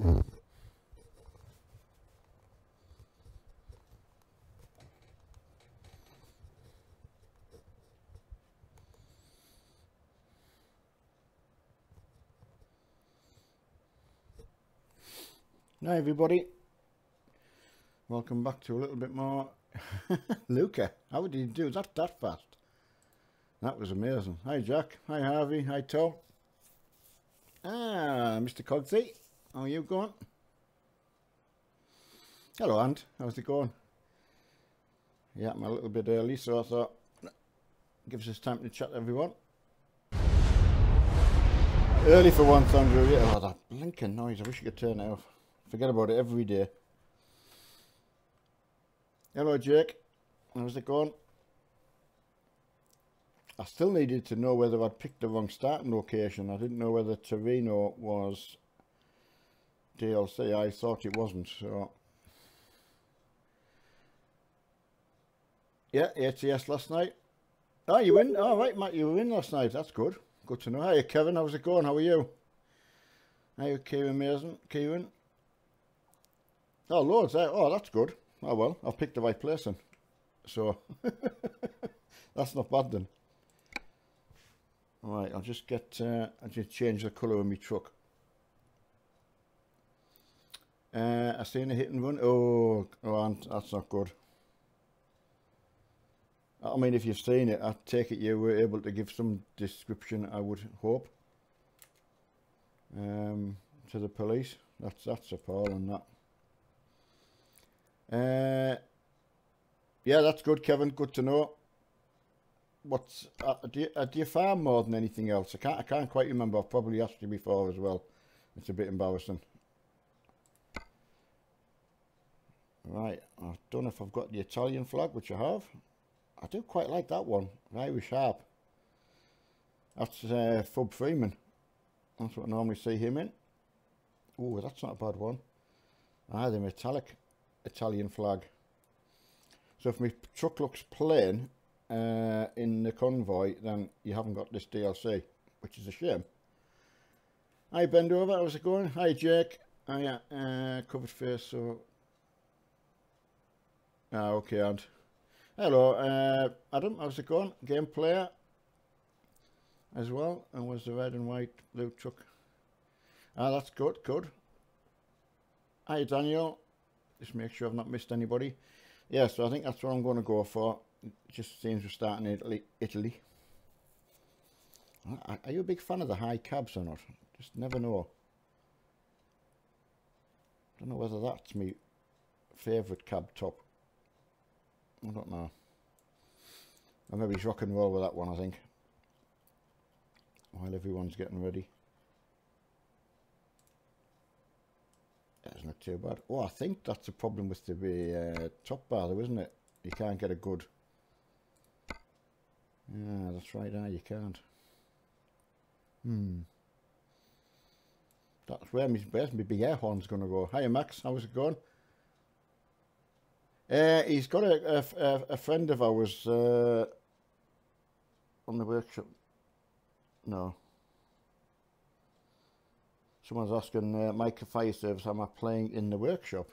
Hi everybody, welcome back to a little bit more Luca. How did you do that fast? That was amazing. Hi Jack, hi Harvey, hi Tom. Mr. Cogsy, how are you going? Hello Ant, how's it going? Yeah, I'm a little bit early, so I thought gives us time to chat to everyone. Early for one, Sandra. Yeah, oh, that blinking noise, I wish you could turn it off. Forget about it every day. Hello Jake, how's it going? I still needed to know whether I'd picked the wrong starting location. I didn't know whether Torino was DLC. I thought it wasn't, so... Yeah, ATS last night. Oh, you win? Oh, right, Matt, you were in last night. That's good. Good to know. Hi, Kevin, how's it going? How are you? Hi, Kieran Mason. Kieran. Oh, loads there. Oh, that's good. Oh, well, I've picked the right place then. So, that's not bad then. Right, I'll just get, I'll just change the colour of my truck. I seen a hit and run. Oh, that's not good. I mean, if you've seen it, I take it you were able to give some description, I would hope, to the police. That's appalling, that. Yeah, that's good, Kevin. Good to know. What's do you farm more than anything else? I can't quite remember. I've probably asked you before as well. It's a bit embarrassing. Right, I don't know if I've got the Italian flag, which I have. I do quite like that one, Irish Harp. That's Fub Freeman. That's what I normally see him in. Oh, that's not a bad one. The metallic Italian flag. So if my truck looks plain in the convoy, then you haven't got this DLC, which is a shame. Hi Bendover, how's it going? Hi Jake. Hi, covered face, so... okay, and hello, Adam, how's it going? Game player as well, and was the red and white blue truck. That's good, good. Hi Daniel, just make sure I've not missed anybody. Yeah, so I think that's what I'm going to go for. It just seems we're starting in Italy. Are you a big fan of the high cabs or not? Just never know. Don't know whether that's my favourite cab top. I don't know. Or maybe it's rock and roll with that one, I think. While everyone's getting ready. That's not too bad. Oh, I think that's a problem with the top bar though, isn't it? You can't get a good... Yeah, that's right, you can't. That's where's my big air horn's going to go. Hiya Max, how's it going? He's got a friend of ours on the workshop. No. Someone's asking, Mike Fire Service, am I playing in the workshop?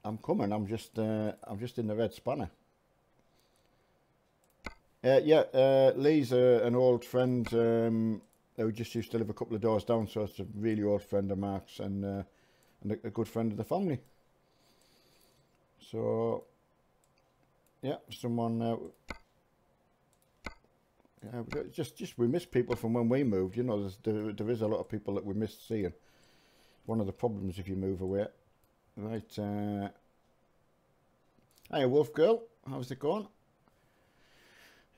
I'm coming. I'm just in the red spanner. Yeah, Lee's an old friend who just used to live a couple of doors down, so it's a really old friend of Mark's and a good friend of the family. So, yeah, someone. Yeah, just we miss people from when we moved. You know, there is a lot of people that we miss seeing. One of the problems if you move away. Right. Hiya, Wolf Girl. How's it going?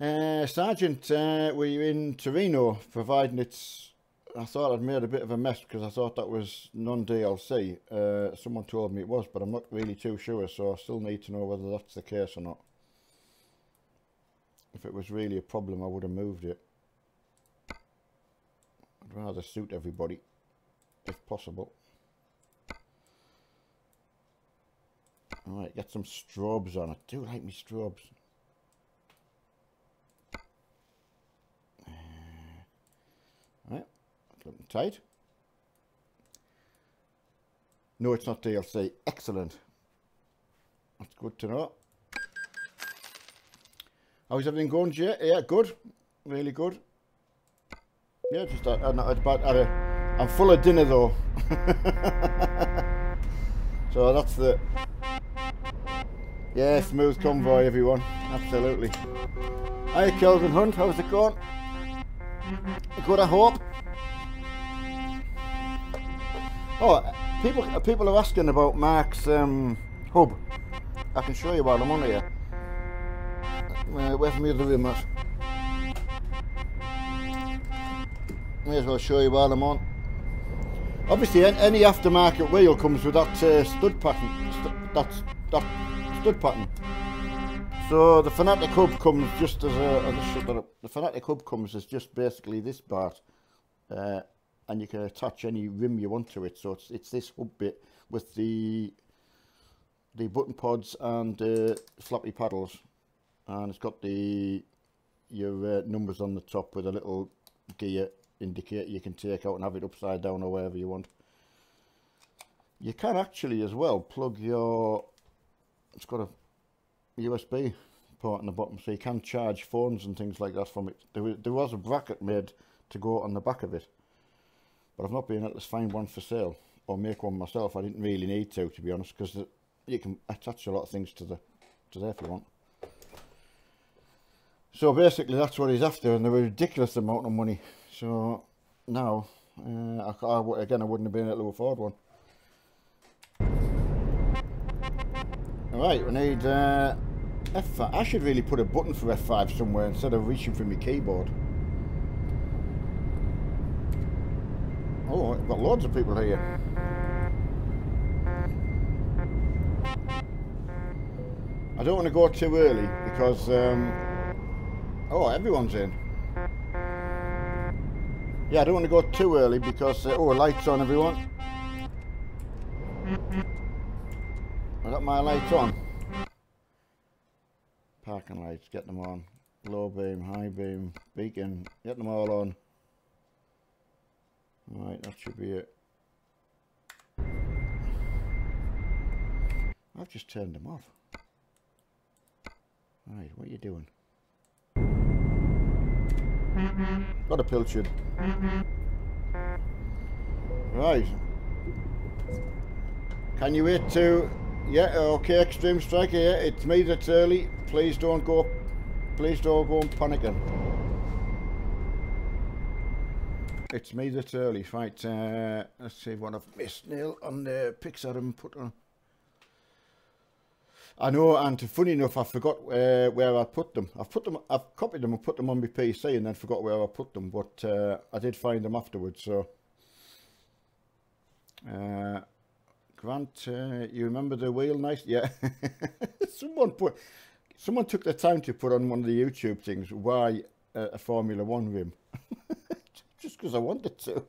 Sergeant, were you in Torino? Providing it's... I thought I'd made a bit of a mess because I thought that was non-DLC. Someone told me it was, but I'm not really too sure, so I still need to know whether that's the case or not. If it was really a problem, I would have moved it. I'd rather suit everybody, if possible. Alright, get some strobes on. I do like me strobes. Right, Clip them tight. No, it's not DLC. Excellent. That's good to know. How's everything going, Jay? Yeah, good. Really good. Yeah, just I'm full of dinner though. So that's the... Yeah, smooth convoy, everyone. Absolutely. Hi, Kelvin Hunt. How's it going? Good, I hope. Oh, people are asking about Mark's hub. I can show you while I'm on here. Where's my other remote? May as well show you while I'm on. Obviously, any aftermarket wheel comes with that stud pattern. That stud pattern. So the Fanatic hub comes just as the Fanatic hub comes as just basically this part, and you can attach any rim you want to it. So it's this hub bit with the button pods and floppy paddles, and it's got your numbers on the top with a little gear indicator you can take out and have it upside down or wherever you want. You can actually as well plug your, it's got a USB port on the bottom, so you can charge phones and things like that from it. There was a bracket made to go on the back of it, but I've not been able to find one for sale or make one myself. I didn't really need to be honest, because you can attach a lot of things to there if you want. So basically that's what he's after, and they're a ridiculous amount of money. So now, again, I wouldn't have been able to afford one. Alright, we need F5. I should really put a button for F5 somewhere instead of reaching for my keyboard. Oh, I've got loads of people here. I don't want to go too early because oh, everyone's in. Yeah, I don't want to go too early because oh, lights on, everyone. I got my lights on. Parking lights, get them on. Low beam, high beam, beacon, get them all on. Right, that should be it. I've just turned them off. Right, what are you doing? Got a pilchard. Right. Can you wait to... Yeah, okay, Extreme Striker, yeah, it's me that's early. Please don't go and panicking. It's me that's early. Right, let's see what I've missed. Neil on the pics I haven't put on. I know, and funny enough, I forgot where I put them. I've copied them and put them on my PC, and then forgot where I put them. But I did find them afterwards. So, Grant, you remember the wheel? Nice, yeah. Someone took the time to put on one of the YouTube things. Why a Formula One rim? Just because I wanted to.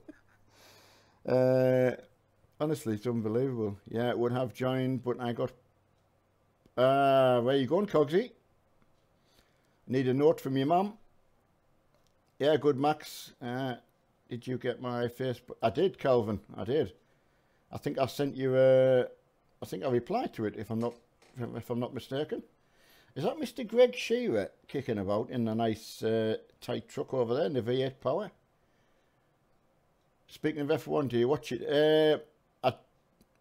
Honestly, it's unbelievable. Yeah, it would have joined, but I got. Where you going, Cogsy? Need a note from your mum? Yeah, good, Max. Did you get my Facebook? I did, Calvin. I did. I think I sent you I think I replied to it if I'm not mistaken. Is that Mr. Greg Shearer kicking about in a nice tight truck over there in the V8 Power? Speaking of F1, do you watch it?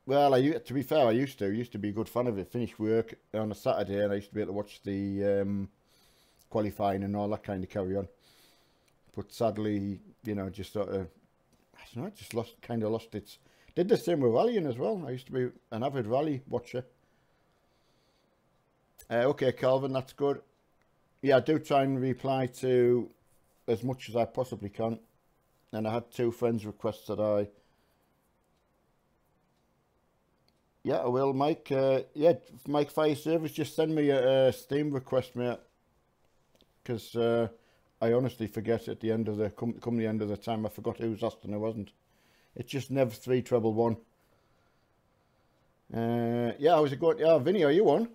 Well, to be fair, I used to be a good fan of it. Finished work on a Saturday, and I used to be able to watch the qualifying and all that kind of carry on. But sadly, you know, just sort of, I don't know, it just lost its. Did the same with rallying as well. I used to be an avid rally watcher. Okay, Calvin, that's good. Yeah, I do try and reply to as much as I possibly can. And I had 2 friends requests that Yeah, I will, Mike. Yeah, Mike Fire Service, just send me a Steam request, mate. Because I honestly forget at the end of the come the end of the time. I forgot who was asked and who wasn't. It's just never 311. Yeah, how's it going? Yeah, Vinny, are you on?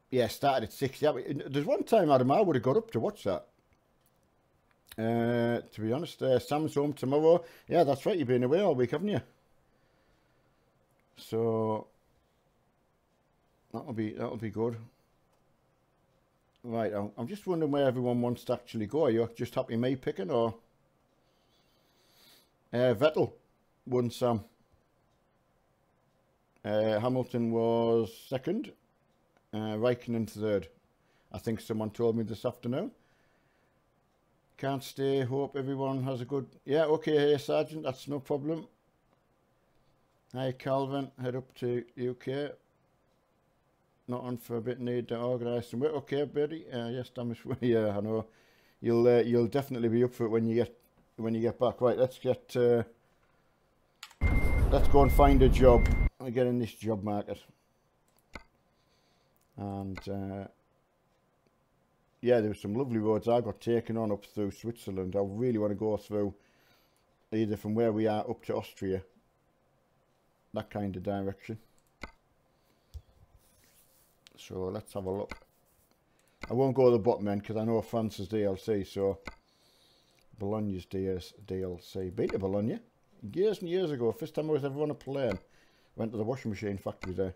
Yeah, started at 6. Yeah, there's one time, Adam, I would have got up to watch that. To be honest, Sam's home tomorrow. Yeah, that's right. You've been away all week, haven't you? So that'll be good. Right, I'm just wondering where everyone wants to actually go. Are you just happy me picking, or Vettel won Sam? Hamilton was second, Raikkonen third. I think someone told me this afternoon. Can't stay, hope everyone has a good... Yeah, okay, hey Sergeant, that's no problem. Hi Calvin, head up to UK. Not on for a bit, need to organise some work. Okay, Bertie. Yes, damage. Yeah, I know. You'll definitely be up for it when you get back. Right, let's go and find a job. I get in this job market. And yeah, there were some lovely roads I got taken on up through Switzerland. I really want to go through either from where we are up to Austria, that kind of direction. So let's have a look. I won't go to the bottom end because I know France is DLC, so Bologna's DLC. Been to Bologna years and years ago. First time I was ever on a plane. Went to the washing machine factory there.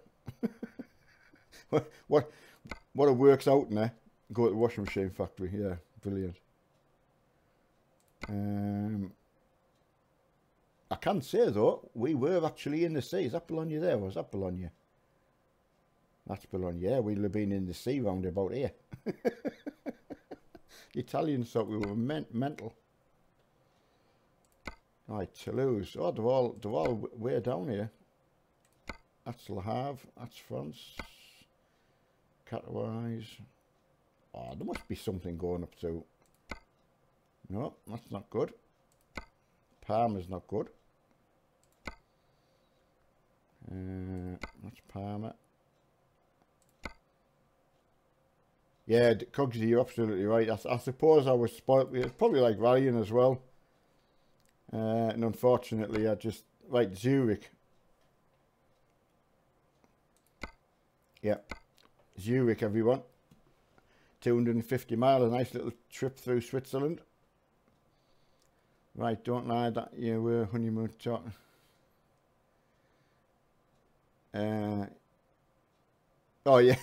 what it works out in there. Go to the washing machine factory. Yeah, brilliant. I can say though, we were actually in the sea. Is that Bologna there? Or was that Bologna? That's Bologna. Yeah, we'll have been in the sea round about here. The Italians thought we were mental. Right, Toulouse. Oh, they're all way down here. That's Le Havre. That's France. Categorise. Oh, there must be something going up to. No, that's not good. Parma's not good. That's Parma. Yeah, Cogsy, you're absolutely right. I suppose I was spoilt. It's probably like rallying as well. And unfortunately, I just... Right, Zurich. Yeah. Zurich, everyone. 250 mile, a nice little trip through Switzerland. Right, don't lie that you were honeymoon talking. Oh, yeah.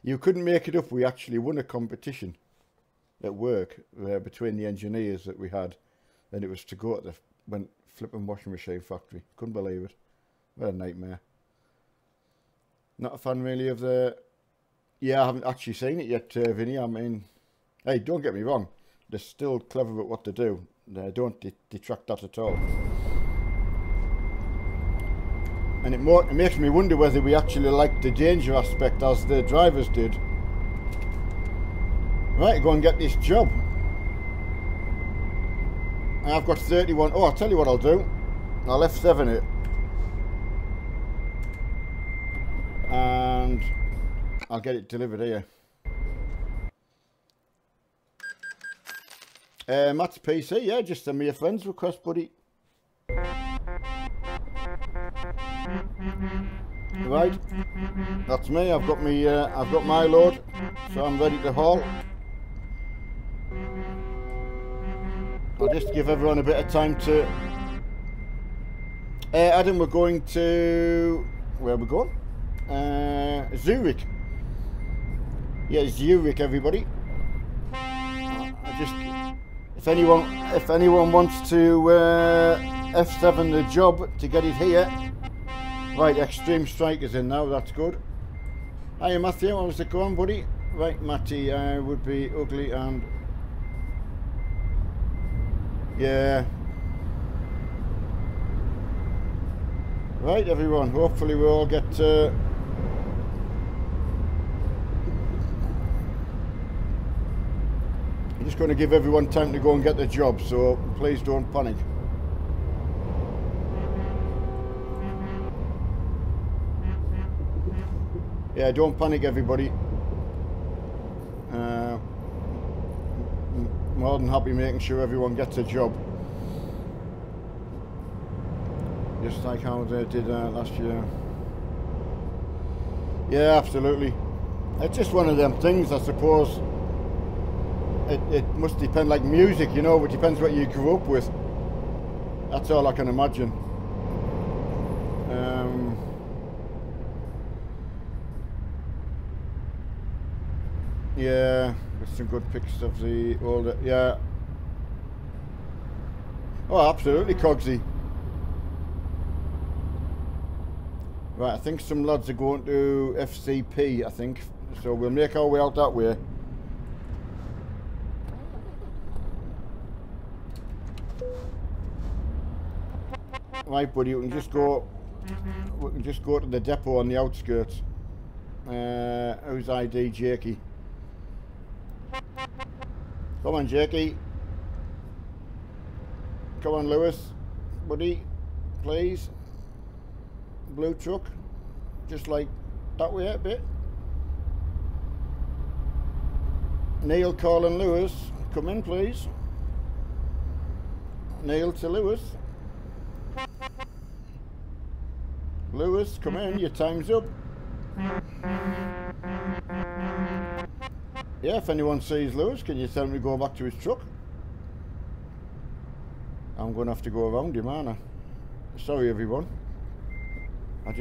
You couldn't make it up. We actually won a competition at work between the engineers that we had, and it was to go to the flipping washing machine factory. Couldn't believe it. What a nightmare. Not a fan really of the... Yeah, I haven't actually seen it yet, Vinny. I mean, hey, don't get me wrong. They're still clever at what they do. They don't detract that at all. And it makes me wonder whether we actually like the danger aspect as the drivers did. Right, go and get this job. I've got 31. Oh, I'll tell you what I'll do. I'll F7 it. And I'll get it delivered here. Matt's PC, yeah, just send me a friend's request, buddy. Right, that's me. I've got my load, so I'm ready to haul. I'll just give everyone a bit of time to. Adam, we're going to where are we going? Zurich. Yeah, Zurich, everybody. If anyone wants to F7 the job to get it here. Right, Extreme Strikers in now, that's good. Hiya Matthew, how's it going, buddy? Right, Matty, I would be ugly and... Yeah. Right, everyone, hopefully we all get... I'm just going to give everyone time to go and get the job, so please don't panic. Yeah, don't panic, everybody. More than happy making sure everyone gets a job. Just like how they did last year. Yeah, absolutely. It's just one of them things, I suppose. It must depend, like music, you know, it depends what you grew up with. That's all I can imagine. Yeah, got some good pictures of the older, yeah. Oh, absolutely, Cogsy. Right, I think some lads are going to FCP, I think. So we'll make our way out that way. Right, buddy, we can just go to the depot on the outskirts. Who's ID? Jakey. Come on, Jakey. Come on, Lewis. Buddy, please. Blue truck. Just like that way a bit. Neil, Colin, Lewis. Come in, please. Neil to Lewis. Lewis, come in, your time's up. Yeah, if anyone sees Lewis, can you tell him to go back to his truck? I'm going to have to go around him, aren't I? Sorry, everyone. I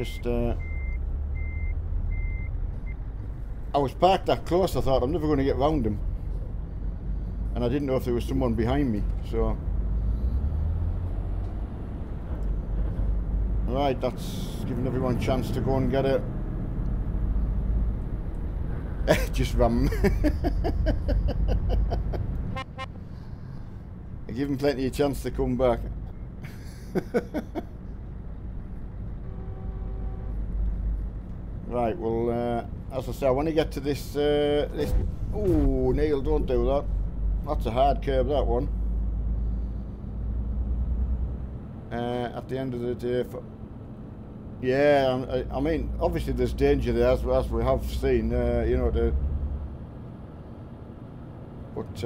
was parked that close, I thought I'm never going to get round him. And I didn't know if there was someone behind me, so... Right, that's giving everyone a chance to go and get it. Just ram. I give him plenty of chance to come back. Right, well, as I say, I want to get to this. Oh, Neil, don't do that. That's a hard curve, that one. At the end of the day, yeah, I mean, obviously there's danger there, as we have seen, you know, but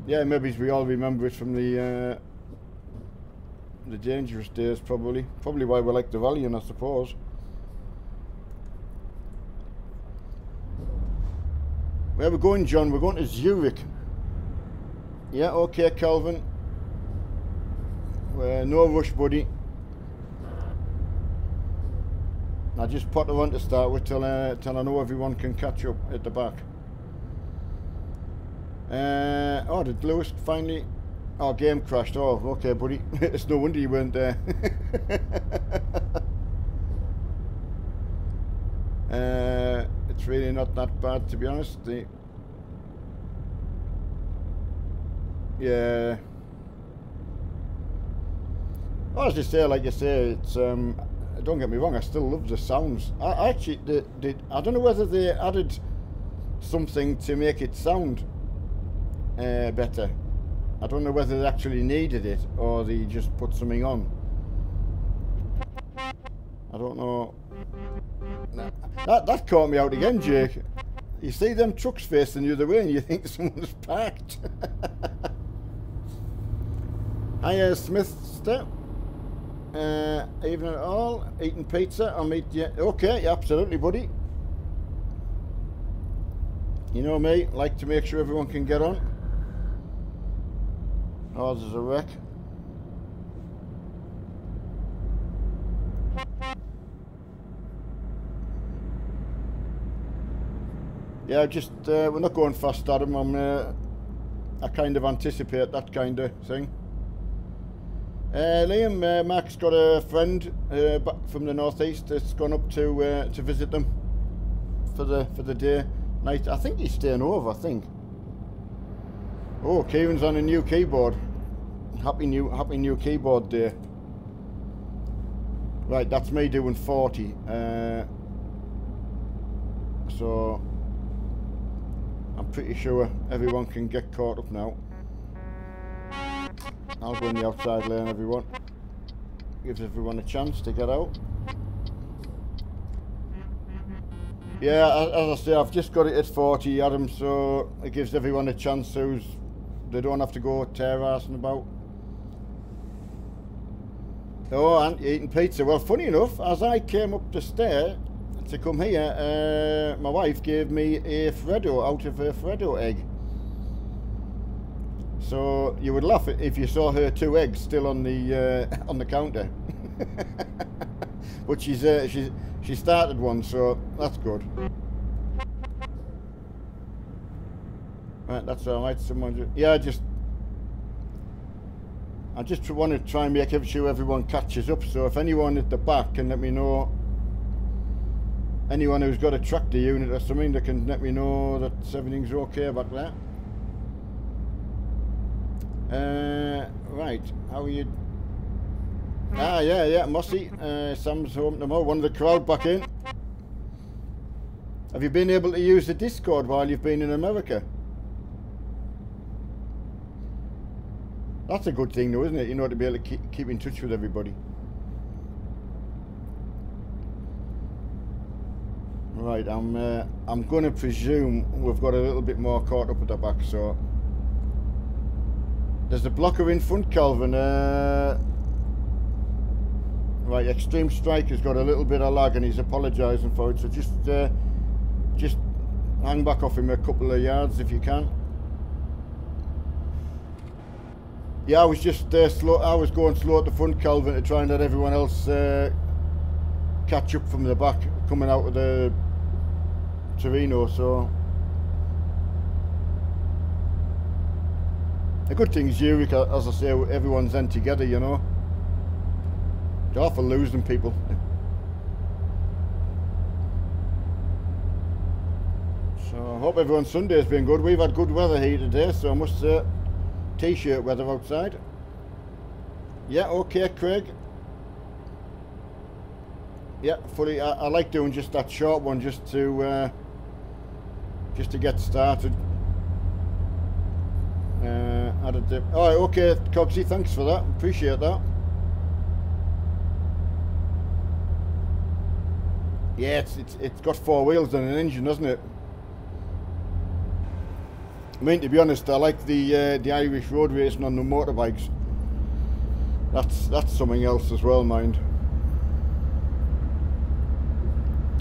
yeah, maybe we all remember it from the dangerous days, probably why we like the Valiant, I suppose. Where are we going, John? We're going to Zurich. Yeah, okay, Calvin. No rush, buddy. I just put her on to start with till I know everyone can catch up at the back. Oh, did Lewis finally... Oh, game crashed. Oh, okay, buddy. It's no wonder you weren't there. It's really not that bad, to be honest. Yeah. Well, as you say, like you say, it's don't get me wrong, I still love the sounds. I actually I don't know whether they added something to make it sound better. I don't know whether they actually needed it or they just put something on. I don't know. That caught me out again, Jake. You see them trucks facing the other way and you think someone's parked. Hiya, Smith Step. Evening at all. Eating pizza. I'll meet you. Okay, yeah, absolutely, buddy. You know me, like to make sure everyone can get on. Oh, there's a wreck. Yeah, just we're not going fast, Adam. I kind of anticipate that kind of thing. Liam, Mark's got a friend back from the northeast that's gone up to visit them for the day night. I think he's staying over. I think. Oh, Kieran's on a new keyboard. Happy new keyboard day. Right, that's me doing 40. So I'm pretty sure everyone can get caught up now. I'll go in the outside lane, everyone. Gives everyone a chance to get out. Yeah, as I say, I've just got it at 40, Adam, so it gives everyone a chance they don't have to go tear-arsing about. Oh, and eating pizza. Well, funny enough, as I came up the stair to come here, my wife gave me a Freddo out of a Freddo egg. So you would laugh if you saw her 2 eggs still on the counter. But she started one, so that's good. Right, that's all right. Someone, yeah, I just want to try and make sure everyone catches up. So if anyone at the back can let me know, anyone who's got a tractor unit or something, they can let me know that everything's okay back there. Right, how are you? Ah, yeah, Mossy. Sam's home tomorrow. One of the crowd back in. Have you been able to use the Discord while you've been in America? That's a good thing though, isn't it? You know, to be able to keep in touch with everybody. Right, I'm going to presume we've got a little bit more caught up at the back, so... There's a blocker in front, Calvin. Right, Extreme Striker's got a little bit of lag and he's apologising for it, so just hang back off him a couple of yards if you can. Yeah, I was just slow. I was going slow at the front, Calvin, to try and let everyone else catch up from the back coming out of the Torino. So the good thing is, Zurich, as I say, everyone's then together, you know. It's awful losing people. So I hope everyone's Sunday's been good. We've had good weather here today, so I must say, t-shirt weather outside. Yeah, okay, Craig. Yeah, fully. I like doing just that short one, just to get started. Oh, okay, Cogsy, thanks for that. Appreciate that. Yeah, it's got 4 wheels and an engine, doesn't it? I mean, to be honest, I like the Irish road racing on the motorbikes. That's something else as well, mind.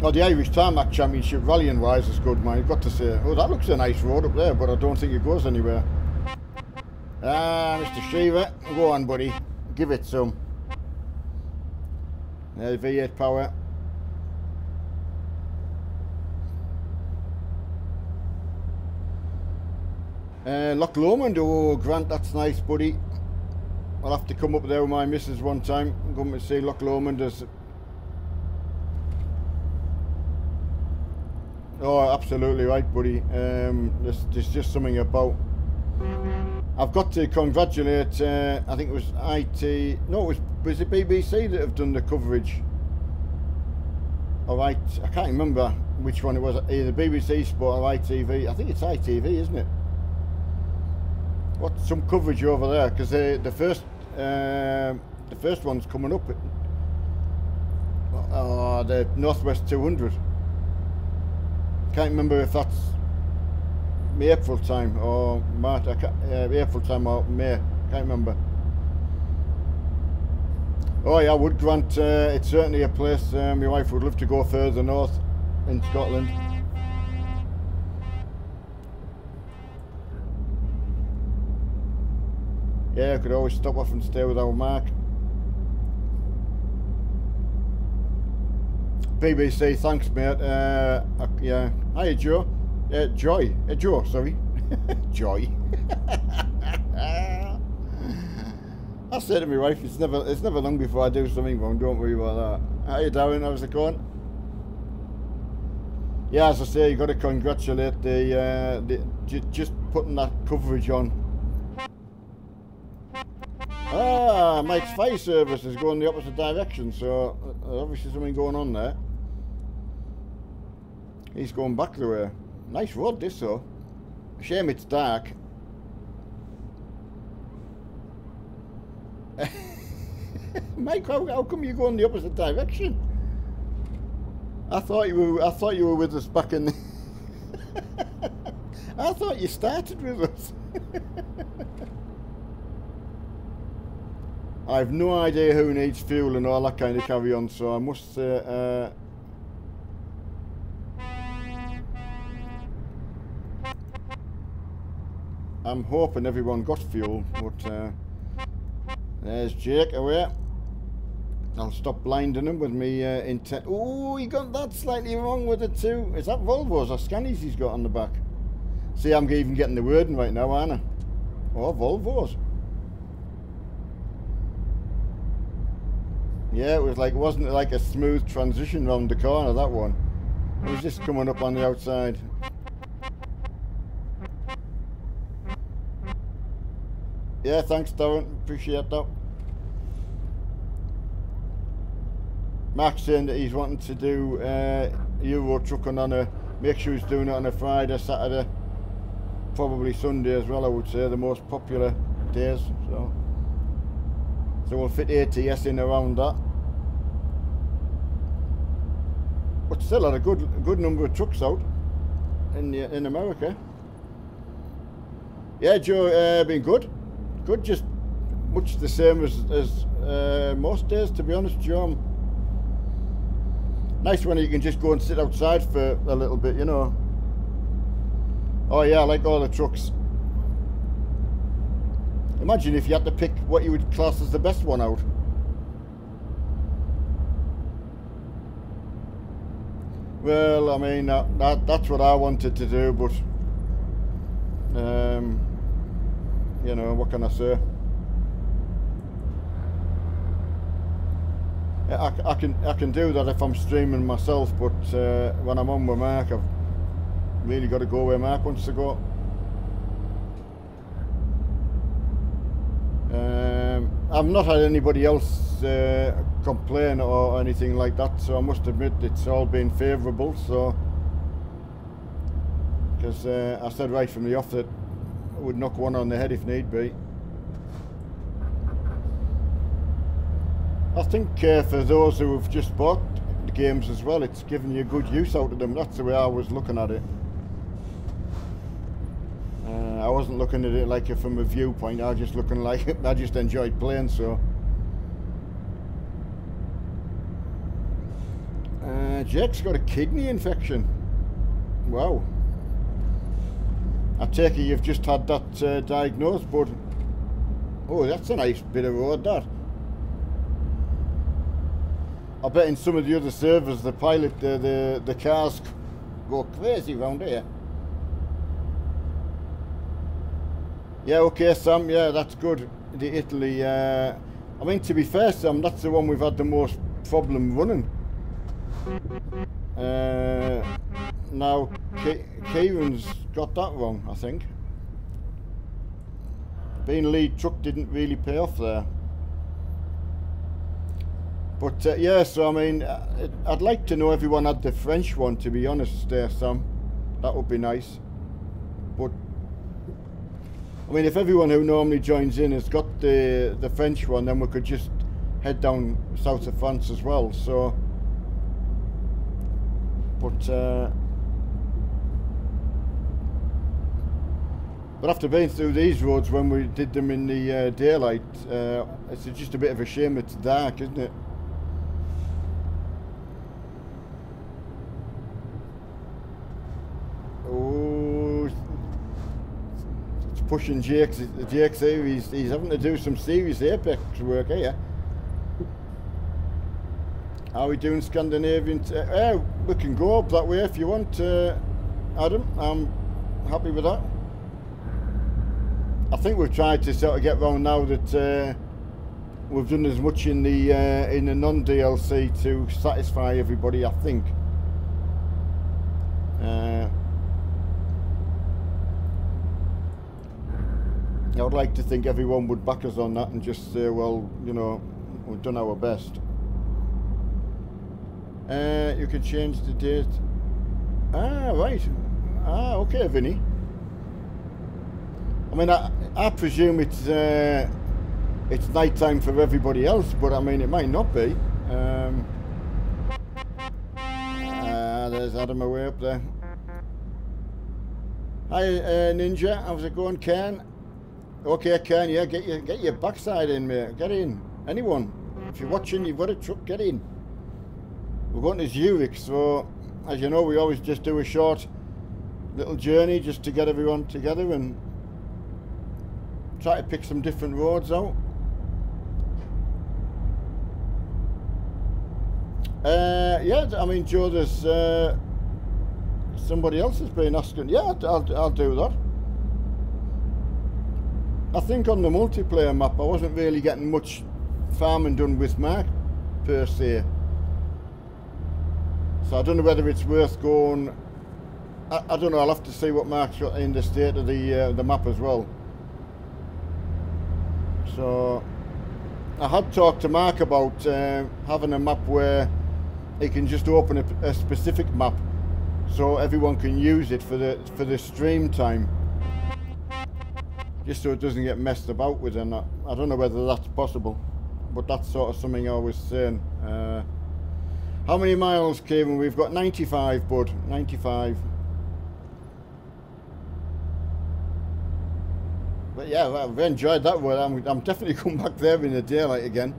Oh, the Irish Tarmac Championship rallying wise is good, man. You've got to say, oh, that looks a nice road up there, but I don't think it goes anywhere. Ah, Mr. Shiva, go on, buddy. Give it some. There's V8 power. Loch Lomond, oh Grant, that's nice, buddy. I'll have to come up there with my missus one time. I'm going to see Loch Lomond. Oh, absolutely right, buddy. There's just something about... I've got to congratulate, I think it was no, was it BBC that have done the coverage? Alright, I can't remember which one it was, either BBC Sport or ITV. I think it's ITV, isn't it? What's some coverage over there? Because the first one's coming up at the Northwest 200. Can't remember if that's April time or March. April time or May. Can't remember. Oh yeah, I would, Grant. It's certainly a place my wife would love to go further north in Scotland. Yeah, I could always stop off and stay with our Mark. BBC, thanks, mate. Yeah. Hiya, Joe. Joy. Joe, sorry. Joy. I say to my wife, it's never long before I do something wrong. Don't worry about that. How you doing? How's it going? Yeah, as I say, you got to congratulate just putting that coverage on. Ah, Mike's fire service is going the opposite direction, so obviously something going on there. He's going back the way. Nice road, this though. Shame it's dark. Mike, how come you go in the opposite direction? I thought you were with us back in the I thought you started with us. I have no idea who needs fuel and all that kind of carry on, so I must say I'm hoping everyone got fuel, but there's Jake away. I'll stop blinding him with me intent. Oh, he got that slightly wrong with it too. Is that Volvos or Scanies he's got on the back? See, I'm even getting the wording right now, aren't I? Oh, Volvos. Yeah, it was like, wasn't it like a smooth transition round the corner, that one? It was just coming up on the outside. Yeah, thanks, Darren. Appreciate that. Mark's saying that he's wanting to do Euro trucking on a... Make sure he's doing it on a Friday, Saturday, probably Sunday as well, I would say, the most popular days. So we'll fit ATS in around that. But still had a good number of trucks out in America. Yeah, Joe, been good. Good, just much the same as most days, to be honest, Joe. Nice when you can just go and sit outside for a little bit, you know. Oh yeah, I like all the trucks. Imagine if you had to pick what you would class as the best one out. Well, I mean, that's what I wanted to do, but you know, what can I say? I can do that if I'm streaming myself, but when I'm on with Mark, I've really got to go where Mark wants to go. I've not had anybody else complain or anything like that, so I must admit it's all been favourable. So, because I said right from the off that I would knock one on the head if need be. I think for those who have just bought the games as well, it's giving you good use out of them. That's the way I was looking at it. I wasn't looking at it like from a viewpoint. I was just looking like I just enjoyed playing. So Jake's got a kidney infection. Wow. I take it you've just had that diagnosed, bud. Oh, that's a nice bit of road, that. I bet in some of the other servers, the pilot, the cars go crazy round here. Yeah, okay, Sam. Yeah, that's good. The Italy. I mean, to be fair, Sam, that's the one we've had the most problem running. Now, Kieran's got that wrong, I think. Being lead truck didn't really pay off there. But yeah, so I mean, I'd like to know everyone had the French one, to be honest, there, Sam. That would be nice. But I mean, if everyone who normally joins in has got the French one, then we could just head down south of France as well. So, but after being through these roads when we did them in the daylight, it's just a bit of a shame it's dark, isn't it? Oh, it's pushing Jake's here. He's having to do some serious apex work here. How are we doing, Scandinavian? We can go up that way if you want, Adam. I'm happy with that. I think we've tried to sort of get round now that we've done as much in the non-DLC to satisfy everybody, I think. I would like to think everyone would back us on that and just say, well, you know, we've done our best. You can change the date. Ah, right. Ah, okay, Vinny. I mean, I presume it's night time for everybody else, but I mean, it might not be. There's Adam away up there. Hi, Ninja. How's it going, Ken? Okay, Ken. Yeah, get your backside in, mate. Get in. Anyone. If you're watching, you've got a truck. Get in. We're going to Zurich, so as you know, we always just do a short little journey just to get everyone together, and try to pick some different roads out. Yeah, I mean, Joe, there's somebody else has been asking. Yeah, I'll do that. I think on the multiplayer map, I wasn't really getting much farming done with Mark per se. So I don't know whether it's worth going. I don't know. I'll have to see what Mark's got in the state of the map as well. So I had talked to Mark about having a map where he can just open a specific map, so everyone can use it for the stream time, just so it doesn't get messed about with. And I don't know whether that's possible, but that's sort of something I was saying. How many miles, Kevin? We've got 95, bud. 95. But yeah, I've enjoyed that one. I'm definitely coming back there in the daylight again.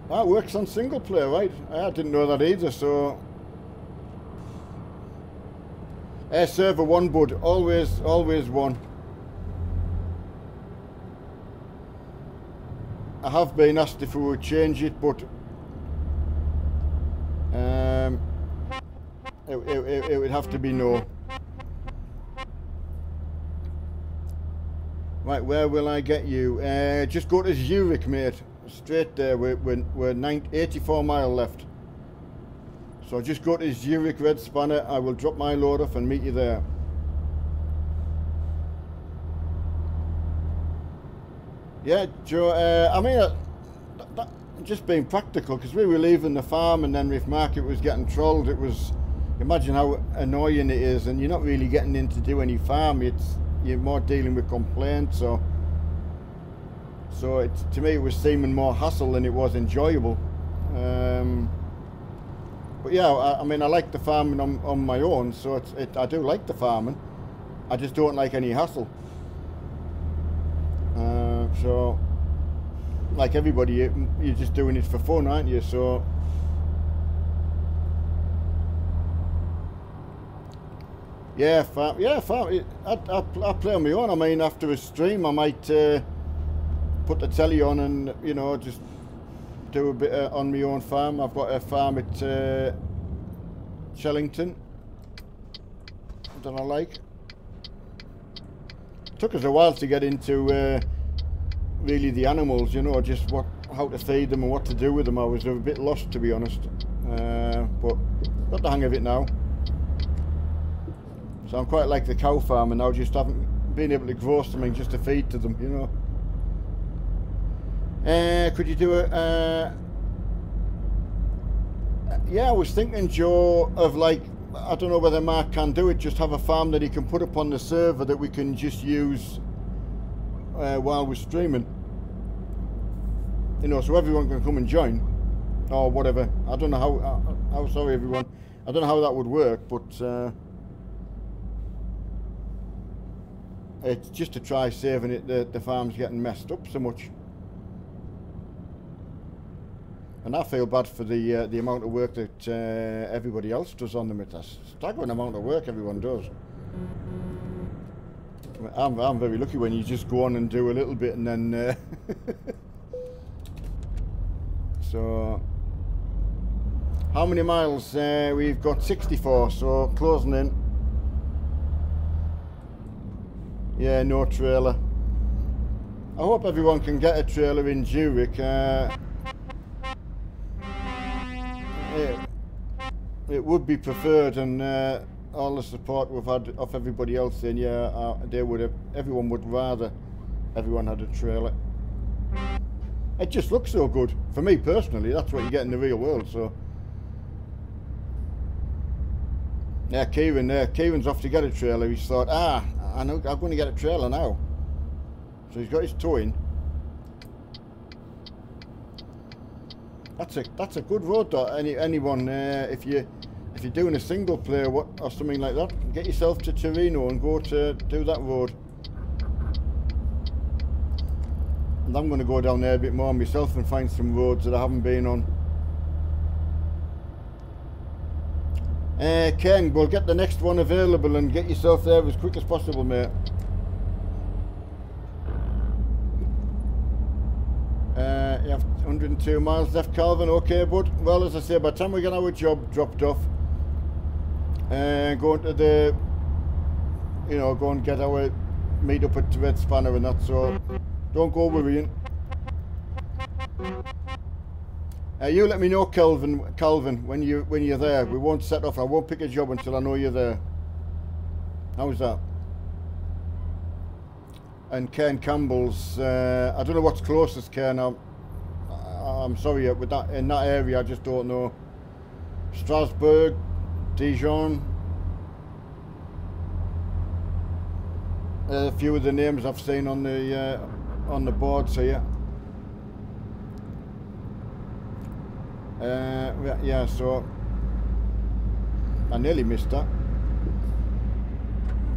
That works on single player, right? I didn't know that either. So server 1, bud. Always one. I have been asked if we would change it, but it would have to be no. Right, where will I get you? Just go to Zurich, mate. Straight there. We're 84 mile left. So just go to Zurich Red Spanner. I will drop my load off and meet you there. Yeah, Joe. I mean, just being practical, because we were leaving the farm, and then if Market was getting trolled, it was. Imagine how annoying it is, and you're not really getting in to do any farm. You're more dealing with complaints, so to me it was seeming more hassle than it was enjoyable. But yeah, I mean, I like the farming on my own, so I do like the farming. I just don't like any hassle. So like everybody, you're just doing it for fun, aren't you? So yeah, farm. I play on my own. I mean, after a stream, I might put the telly on and, you know, just do a bit on my own farm. I've got a farm at Shellington that I like. Took us a while to get into really the animals, you know, just how to feed them and what to do with them. I was a bit lost, to be honest, but got the hang of it now. So I'm quite like the cow farmer now, just haven't been able to grow something just to feed to them, you know. Could you do a... yeah, I was thinking, Joe, of like, I don't know whether Mark can do it, just have a farm that he can put up on the server that we can just use while we're streaming. You know, so everyone can come and join, or whatever. I don't know how sorry everyone, I don't know how that would work, but... it's just to try saving it. The farm's getting messed up so much, and I feel bad for the amount of work that everybody else does on them. It's a staggering amount of work everyone does. I'm very lucky when you just go on and do a little bit and then. So, how many miles? We've got 64, so closing in. Yeah, no trailer. I hope everyone can get a trailer in Zurich. It would be preferred, and all the support we've had of everybody else saying, yeah, everyone would rather everyone had a trailer. It just looks so good. For me personally, that's what you get in the real world, so. Yeah, Kieran's off to get a trailer. He's thought, I know, I'm going to get a trailer now. So he's got his towing. That's a good road though. Anyone, if you're doing a single player or something like that, get yourself to Torino and go to do that road. And I'm going to go down there a bit more myself and find some roads that I haven't been on. Ken, we'll get the next one available and get yourself there as quick as possible, mate. You have 102 miles left, Calvin. Okay, bud. Well, as I say, by the time we get our job dropped off, going to the, you know, go and get our meet up at Red Spanner and that, so don't go worrying. You let me know, Calvin, when you're there. We won't set off. I won't pick a job until I know you're there. How's that? And Ken Campbell's. I don't know what's closest, Ken. I'm sorry, with that in that area, I just don't know. Strasbourg, Dijon. A few of the names I've seen on the boards here. Yeah, so I nearly missed that.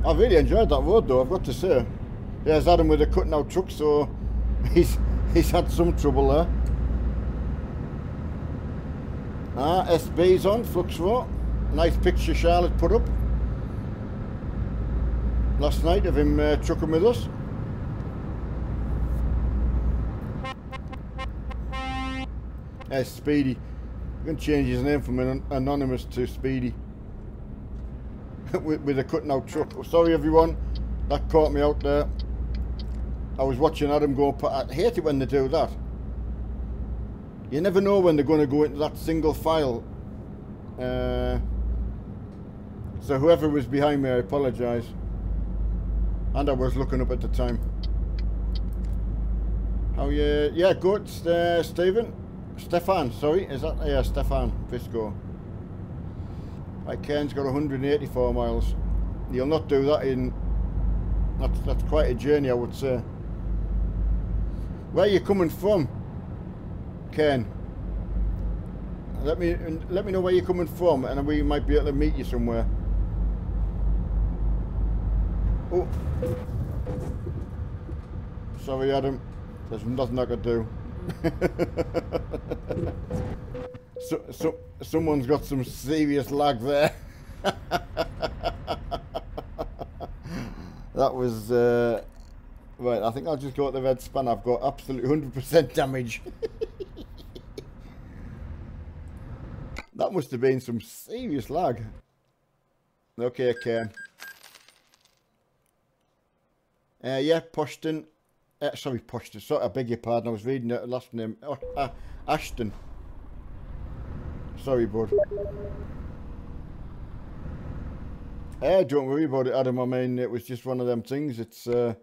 I really enjoyed that road though, I've got to say. There's Adam with a cutting out truck, so he's had some trouble there. SB's on, Flux Road. Nice picture Charlotte put up last night of him trucking with us. Speedy. I'm going to change his name from anonymous to Speedy. with a cutting out truck. Oh, sorry everyone, that caught me out there. I was watching Adam go, I hate it when they do that. You never know when they're going to go into that single file. So whoever was behind me, I apologise. And I was looking up at the time. How you? Yeah, good, Stephen. Stefan, sorry, is that? Yeah, Stefan Visco. Right, Ken's got 184 miles. You'll not do that in. That's quite a journey, I would say. Where are you coming from, Ken? Let me know where you're coming from, and we might be able to meet you somewhere. Oh, sorry, Adam. There's nothing I could do. Someone's got some serious lag there. That was right. I think I'll just go to the red span. I've got absolutely 100% damage. That must have been some serious lag. Okay, Ken. Yeah, Poshton. Sorry, Poshton. Sorry, I beg your pardon. I was reading the last name. Ashton. Sorry, bud. Don't worry about it, Adam. I mean, it was just one of them things. It's what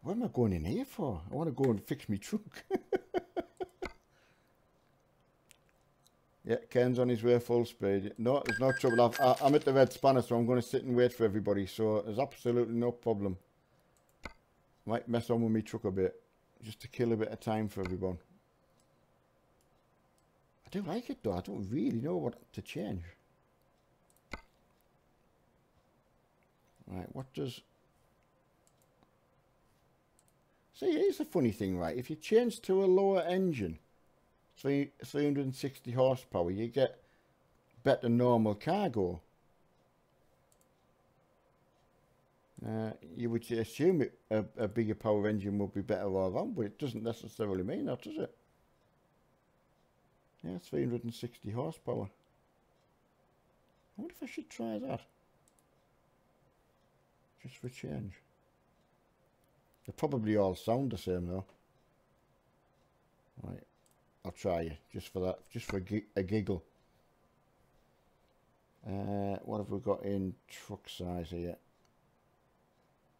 am I going in here for? I want to go and fix me truck. Yeah, Ken's on his way full speed. No, there's no trouble. I'm at the red spanner, so I'm going to sit and wait for everybody. So there's absolutely no problem. Might mess on with me truck a bit, just to kill a bit of time for everyone. I do like it though. I don't really know what to change. Right, what does... See, here's a funny thing, right? If you change to a lower engine, 360 horsepower, you get better normal cargo. You would assume a bigger power engine would be better all around, but it doesn't necessarily mean that, does it? Yeah, 360 horsepower. I wonder if I should try that. Just for a change. They probably all sound the same though. Right, I'll try you just for that, just for a giggle. What have we got in truck size here?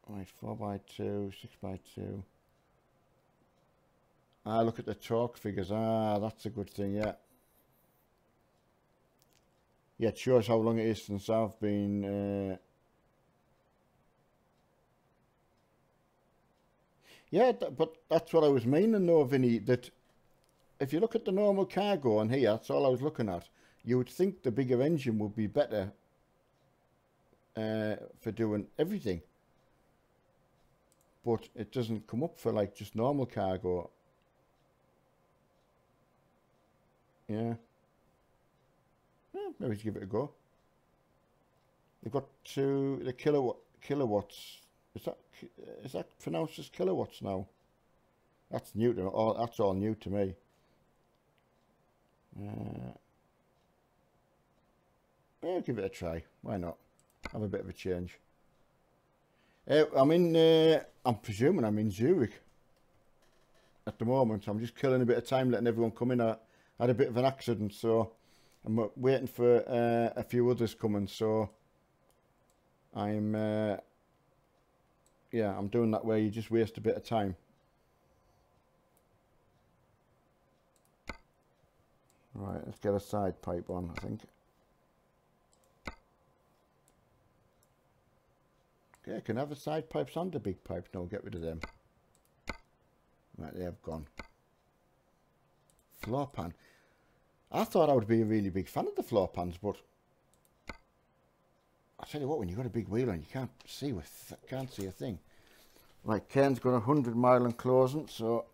Right, 4x2, 6x2. Look at the torque figures. That's a good thing, yeah. Yeah, it shows how long it is since I've been... Yeah, but that's what I was meaning though, Vinny, that if you look at the normal cargo on here, that's all I was looking at, you would think the bigger engine would be better for doing everything. But it doesn't come up for like just normal cargo. Yeah. maybe give it a go. They've got the kilowatts. Is that pronounced as kilowatts now? That's new to all. That's all new to me. Yeah, give it a try. Why not? Have a bit of a change. I'm presuming I'm in Zurich at the moment. I'm just killing a bit of time, letting everyone come in. I had a bit of an accident, so I'm waiting for a few others coming. So I'm I'm doing that where you just waste a bit of time. Right, let's get a side pipe on, I think. Okay, I can have the side pipes and the big pipes. No, get rid of them. Right, they have gone. Floor pan. I thought I would be a really big fan of the floor pans, but I tell you what, when you've got a big wheel on, you can't see a thing. Right, Ken's got 100 mile and closing, so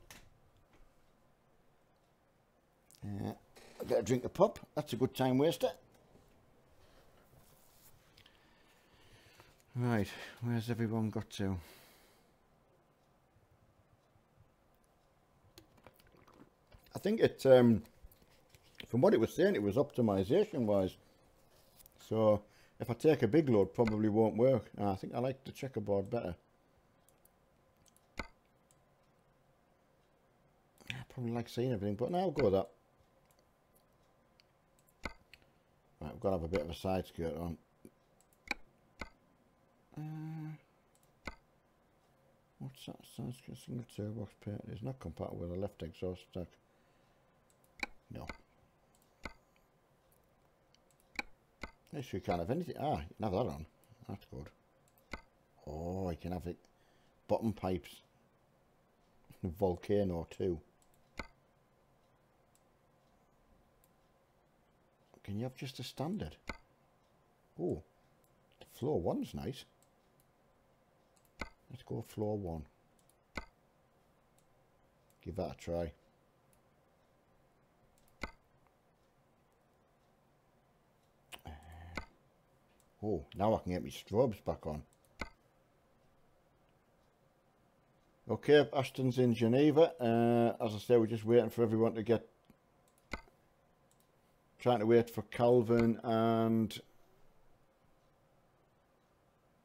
I'll get a drink of pop. That's a good time waster. Right, where's everyone got to? I think it, from what it was saying, it was optimization wise. So if I take a big load, probably won't work. I think I like the checkerboard better. I probably like seeing everything, but now I'll go with that. Right, I've got to have a bit of a side skirt on. What's that? Side skirt single turbo paint. It's not compatible with a left exhaust stack. No. Yes, you can't have anything. Ah, you can have that on. That's good. Oh, you can have it. Bottom pipes. Volcano too. Can you have just a standard? Oh, the floor one's nice. Let's go floor one. Give that a try. Oh, now I can get my strobes back on. Okay, Ashton's in Geneva. As I say, we're just waiting for everyone to get... Trying to wait for Calvin and...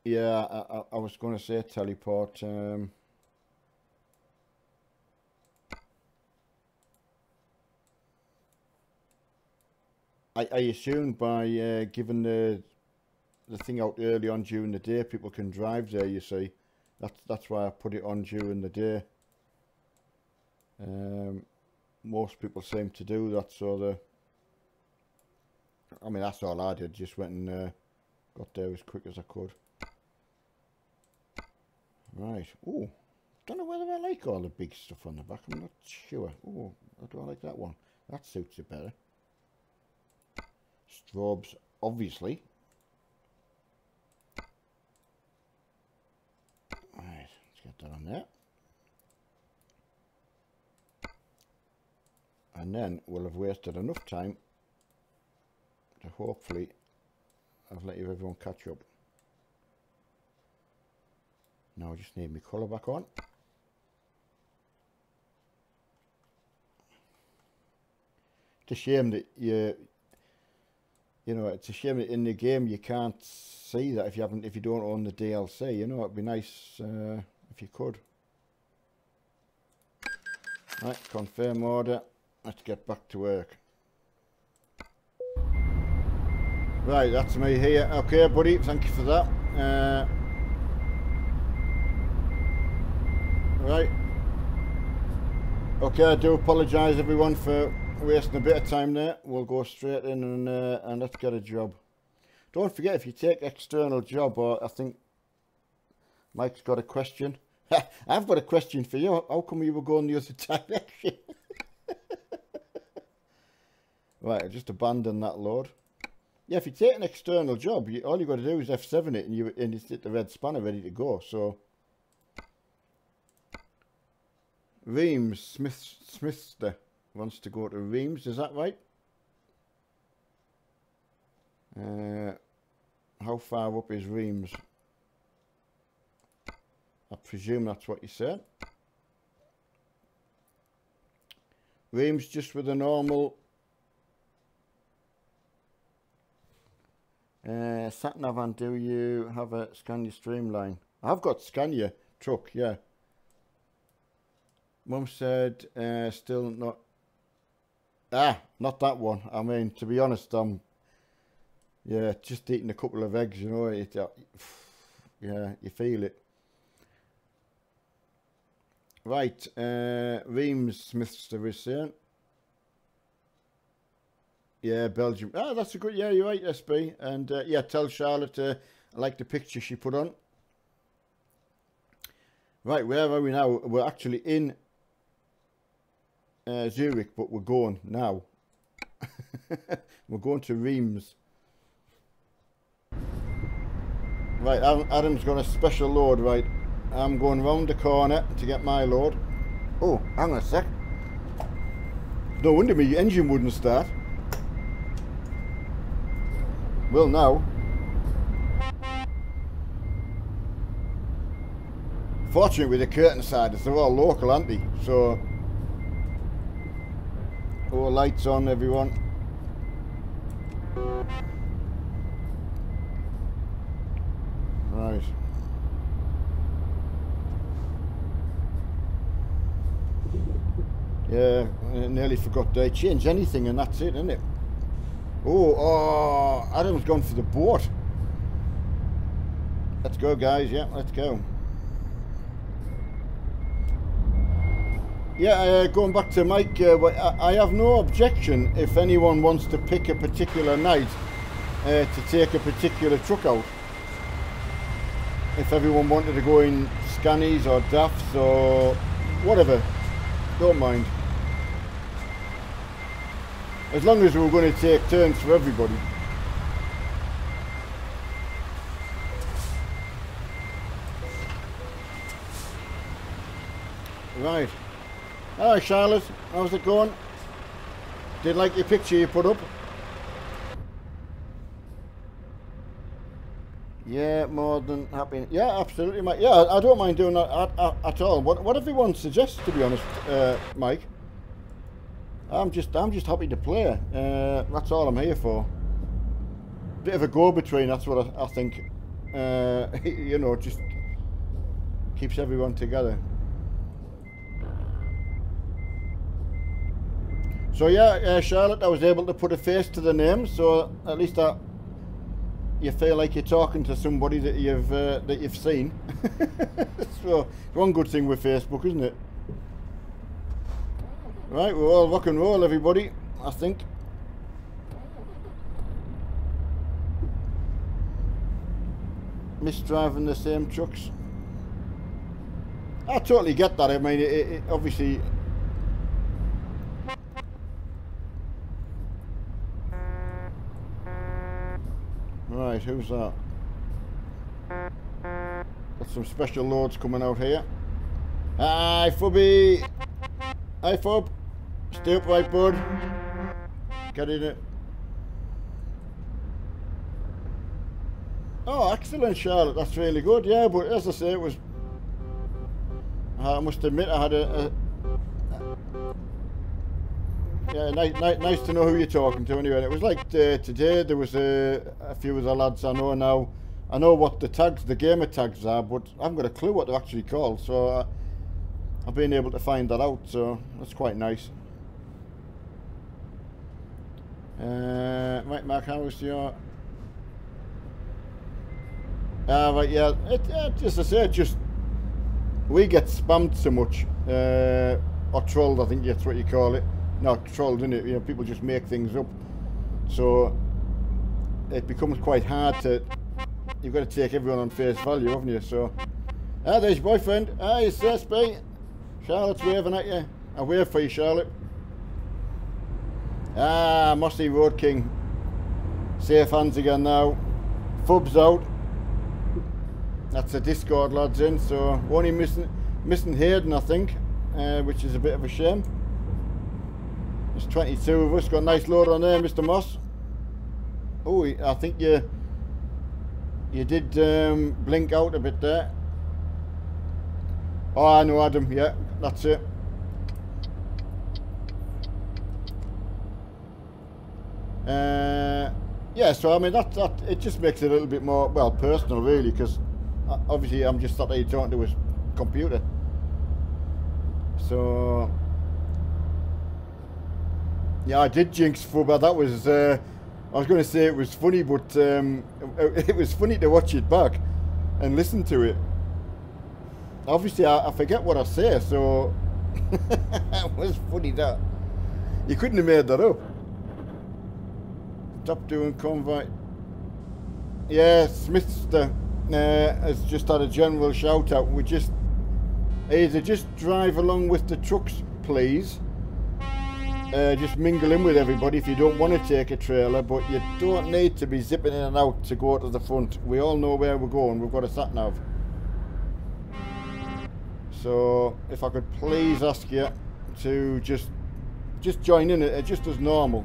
Yeah, I was going to say teleport. I assumed by giving the thing out early on during the day, people can drive there, you see. That's why I put it on during the day. Most people seem to do that, so I mean, that's all I did, just went and got there as quick as I could. Right, oh, don't know whether I like all the big stuff on the back, I'm not sure. Oh, do I like that one? That suits it better. Strobes, obviously. Right, let's get that on there. And then we'll have wasted enough time to hopefully I've let everyone catch up. Now I just need my colour back on. It's a shame that you know, it's a shame that in the game you can't see that if you don't own the DLC. You know, it'd be nice if you could. Right, confirm order. Let's get back to work. Right, that's me here. Okay, buddy, thank you for that. Right. Okay, I do apologise everyone for wasting a bit of time there. We'll go straight in and let's get a job. Don't forget, if you take external job, or I think Mike's got a question. I've got a question for you. How come you were going the other direction? Right, I just abandoned that load. Yeah, if you take an external job, all you've got to do is F7 it and you hit the red spanner ready to go. So Reims, Smithster wants to go to Reims, is that right? How far up is Reims? I presume that's what you said. Reims just with a normal sat-nav, and do you have a Scania Streamline? I've got Scania truck, yeah. Mum said still not... not that one. I mean, to be honest, yeah, just eating a couple of eggs, you know, yeah, you feel it. Right, Reims Smithster is saying. Yeah, Belgium. That's a good, yeah, you're right, SB. And yeah, tell Charlotte I like the picture she put on. Right, where are we now? We're actually in Zurich, but we're going now. We're going to Reims. Right, Adam's got a special load, right. I'm going round the corner to get my load. Oh, hang on a sec. No wonder my engine wouldn't start. Well, now. Fortunately, with the curtain siders, they're all local, aren't they? So, all lights on, everyone. Right. Yeah, I nearly forgot to change anything, and that's it, isn't it? Oh, Adam's gone for the boat. Let's go, guys. Yeah, let's go. Yeah, going back to Mike, I have no objection if anyone wants to pick a particular night to take a particular truck out. If everyone wanted to go in Scannies or Daffs or whatever, don't mind. As long as we're going to take turns for everybody. Right. Hi Charlotte, how's it going? Did you like your picture you put up? Yeah, more than happy. Yeah, absolutely, Mike. Yeah, I don't mind doing that at all. What everyone suggests, to be honest, Mike. I'm just happy to play. That's all I'm here for. Bit of a go-between. That's what I think. You know, just keeps everyone together. So yeah, Charlotte, I was able to put a face to the name, so at least you feel like you're talking to somebody that you've seen. So one good thing with Facebook, isn't it? Right, we're all rock and roll, everybody, I think. Miss driving the same trucks. I totally get that. I mean, it obviously. Right, who's that? Got some special loads coming out here. Hi, Fubby! Hi, Fub! Stay upright, bud. Get in it. Oh, excellent, Charlotte. That's really good. Yeah, but as I say, it was... I must admit, I had yeah, nice to know who you're talking to anyway. It was like today, there was a few of the lads I know now. I know what the gamer tags are, but I haven't got a clue what they're actually called. So I've been able to find that out, so that's quite nice. Right, Mark, how was your... right, yeah, as I say, just... We get spammed so much, or trolled, I think that's what you call it. Not trolled, isn't it? You know, people just make things up. So it becomes quite hard to... You've got to take everyone on face value, haven't you? So... there's your boyfriend. Hi, it's SB. Charlotte's waving at you. I wave for you, Charlotte. Mossy Road King. Safe hands again now. Fub's out. That's a Discord lads in, so only missing Hayden, I think, which is a bit of a shame. There's 22 of us. Got a nice load on there, Mr. Moss. Oh, I think you did blink out a bit there. Oh, I know, Adam. Yeah, that's it. Yeah, so I mean that it just makes it a little bit more, well, personal really, because obviously I'm just sat there talking to his computer. So yeah, I did jinx Fubba. That was I was going to say it was funny, but it was funny to watch it back and listen to it. Obviously I forget what I say, so it was funny that you couldn't have made that up. Stop doing convoy. Yeah, Smithster has just had a general shout out. We just either just drive along with the trucks, please. Just mingle in with everybody if you don't want to take a trailer, but you don't need to be zipping in and out to go to the front. We all know where we're going. We've got a sat nav. So if I could please ask you to just join in it, just as normal.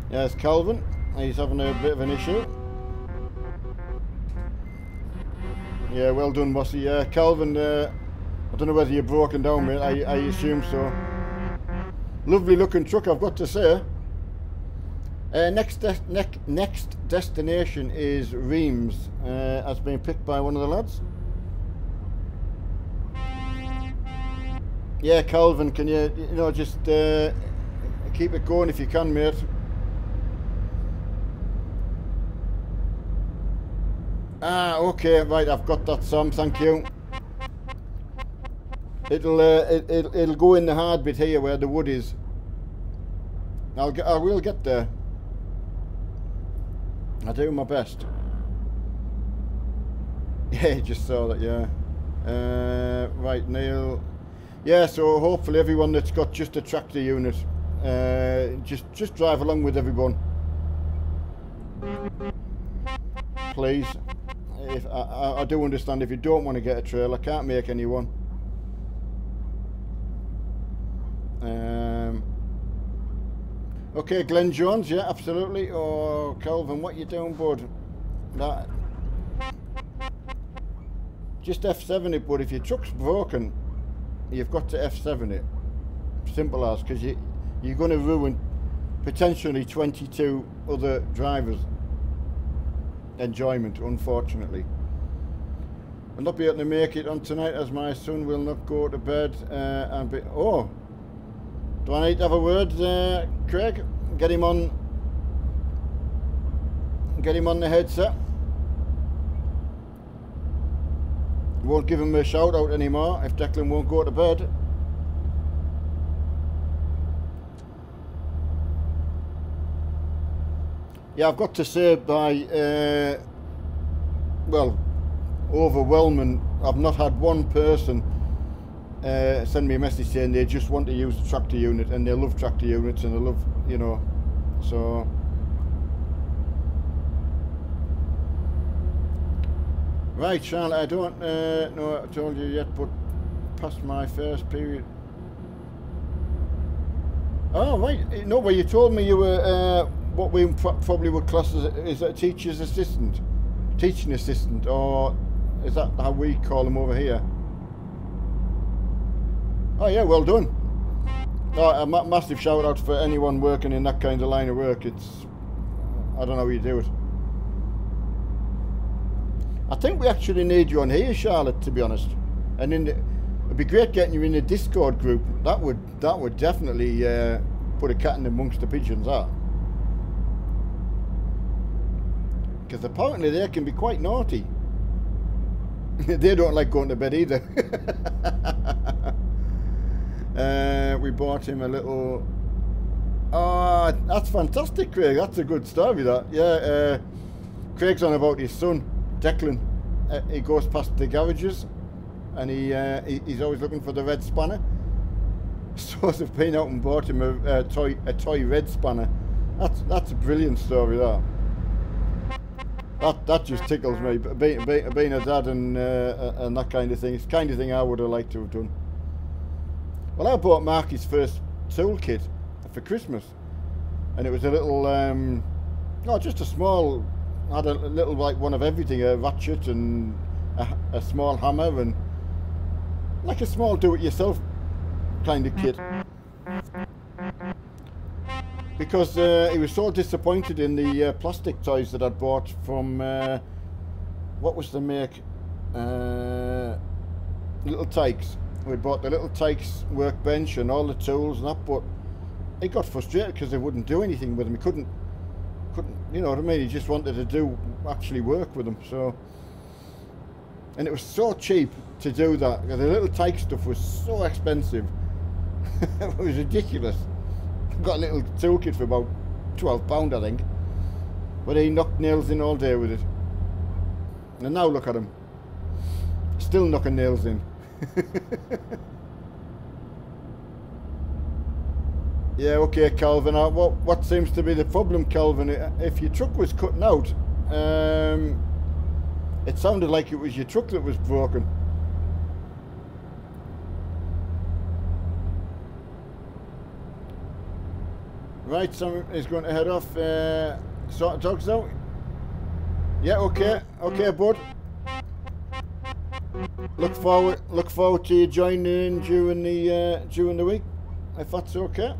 Yes, Calvin, he's having a bit of an issue. Yeah, well done, Mossy. Yeah, Calvin, I don't know whether you're broken down, mate. I assume so. Lovely looking truck, I've got to say. Next destination is Reims, has been picked by one of the lads. Yeah, Calvin, can you know, just keep it going if you can, mate. Ah, okay, right, I've got that, Sam, thank you. It'll go in the hard bit here where the wood is. I will get there. I'll do my best. Yeah, just saw that, yeah. Right, Neil. Yeah, so hopefully everyone that's got just a tractor unit, just drive along with everyone. Please. If I do understand if you don't want to get a trailer, can't make anyone. Okay, Glenn Jones, yeah, absolutely. Oh, Calvin, what you doing, bud? That, just F7 it, bud. If your truck's broken, you've got to F7 it. Simple as, because you're going to ruin potentially 22 other drivers' enjoyment, unfortunately. I'll not be able to make it on tonight as my son will not go to bed and be... Oh! Do I need to have a word, Craig? Get him on the headset. Won't give him a shout out anymore if Declan won't go to bed. Yeah, I've got to say by, well, overwhelming, I've not had one person send me a message saying they just want to use the tractor unit, and they love tractor units and they love, you know, so. Right, Charlotte, I don't know I told you yet, but past my first period. Oh, right, no, well you told me you were what we probably would class as, is that a teacher's assistant? Teaching assistant, or is that how we call them over here? Oh yeah, well done. Oh, a massive shout out for anyone working in that kind of line of work. It's, I don't know how you do it. I think we actually need you on here, Charlotte, to be honest. And it'd be great getting you in a Discord group. That would definitely put a cat in amongst the pigeons, that. Because apparently they can be quite naughty. They don't like going to bed either. We bought him a little... Oh, that's fantastic, Craig. That's a good story, that. Yeah, Craig's on about his son, Declan. He goes past the garages and he's always looking for the red spanner. So they've been out and bought him a toy red spanner. That's a brilliant story, that. That just tickles me. Being a dad and that kind of thing, it's the kind of thing I would have liked to have done. Well, I bought Mark his first toolkit for Christmas, and it was a little, no, just a small, had a little like one of everything, a ratchet and a small hammer and like a small do-it-yourself kind of kit. Because he was so disappointed in the plastic toys that I'd bought from, what was the make? Little Tykes. We bought the Little Tykes workbench and all the tools and that, but he got frustrated because they wouldn't do anything with them. He couldn't, you know what I mean? He just wanted to actually work with them. So, and it was so cheap to do that. The Little Tyke stuff was so expensive. It was ridiculous. Got a little toolkit for about £12, I think. But he knocked nails in all day with it. And now look at him. Still knocking nails in. Yeah, okay, Calvin. What seems to be the problem, Calvin? If your truck was cutting out, it sounded like it was your truck that was broken. Right, Sam is going to head off. Sort dogs out. Yeah, okay, okay, bud. Look forward to you joining in during the week, if that's okay.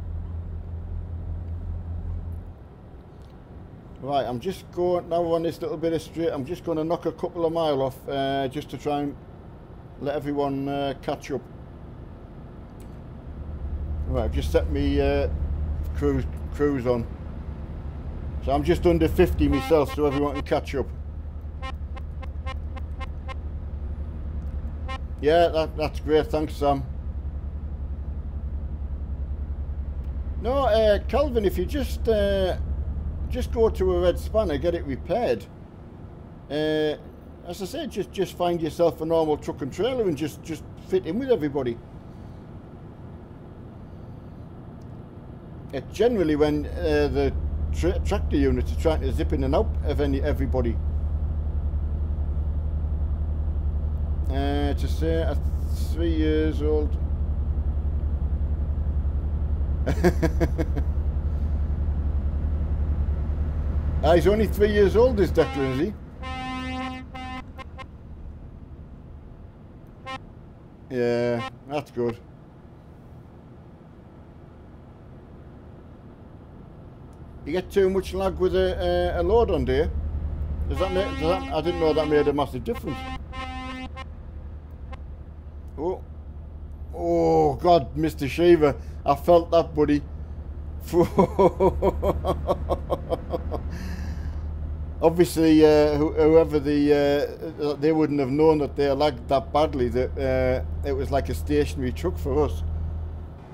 Right, I'm just going now on this little bit of straight. I'm just going to knock a couple of mile off, just to try and let everyone catch up. Right, I've just set me cruise on, so I'm just under 50 myself, so everyone can catch up. Yeah, that's great, thanks Sam. No, Calvin, if you just go to a red spanner, get it repaired. As I said, just find yourself a normal truck and trailer and just fit in with everybody. It's generally when the tractor units are trying to zip in and out of everybody. To say at 3 years old. He's only 3 years old, this Declan, is he? Yeah, that's good. You get too much lag with a load on, do you? Does that make, I didn't know that made a massive difference. Oh God, Mr. Shaver, I felt that, buddy. Obviously, whoever they wouldn't have known that they lagged that badly. That it was like a stationary truck for us.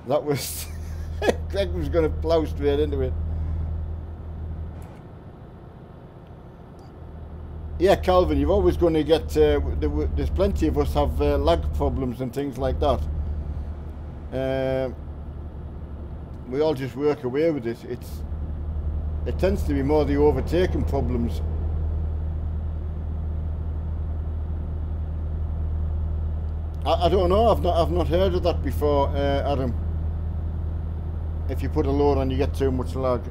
That was Greg was going to plough straight into it. Yeah, Calvin, you're always going to get. There's plenty of us have lag problems and things like that. We all just work away with it. It tends to be more the overtaking problems. I don't know. I've not heard of that before, Adam. If you put a load on, you get too much lag.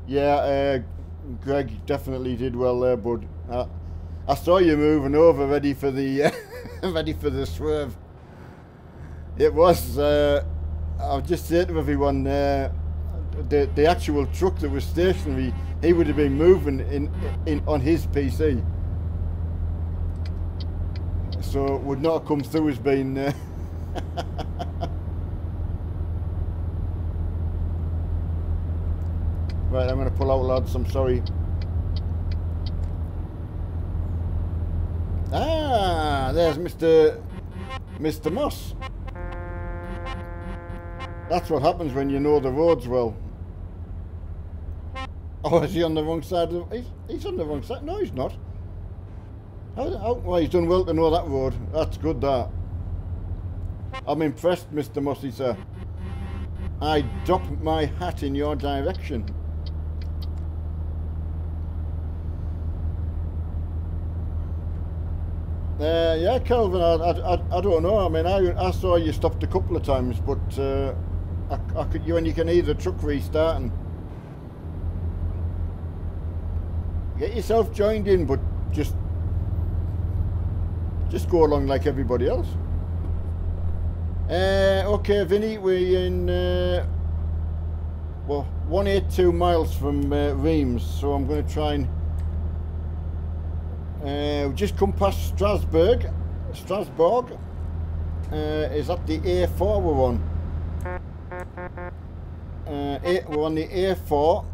Yeah, Greg definitely did well there, bud. I saw you moving over, ready for the ready for the swerve. It was. I'll just say to everyone, the actual truck that was stationary, he would have been moving in on his PC, so it would not have come through as being. Right, I'm going to pull out, lads. I'm sorry. Ah, there's Mr. Moss. That's what happens when you know the roads well. Oh, is he on the wrong side of the... He's on the wrong side. No, he's not. Well, he's done well to know that road. That's good, that. I'm impressed, Mr. Mossy, sir. I doff my hat in your direction. Yeah, Kelvin, I don't know. I mean, I saw you stopped a couple of times, but you can hear the truck restarting. Get yourself joined in, but just go along like everybody else. Okay, Vinny, we're in well, 182 miles from Reims, so I'm going to try and we've just come past Strasbourg. Is that the A4 we're on? We're on the A4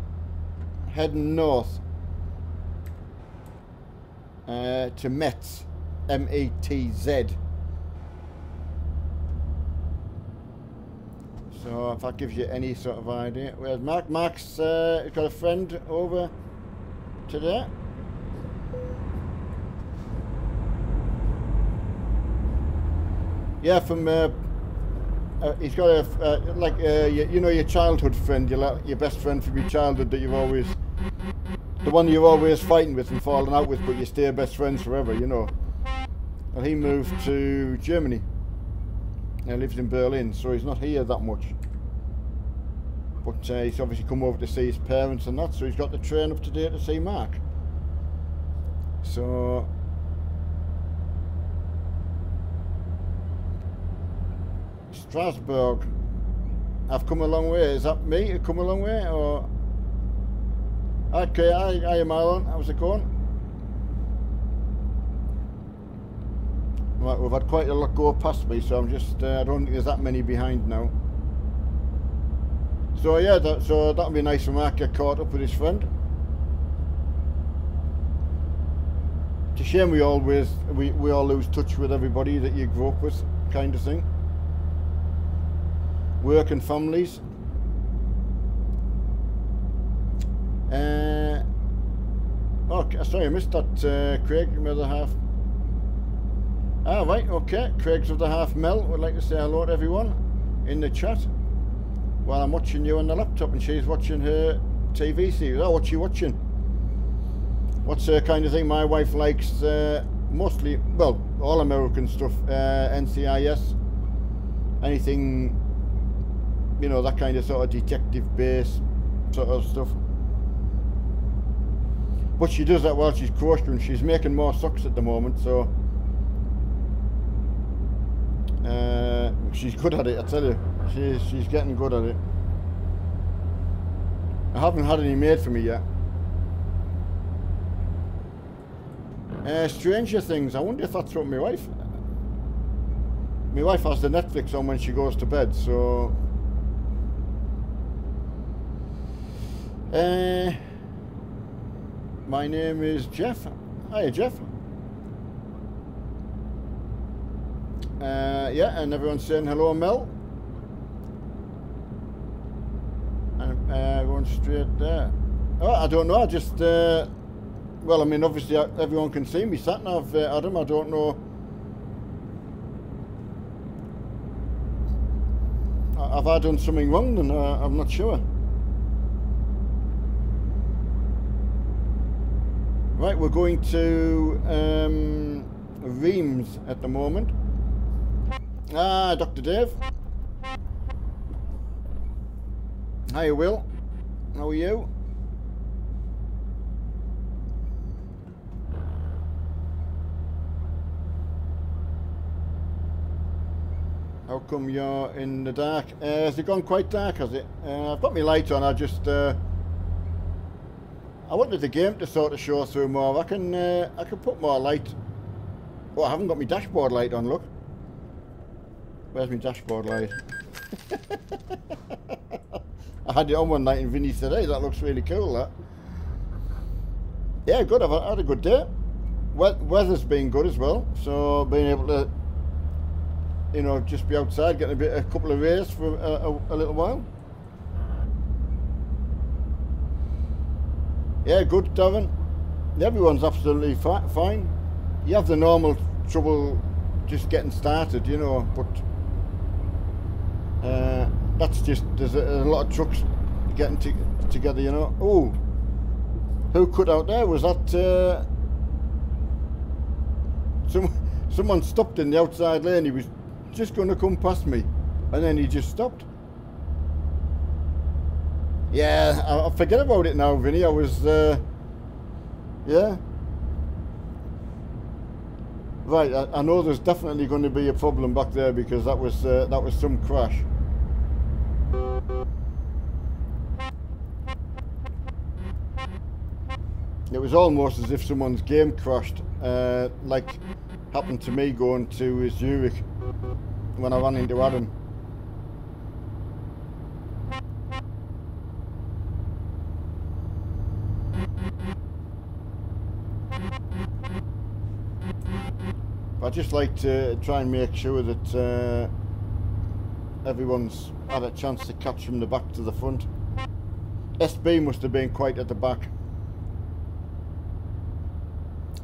heading north to Metz, M-E-T-Z. So if that gives you any sort of idea. Where's Mark? Mark's got a friend over today. Yeah, from he's got a like you know, your childhood friend, your best friend from your childhood that you've always, the one you're always fighting with and falling out with, but you stay best friends forever, you know. Well, he moved to Germany and lives in Berlin, so he's not here that much. But he's obviously come over to see his parents and that, so he's got the train up today to see Mark. So Strasbourg, I've come a long way. Is that me? I've come a long way, or? Okay, hi Marlon, how's it going? Right, we've had quite a lot go past me, so I'm just, I don't think there's that many behind now. So yeah, that'll be nice for Mark to get caught up with his friend. It's a shame we all lose touch with everybody that you grew up with, kind of thing. Work and families. Oh, sorry, I missed that, Craig, my other half. Ah, right, okay. Craig's other half, Mel, would like to say hello to everyone in the chat while I'm watching you on the laptop and she's watching her TV series. Oh, what's she watching? What's her kind of thing? My wife likes mostly, well, all American stuff, NCIS, anything, you know, that kind of sort of detective base sort of stuff. But she does that while she's crocheting. She's making more socks at the moment, so she's good at it, I tell you. She's getting good at it. I haven't had any made for me yet. Stranger Things, I wonder if that's what my wife... My wife has the Netflix on when she goes to bed, so... my name is Jeff. Hiya, Jeff. Yeah, and everyone's saying hello, Mel. And going straight there. Oh, I don't know, I just... well, I mean, obviously everyone can see me sat nav, Adam. I don't know. Have I done something wrong? Then I'm not sure. Right, we're going to Reims at the moment. Ah, Dr. Dave. Hi, Will. How are you? How come you're in the dark? Has it gone quite dark, has it? I've got my light on, I just... I wanted the game to sort of show through more. I can put more light. Oh, I haven't got my dashboard light on, look. Where's my dashboard light? I had it on one night and Vinny said, hey, that looks really cool, that. Yeah, good, I've had a good day. Weather's been good as well, so being able to, you know, just be outside, getting a couple of rays for a little while. Yeah, good, Darren. Everyone's absolutely fine. You have the normal trouble just getting started, you know, but that's just, there's a lot of trucks getting together, you know. Oh, who cut out there? Was that Someone stopped in the outside lane. He was just going to come past me, and then he just stopped. Yeah, I forget about it now, Vinny. I was, yeah. Right, I know there's definitely going to be a problem back there because that was some crash. It was almost as if someone's game crashed, like happened to me going to Zurich when I ran into Adam. I just like to try and make sure that everyone's had a chance to catch from the back to the front. SB must have been quite at the back.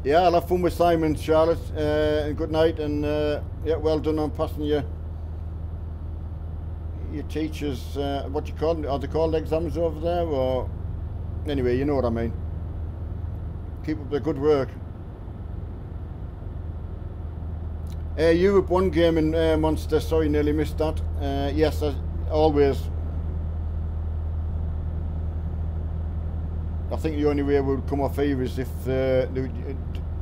Yeah, I'll have fun with Simon, Charlotte, and good night, and yeah, well done on passing your teachers, what do you call them? Are they called exams over there, or anyway, you know what I mean. Keep up the good work. Europe won game in Monster, sorry, nearly missed that. Yes, always. I think the only way we would come off here is if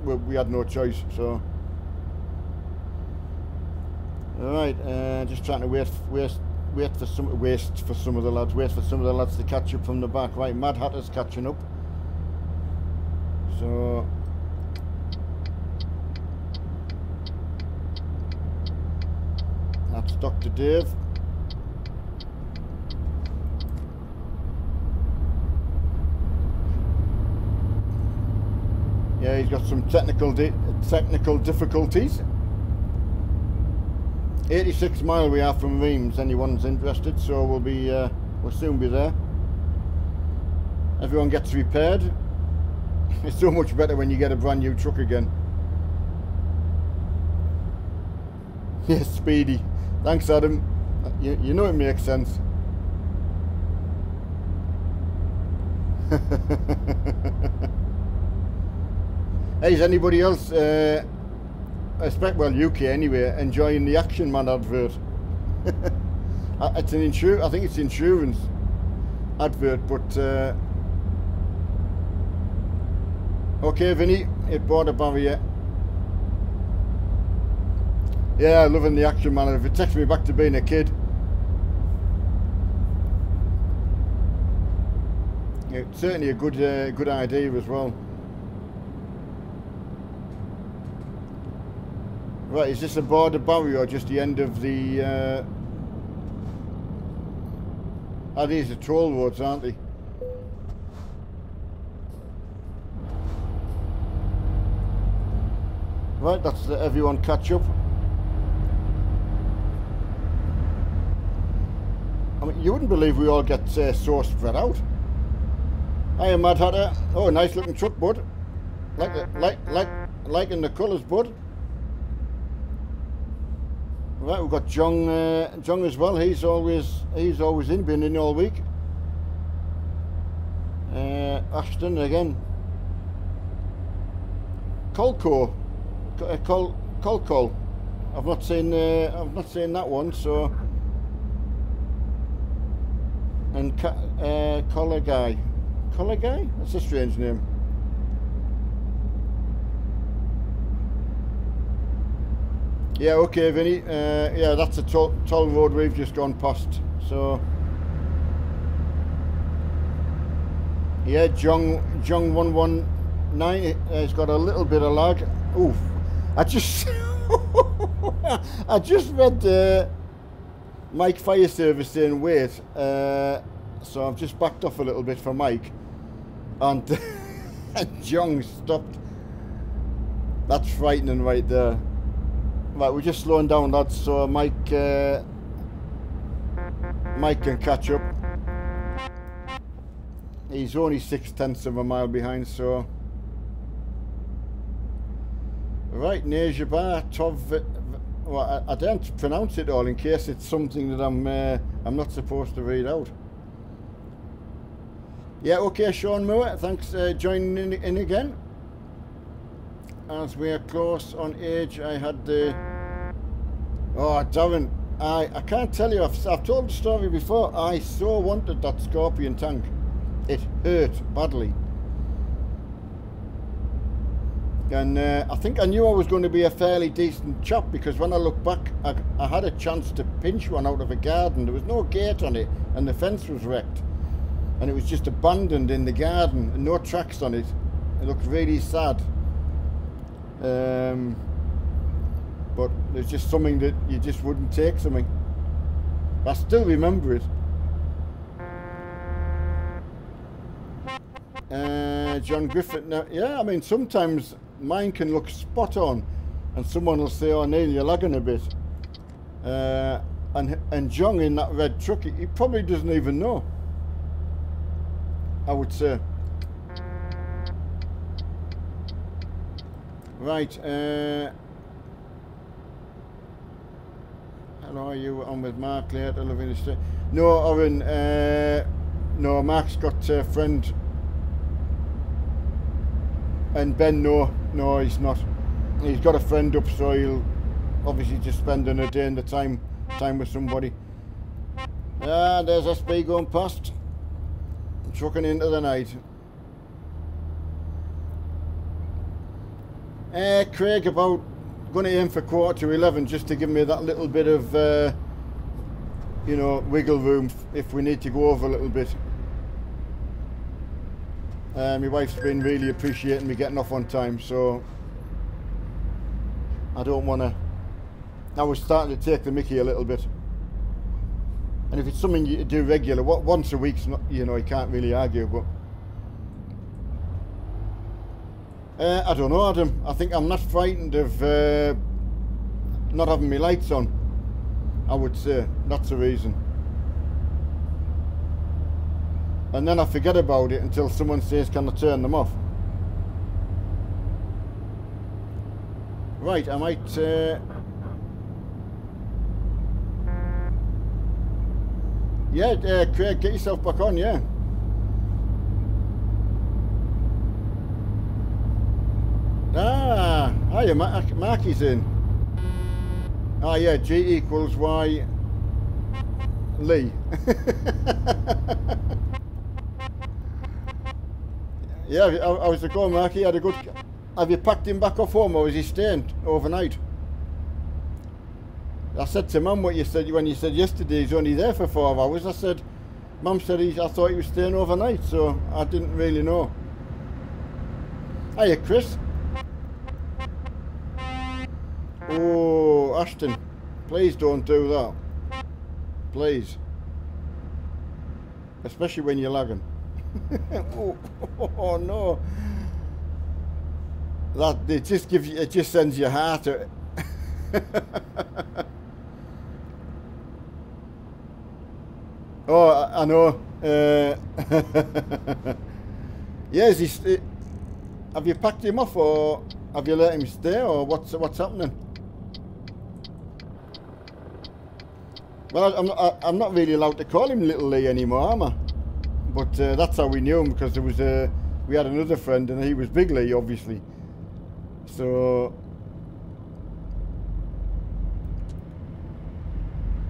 we had no choice, so. Alright, just trying to wait for some of the lads to catch up from the back. Right, Mad Hatter's catching up. So that's Dr. Dave. Yeah, he's got some technical difficulties. 86 mile we are from Reims, anyone's interested, so we'll soon be there. Everyone gets repaired. It's so much better when you get a brand new truck again. Yes, Speedy. Thanks, Adam. You know it makes sense. Hey, is anybody else, well, UK anyway, enjoying the Action Man advert? It's an I think it's insurance advert, but okay, Vinny, it bought a barrier. Yeah, loving the Action Man. If it takes me back to being a kid. It's certainly a good idea as well. Right, is this a border barrier or just the end of the... these are toll roads, aren't they? Right, that's everyone catch up. I mean, you wouldn't believe we all get so spread out. Hiya, Mad Hatter. Oh, nice looking truck, bud. Liking the colours, bud. Right, we've got Jong as well. He's always in, been in all week. Ashton again. Colco. Colco. I've not seen that one, so. And Collar Guy. Collar Guy? That's a strange name. Yeah, okay, Vinny. Yeah, that's a toll road we've just gone past. So, yeah, Jong 119 has got a little bit of lag. Oof! I just read Mike Fire Service saying wait, so I've just backed off a little bit for Mike, and Jong stopped. That's frightening right there. Right, we're just slowing down, lads, so Mike can catch up. He's only 6/10 of a mile behind, so. Right, Nejaba Tov. Well, I don't pronounce it all in case it's something that I'm not supposed to read out. Yeah, okay, Sean Moore, thanks joining in again. as we're close on age, I had the... Oh, Darren, I can't tell you, I've told the story before, I so wanted that Scorpion tank. It hurt badly. And I think I knew I was going to be a fairly decent chap, because when I look back, I had a chance to pinch one out of a garden. There was no gate on it, and the fence was wrecked. And it was just abandoned in the garden, and no tracks on it. It looked really sad. But there's just something that you just wouldn't take something. I still remember it. John Griffith, now, yeah, I mean, sometimes mine can look spot on, and someone will say, oh, Neil, you're lagging a bit. And John in that red truck, he probably doesn't even know, I would say. Right, hello, are you on with Mark later, living in the state? No, Oren, no, Mark's got a friend. And Ben, no, he's not. He's got a friend up, so he'll obviously just spending a day in the time with somebody. Ah, there's SB going past, trucking into the night. Craig, about going to aim for 11:15, just to give me that little bit of, you know, wiggle room if we need to go over a little bit. My wife's been really appreciating me getting off on time, so I don't want to... I was starting to take the mickey a little bit. And if it's something you do regular, once a week's not, you know, you can't really argue, but... I don't know, Adam. I think I'm not frightened of not having my lights on, I would say. That's the reason. And then I forget about it until someone says, can I turn them off? Right, I might... yeah, Craig, get yourself back on, yeah. Ah, hiya, Marky's in. Ah, yeah, G equals Y Lee. Yeah, I was going, Marky. Had a good. Have you packed him back off home, or is he staying overnight? I said to Mum what you said when you said yesterday he's only there for 4 hours. I said, Mum said I thought he was staying overnight, so I didn't really know. Hiya, Chris. Oh, Ashton, please don't do that. Please. Especially when you're lagging. oh no. That it just gives you, it just sends your heart out. Oh, I know. Yes, have you packed him off, or have you let him stay, or what's happening? Well, I'm not really allowed to call him Little Lee anymore, am I? But that's how we knew him, because there was we had another friend and he was Big Lee, obviously. So,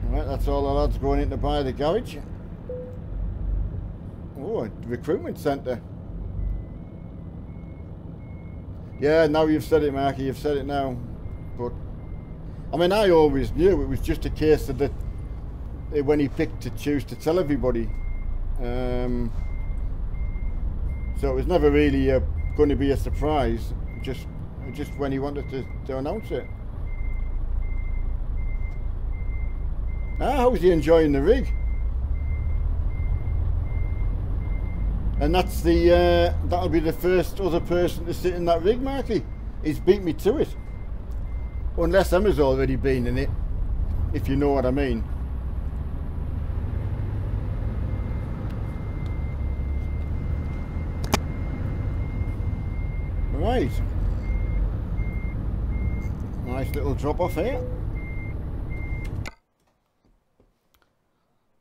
right, that's all the lads going in to buy the garage. Oh, a recruitment centre. Yeah, now you've said it, Marky. You've said it now. But I mean, I always knew it was just a case of that when he picked to choose to tell everybody. So it was never really going to be a surprise, just when he wanted to announce it. Ah, how's he enjoying the rig? And that's the that'll be the first other person to sit in that rig, Marky. He's beat me to it. Unless Emma's already been in it, if you know what I mean. Right, nice little drop off here.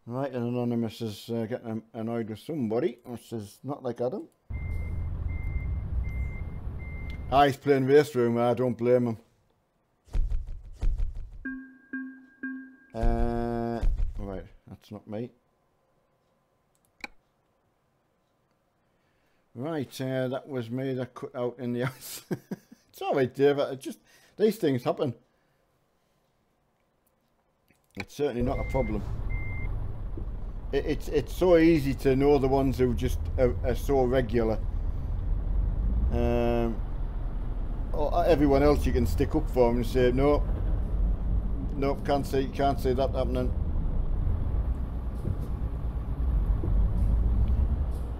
Right, and Anonymous is getting annoyed with somebody, which is not like Adam. Ah, he's playing race room. I don't blame him. Right, that's not me. Right, that was me that cut out in the house. It's alright, Dave. It just, these things happen. It's certainly not a problem. It's so easy to know the ones who just are so regular. Everyone else you can stick up for them and say no, nope, can't see that happening.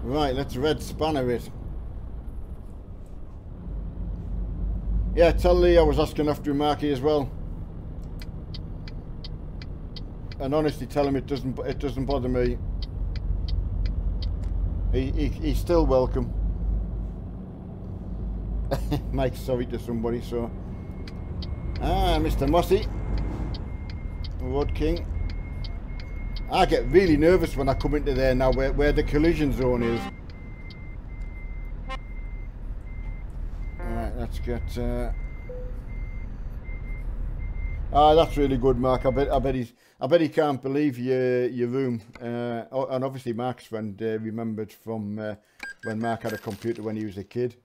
Right, let's red spanner it. Yeah, tell Lee I was asking after Marky as well. And honestly, tell him it doesn't bother me. He's still welcome. Mike's sorry to somebody, so. Ah, Mr. Mossy. Road King. I get really nervous when I come into there now where the collision zone is. Alright, let's get ah, that's really good, Mark. I bet he can't believe your room. And obviously Mark's friend remembered from when Mark had a computer when he was a kid.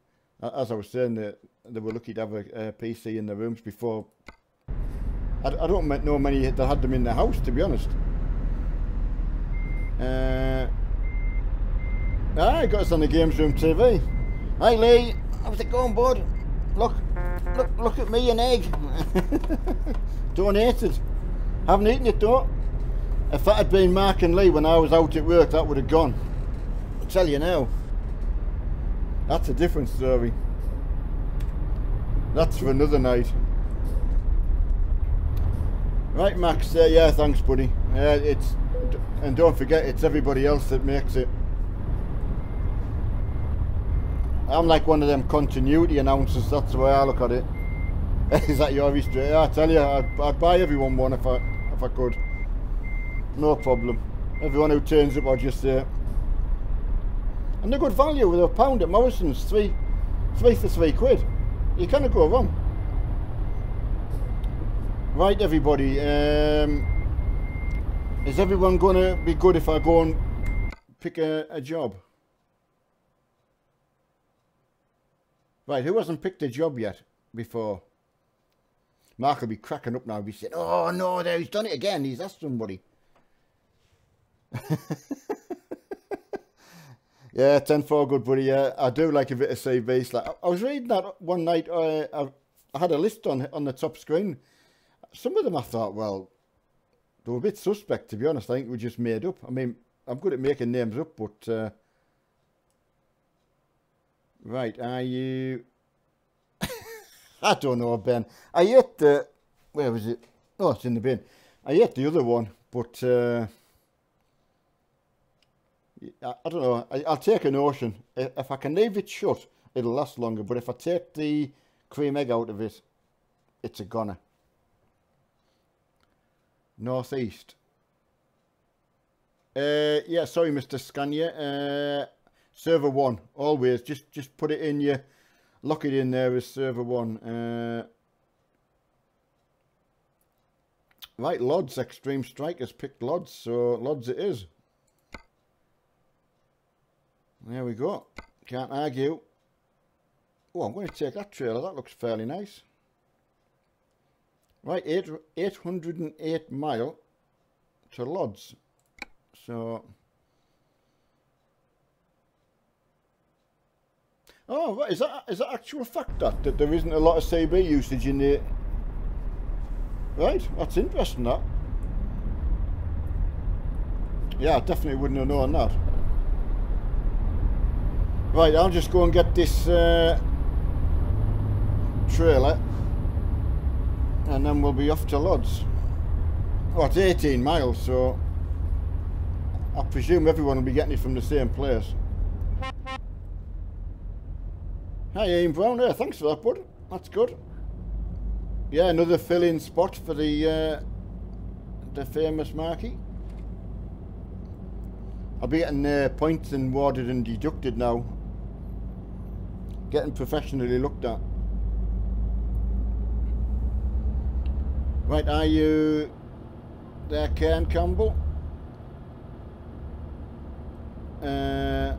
As I was saying, they were lucky to have a PC in their rooms before. I don't know many that had them in their house, to be honest. I got us on the games room TV. Hi Lee, how's it going, bud? Look at me, an egg. Donated. Haven't eaten it though. If that had been Mark and Lee when I was out at work, that would have gone. I'll tell you now. That's a different story. That's for another night. Right, Max. Yeah, thanks, buddy. And don't forget, it's everybody else that makes it. I'm like one of them continuity announcers. That's the way I look at it. Is that your history? Yeah, I tell you, I'd buy everyone one if I could. No problem. Everyone who turns up, I'll just say. And they're good value with a pound at Morrison's. Three for £3. You cannot go wrong. Right, everybody. Is everyone going to be good if I go and pick a job? Right, who hasn't picked a job yet before? Mark will be cracking up now. He'll be saying, oh no, there, he's done it again. He's asked somebody. Yeah, 10-4, good buddy. Yeah, I do like a bit of CV. Like, I was reading that one night. I had a list on the top screen. Some of them I thought, well, they were a bit suspect, to be honest. I think we just made up. I mean, I'm good at making names up, but right, are you? I don't know, Ben. I ate the. Where was it? Oh, it's in the bin. I ate the other one, but I don't know. I'll take an ocean. If I can leave it shut, it'll last longer. But if I take the cream egg out of it, it's a goner. Northeast. Yeah, sorry, Mr. Scania. Server 1, always. Just put it in your, lock it in there as server 1. Right, Lods, Extreme Strikers picked Lods, so Lods it is. There we go. Can't argue. Oh, I'm going to take that trailer. That looks fairly nice. Right, 808 mile to Lods. So, oh, right, is that actual fact that there isn't a lot of CB usage in the? Right, that's interesting. That. Yeah, I definitely wouldn't have known that. Right, I'll just go and get this trailer. And then we'll be off to Lods. Oh, it's 18 miles, so I presume everyone will be getting it from the same place. Hi, Ian Brown. Yeah, thanks for that, bud. That's good. Yeah, another fill-in spot for the famous Marky. I'll be getting points awarded and deducted now. Getting professionally looked at. Right, are you there, Ken Campbell? Yeah,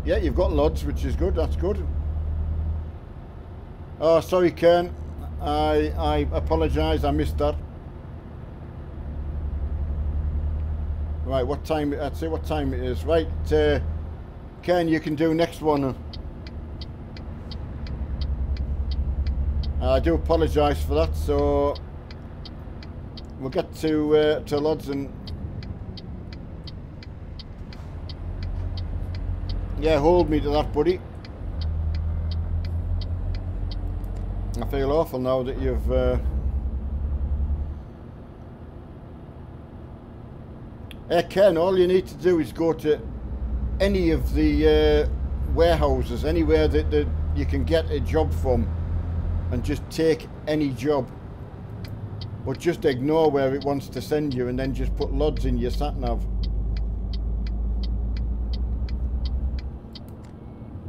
you've got lods, which is good. That's good. Oh, sorry, Ken. I apologise. I missed that. Right, what time? I'd say what time it is. Right, Ken, you can do next one. I do apologise for that. So we'll get to lods and yeah, hold me to that, buddy. I feel awful now that you've Ken, all you need to do is go to any of the warehouses, anywhere that you can get a job from, and just take any job. But just ignore where it wants to send you, and then just put lods in your sat-nav.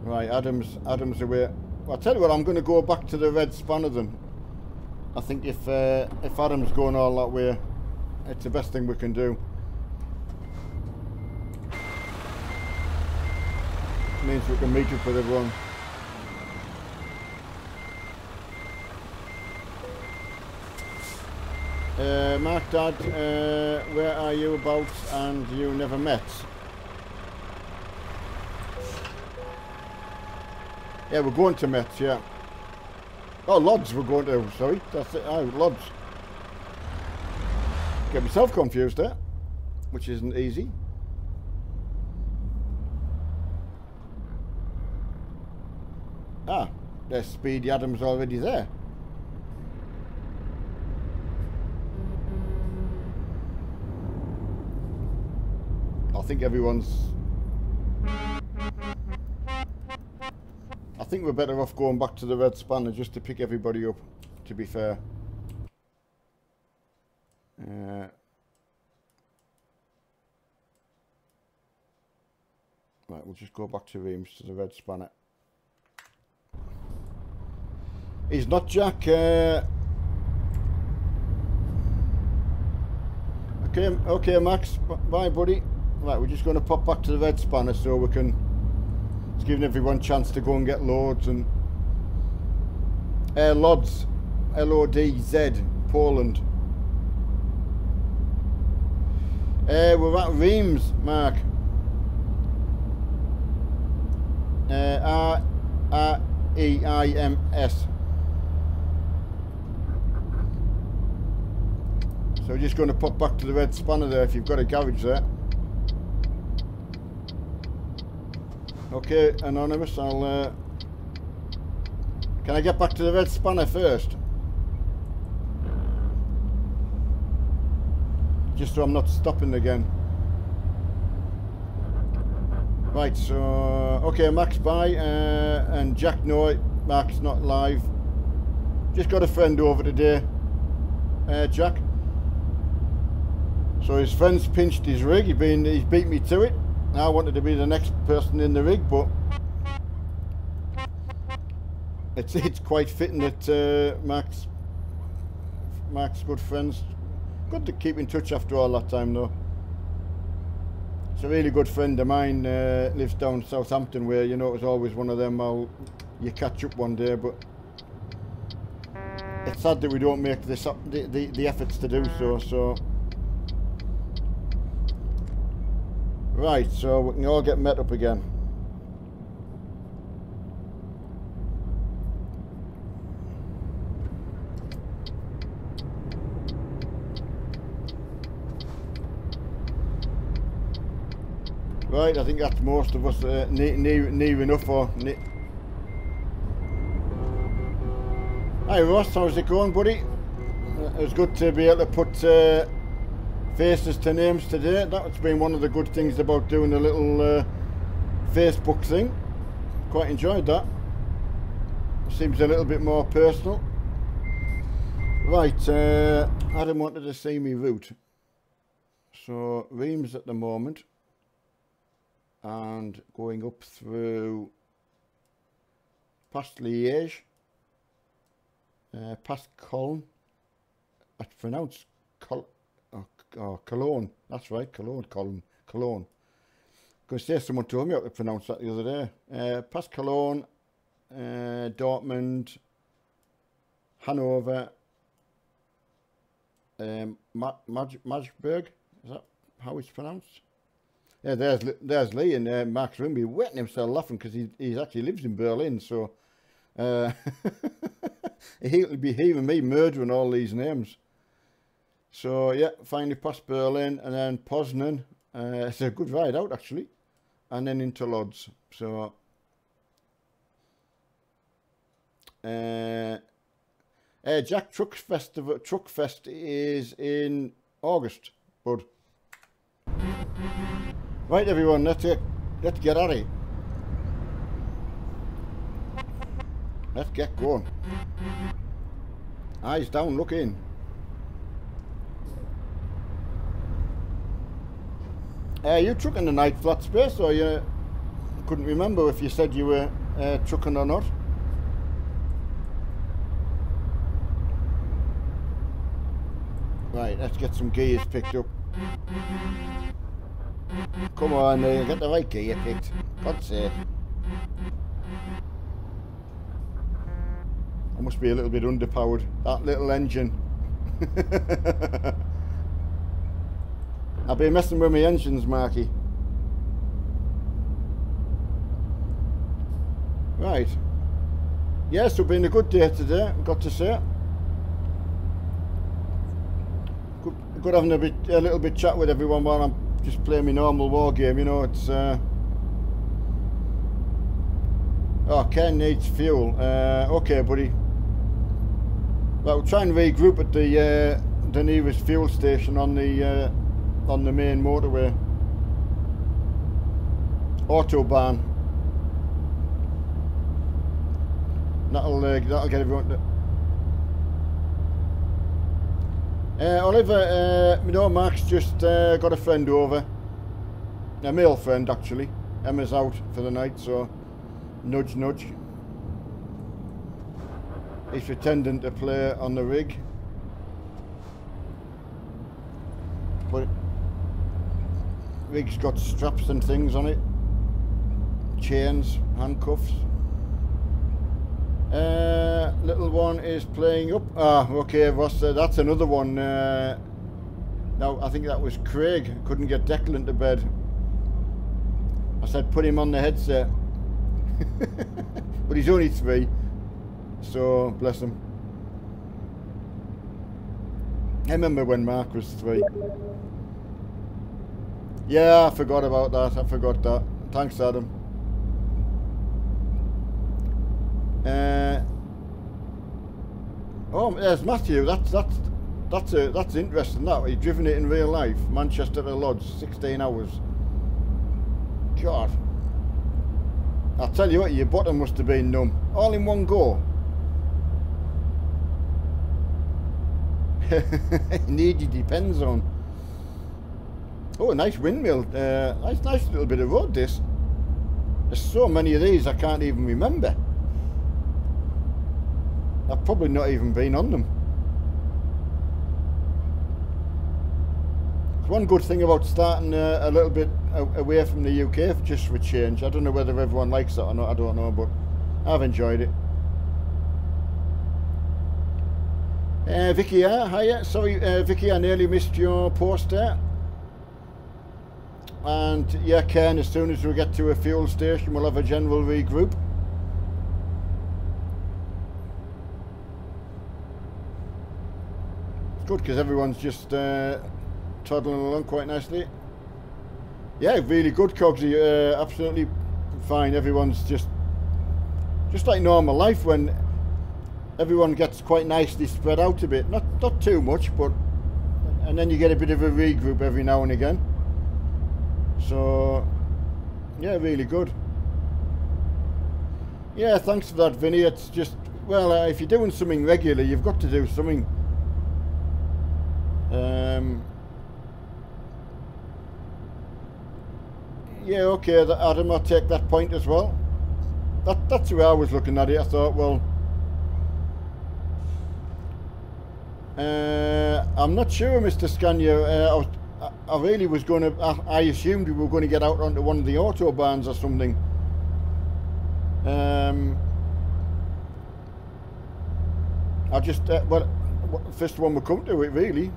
Right, Adam's away. I'll tell you what, I'm going to go back to the red spanner then. I think if Adam's going all that way, it's the best thing we can do. It means we can meet up with everyone. Mark, Dad, where are you about and you never met? Yeah, we're going to Mets, yeah. Oh, Lods we're going to, sorry. That's it, oh, Lods. Get myself confused there, which isn't easy. Ah, there's Speedy Adams already there. I think everyone's... I think we're better off going back to the red spanner just to pick everybody up, to be fair. Right, we'll just go back to Reams, to the red spanner. He's not Jack. Okay, Max. Bye, buddy. Right, we're just going to pop back to the red spanner so we can... It's giving everyone a chance to go and get loads and... Lods. L-O-D-Z. Poland. We're at Reams, Mark. R-E-I-M-S. So we're just going to pop back to the red spanner there if you've got a garage there. Okay, Anonymous, I'll... Can I get back to the red spanner first? Just so I'm not stopping again. Right, so... Okay, Max, bye. And Jack, no, Max not live. Just got a friend over today. Jack. So his friend's pinched his rig. He's beat me to it. I wanted to be the next person in the rig, but it's quite fitting that Max, good friends. Good to keep in touch after all that time, though. It's a really good friend of mine. Lives down Southampton, where you know it was always one of them. You catch up one day, but it's sad that we don't make the efforts to do so. So. Right, so we can all get met up again. Right, I think that's most of us near enough. Hi Ross, how's it going, buddy? It was good to be able to put faces to names today. That's been one of the good things about doing a little Facebook thing. Quite enjoyed that. Seems a little bit more personal. Right, Adam wanted to see me route. So Reams at the moment, and going up through past Liège, past Cologne, it's pronounced Cologne. That's right, Cologne. Because there's someone told me how to pronounce that the other day. Past Cologne, Dortmund, Hanover, Magdeburg. Is that how it's pronounced? Yeah, there's Lee, and Mark's room. He's wetting himself laughing because he actually lives in Berlin, so he'll be hearing me murdering all these names. So yeah, finally past Berlin, and then Poznan. It's a good ride out actually, and then into Lodz. So Jack Truck Fest is in August, bud. Right, everyone, let's get at it. Let's get going. Eyes down, look in. You trucking the night flat space, or you couldn't remember if you said you were trucking or not? Right, let's get some gears picked up. Come on, get the right gear picked. God's sake. I must be a little bit underpowered. That little engine. I've been messing with my engines, Marky. Right. Yes, it's been a good day today, I've got to say. Good having a little bit chat with everyone while I'm just playing my normal war game, you know. It's oh, Ken needs fuel. Okay, buddy. Well, we'll try and regroup at the nearest fuel station on the main motorway. Autobahn. That'll get everyone to... Oliver, you know, Mark's just got a friend over. A male friend, actually. Emma's out for the night, so nudge, nudge. He's pretending to play on the rig. But rig's got straps and things on it. Chains, handcuffs. Little one is playing up. Ah, okay, Ross, that's another one. Now, I think that was Craig. Couldn't get Declan to bed. I said put him on the headset. But he's only 3. So, bless him. I remember when Mark was 3. Yeah, I forgot about that. I forgot that. Thanks, Adam. Oh, there's Matthew. That's interesting. That he's driven it in real life. Manchester to Lodz, 16 hours. God, I'll tell you what, your bottom must have been numb. All in one go. Need your depends on. Oh, a nice windmill. Nice little bit of road. This. There's so many of these I can't even remember. I've probably not even been on them. It's one good thing about starting a little bit away from the UK just for a change. I don't know whether everyone likes that or not, I don't know, but I've enjoyed it. Vicky, hiya. Sorry, Vicky, I nearly missed your post there. And yeah, Ken, as soon as we get to a fuel station, we'll have a general regroup. Good, because everyone's just toddling along quite nicely. Yeah, really good, Cogsy. Absolutely fine. Everyone's just like normal life when everyone gets quite nicely spread out a bit. Not too much, but and then you get a bit of a regroup every now and again. So yeah, really good. Yeah, thanks for that, Vinny. It's just, well, if you're doing something regular, you've got to do something. Yeah, okay, Adam, I'll take that point as well. That's the way I was looking at it. I thought, well, I'm not sure, Mr. Scania. I really was going to. I assumed we were going to get out onto one of the autobahns or something. I just well, first one we come to it really.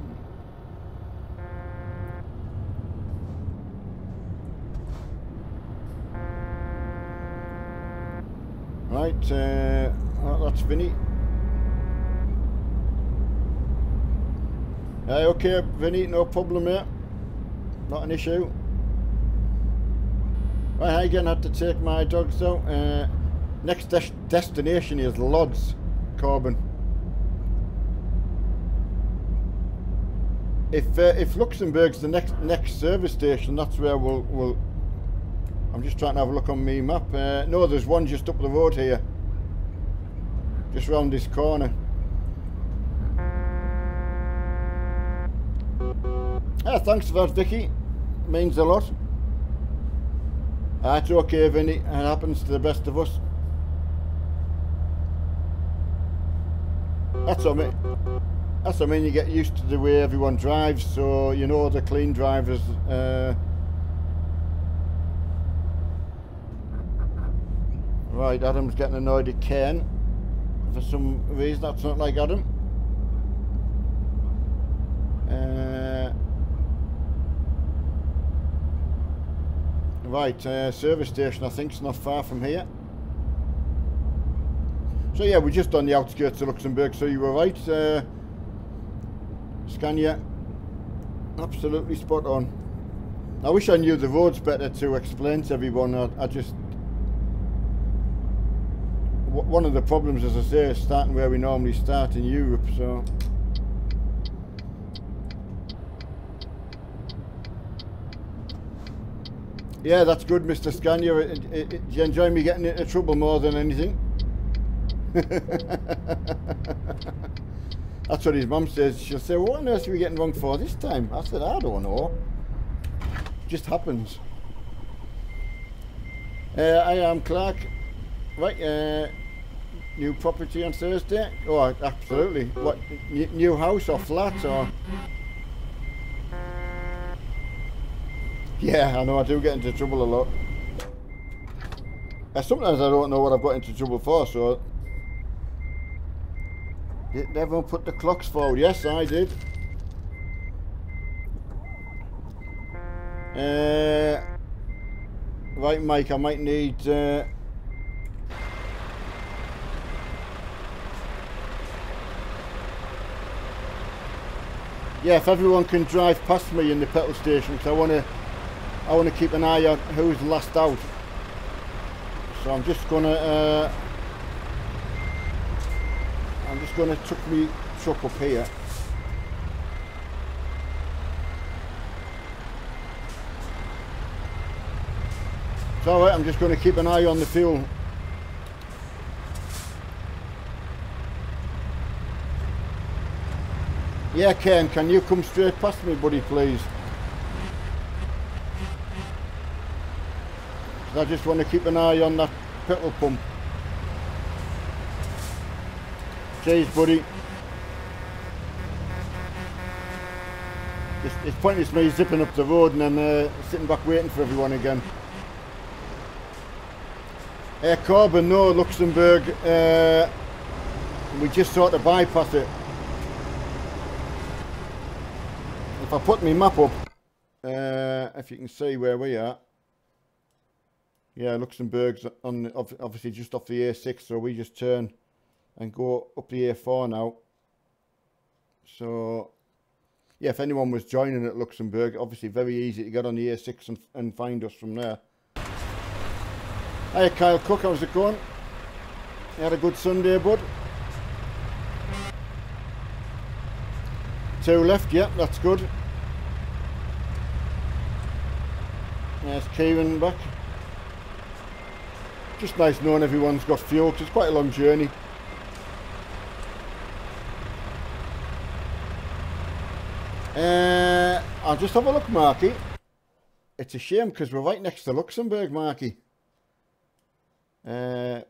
Right, oh, that's Vinny. Okay, Vinny, no problem here. Not an issue. Right, again, I had to take my dogs out. Next destination is Lodz, Corbin. If Luxembourg's the next service station, that's where we'll. I'm just trying to have a look on my map. No, there's one just up the road here, just round this corner. Thanks for that, Vicky. Means a lot. That's okay, Vinny. It happens to the best of us. That's what I mean. You get used to the way everyone drives, so you know the clean drivers. Right, Adam's getting annoyed at Ken for some reason. That's not like Adam. Right, service station I think is not far from here. So yeah, we're just on the outskirts of Luxembourg, so you were right, Scania. Absolutely spot on. I wish I knew the roads better to explain to everyone. I just... One of the problems, as I say, is starting where we normally start in Europe, so... Yeah, that's good, Mr. Scania. Do you enjoy me getting into trouble more than anything? That's what his mum says. She'll say, what on earth are we getting wrong for this time? I said, I don't know. It just happens. I am Clark. Right, new property on Thursday? Oh, absolutely. What, new house or flat or... Yeah, I know, I do get into trouble a lot. Sometimes I don't know what I've got into trouble for, so... Did everyone put the clocks forward? Yes, I did. Right, Mike, I might need... Yeah, if everyone can drive past me in the petrol station, because I want to keep an eye on who's last out. So I'm just gonna tuck me truck up here. It's alright, I'm just gonna keep an eye on the fuel. Yeah, Ken, can you come straight past me, buddy, please? I just want to keep an eye on that petrol pump. Cheers, buddy. It's pointless me zipping up the road and then sitting back waiting for everyone again. Corbin, no, Luxembourg. We just sort of bypass it. If I put my map up, if you can see where we are. Yeah, Luxembourg's on obviously just off the A6, so we just turn and go up the A4 now. So, yeah, if anyone was joining at Luxembourg, obviously very easy to get on the A6 and find us from there. Hey Kyle Cook, how's it going? You had a good Sunday, bud? 2 left, yeah, that's good. There's Kieran back. Just nice knowing everyone's got fuel, because it's quite a long journey. I'll just have a look, Marky. It's a shame because we're right next to Luxembourg, Marky. No,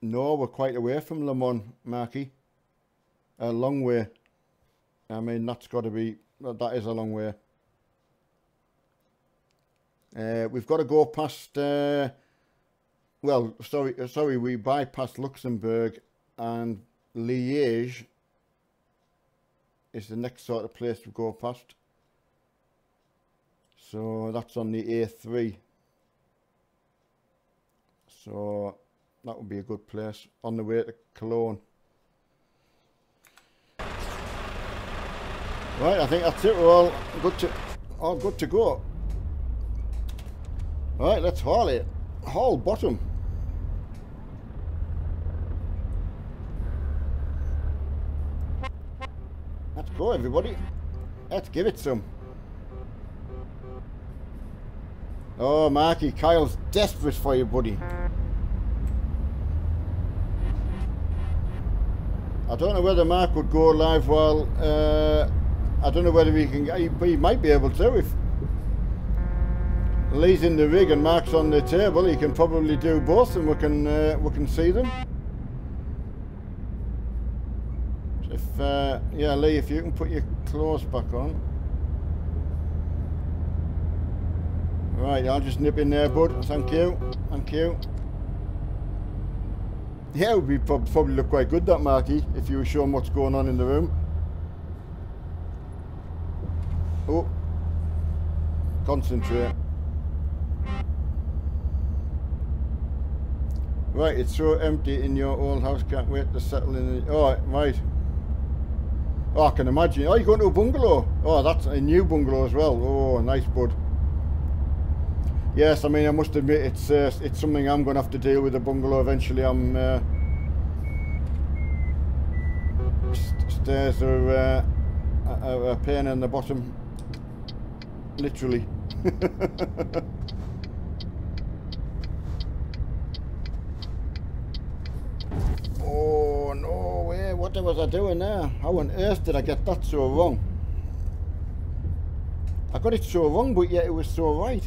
we're quite away from Le Mans, Marky. A long way. I mean, that's got to be, that is a long way. We've got to go past, well, sorry, we bypassed Luxembourg, and Liège is the next sort of place to go past. So that's on the A3. So that would be a good place on the way to Cologne. Right, I think that's it. We're all good to go. Right, let's haul it. Haul bottom. Let's go, everybody. Let's give it some. Oh, Marky, Kyle's desperate for you, buddy. I don't know whether Mark would go live while, I don't know whether he can, he might be able to. If Lee's in the rig and Mark's on the table, he can probably do both, and we can see them. If yeah, Lee, if you can put your clothes back on. Right, I'll just nip in there, bud. Thank you. Thank you. Yeah, it would probably look quite good, that, Marky, if you were showing what's going on in the room. Oh. Concentrate. Right, it's so empty in your old house. Can't wait to settle in. Oh, right. Oh, I can imagine. Oh, you're going to a bungalow. Oh, that's a new bungalow as well. Oh, nice, bud. Yes, I mean, I must admit, it's something I'm going to have to deal with, a bungalow eventually. Stairs are a pain in the bottom, literally. Oh no way! What was I doing there? How on earth did I get that so wrong? I got it so wrong, but yet it was so right.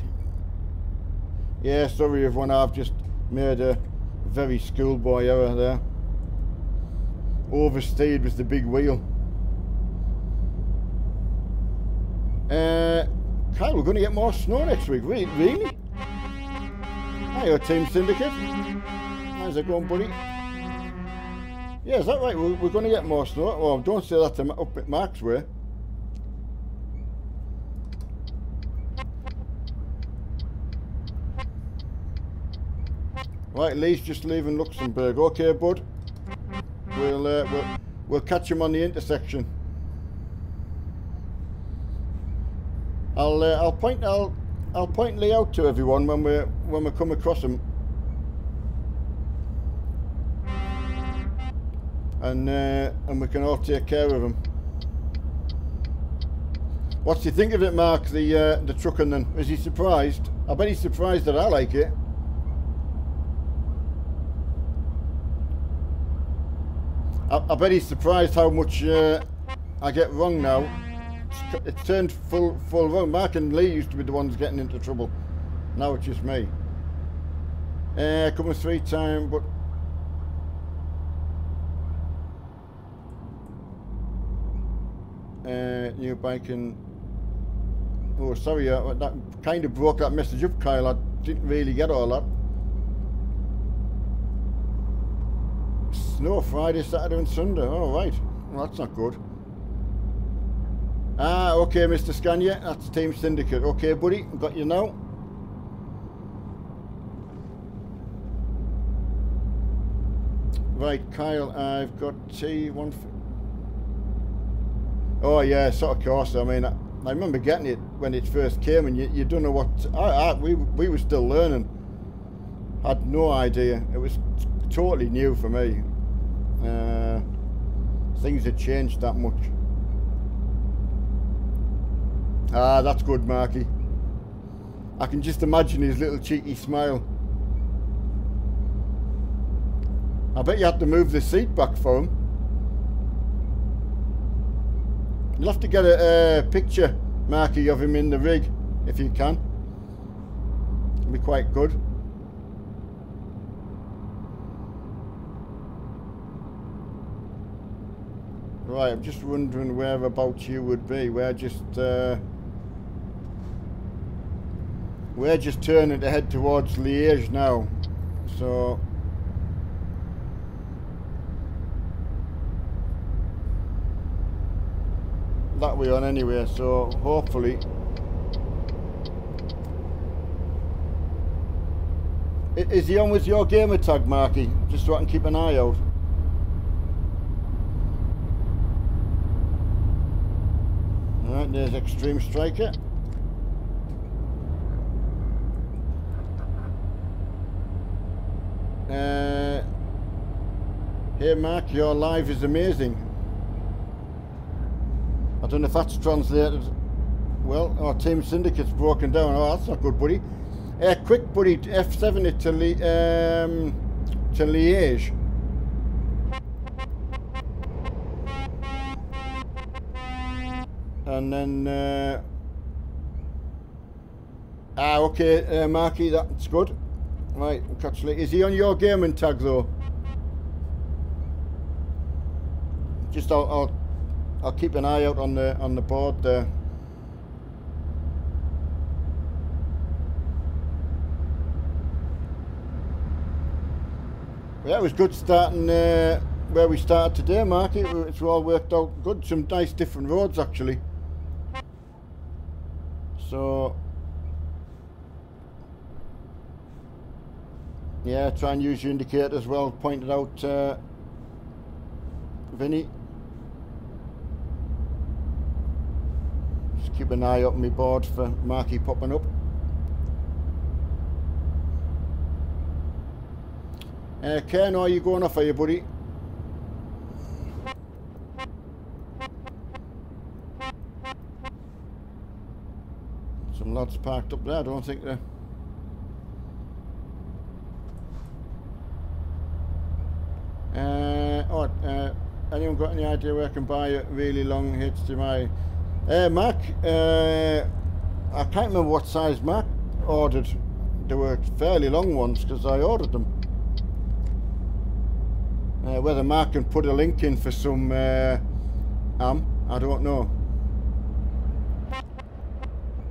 Yeah, sorry everyone, I've just made a very schoolboy error there. Oversteered with the big wheel. Kyle, we're going to get more snow next week, really? Hiya, Team Syndicate. How's it going, buddy? Yeah, is that right? We're going to get more snow. Well, don't say that to up at Mark's way. Right, Lee's just leaving Luxembourg. Okay, bud. We'll catch him on the intersection. I'll point Lee out to everyone when we come across him. And we can all take care of him. What do you think of it, Mark? The trucking then? Is he surprised? I bet he's surprised that I like it. I bet he's surprised how much I get wrong now. It's turned full wrong. Mark and Lee used to be the ones getting into trouble. Now it's just me. Coming 3 times, but new bike and oh, sorry, that kind of broke that message up, Kyle. I didn't really get all that. Snow Friday, Saturday and Sunday. Oh, right. Well, that's not good. Ah, okay, Mr. Scania. That's Team Syndicate. Okay, buddy. Got you now. Right, Kyle, I've got T1. Oh, yeah, sort of course. I mean, I remember getting it when it first came, and you don't know what... we were still learning. Had no idea. It was totally new for me. Things had changed that much. Ah, that's good, Marky. I can just imagine his little cheeky smile. I bet you had to move the seat back for him. You'll have to get a picture, Marky, of him in the rig, if you can. It'll be quite good. Right, I'm just wondering whereabouts you would be. We're just turning to head towards Liège now. So that way on anyway, so hopefully is he on with your gamer tag, Marky? Just so I can keep an eye out. Alright, there's Extreme Striker. Hey Mark, your live is amazing. I don't know if that's translated well. Our Team Syndicate's broken down. Oh, that's not good, buddy. Quick, buddy, F7 it to Liège. And then okay, Marky, that's good. Right, is he on your gaming tag though? Just I'll keep an eye out on the board there. Yeah, it was good starting where we started today, Mark. It's all worked out good. Some nice different roads actually. So yeah, try and use your indicator as well. Pointed out Vinny. Just keep an eye out on my board for Marky popping up. Ken, are you going off, are you, buddy? Some lads parked up there, I don't think they're... anyone got any idea where I can buy a really long HDMI? Mark, I can't remember what size Mark ordered. They were fairly long ones because I ordered them. Whether Mark can put a link in for some I don't know.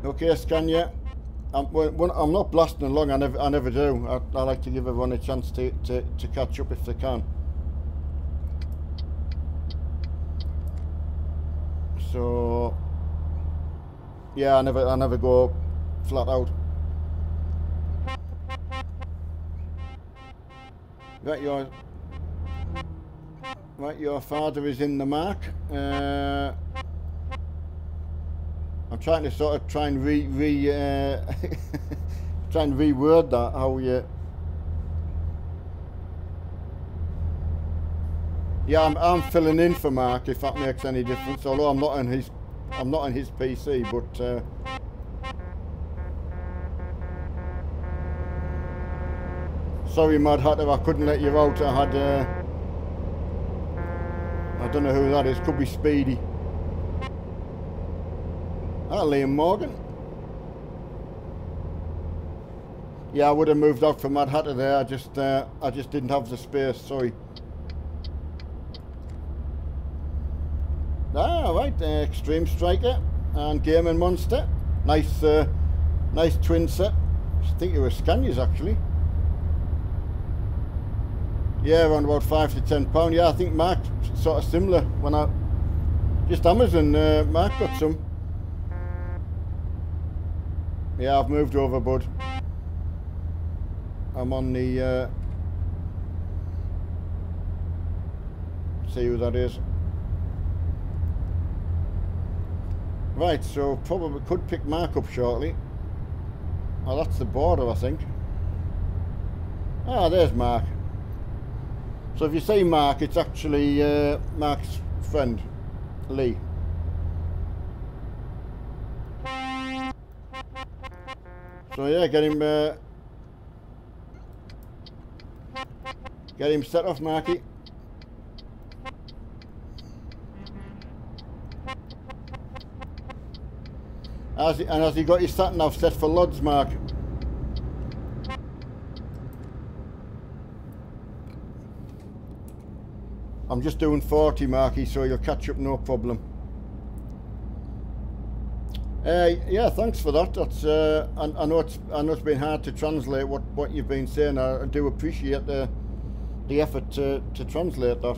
Okay, Scania. I'm not blasting along. I never do. I like to give everyone a chance to catch up if they can. So yeah, I never go flat out. Right, your father is in the mark. I'm trying to sort of try and try and reword that. How you? Yeah, I'm filling in for Mark, if that makes any difference. Although I'm not on his PC, but. Sorry, Mad Hatter, I couldn't let you out. I had. I don't know who that is. Could be Speedy. Ah, Liam Morgan. Yeah, I would have moved out for Mad Hatter there. I just didn't have the space. Sorry. Ah, right. Extreme Striker and Gaming Monster. Nice, nice twin set. I think it was Scanias actually. Yeah, around about £5 to £10. Yeah, I think Mark sort of similar. When I just Amazon, Mark got some. Yeah, I've moved over, bud. I'm on the. See who that is. Right, so probably could pick Mark up shortly. Oh, that's the border, I think. Ah, there's Mark. So if you say Mark, it's actually Mark's friend, Lee. So yeah, get him set off, Marky. Has he got his sat nav set for Lods, Mark? I'm just doing 40, Marky, so you'll catch up no problem. Yeah, thanks for that. That's I know it's been hard to translate what you've been saying. I do appreciate the effort to translate that.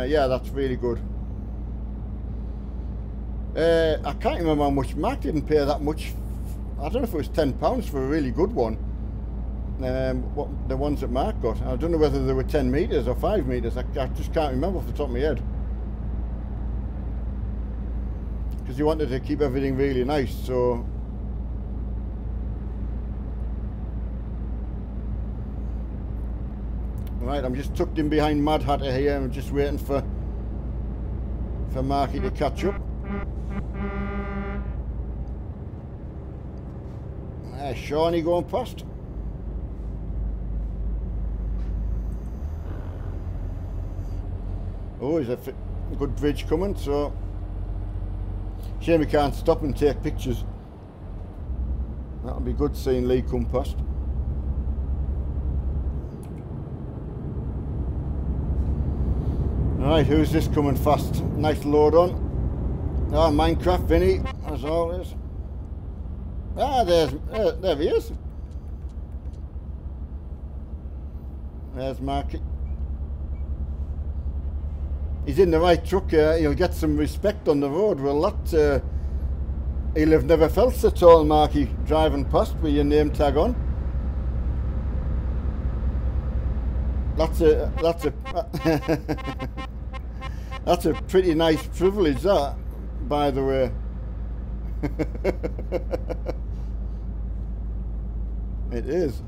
Yeah, that's really good. I can't remember how much. Mark didn't pay that much. I don't know if it was £10 for a really good one. What the ones that Mark got. I don't know whether they were 10 metres or 5 metres. I just can't remember off the top of my head. Because he wanted to keep everything really nice, so... Right, I'm just tucked in behind Mad Hatter here. I'm just waiting for Marky to catch up. Shawnee going past. Oh, there's a good bridge coming, so shame we can't stop and take pictures. That'll be good seeing Lee come past. Right, who's this coming fast? Nice load on. Oh, Minecraft Vinny, as always. Ah, there he is. There's Marky. He's in the right truck. He'll get some respect on the road. Well, that he'll have never felt so tall, Marky, driving past with your name tag on. That's a that's a pretty nice privilege, that, by the way. It is.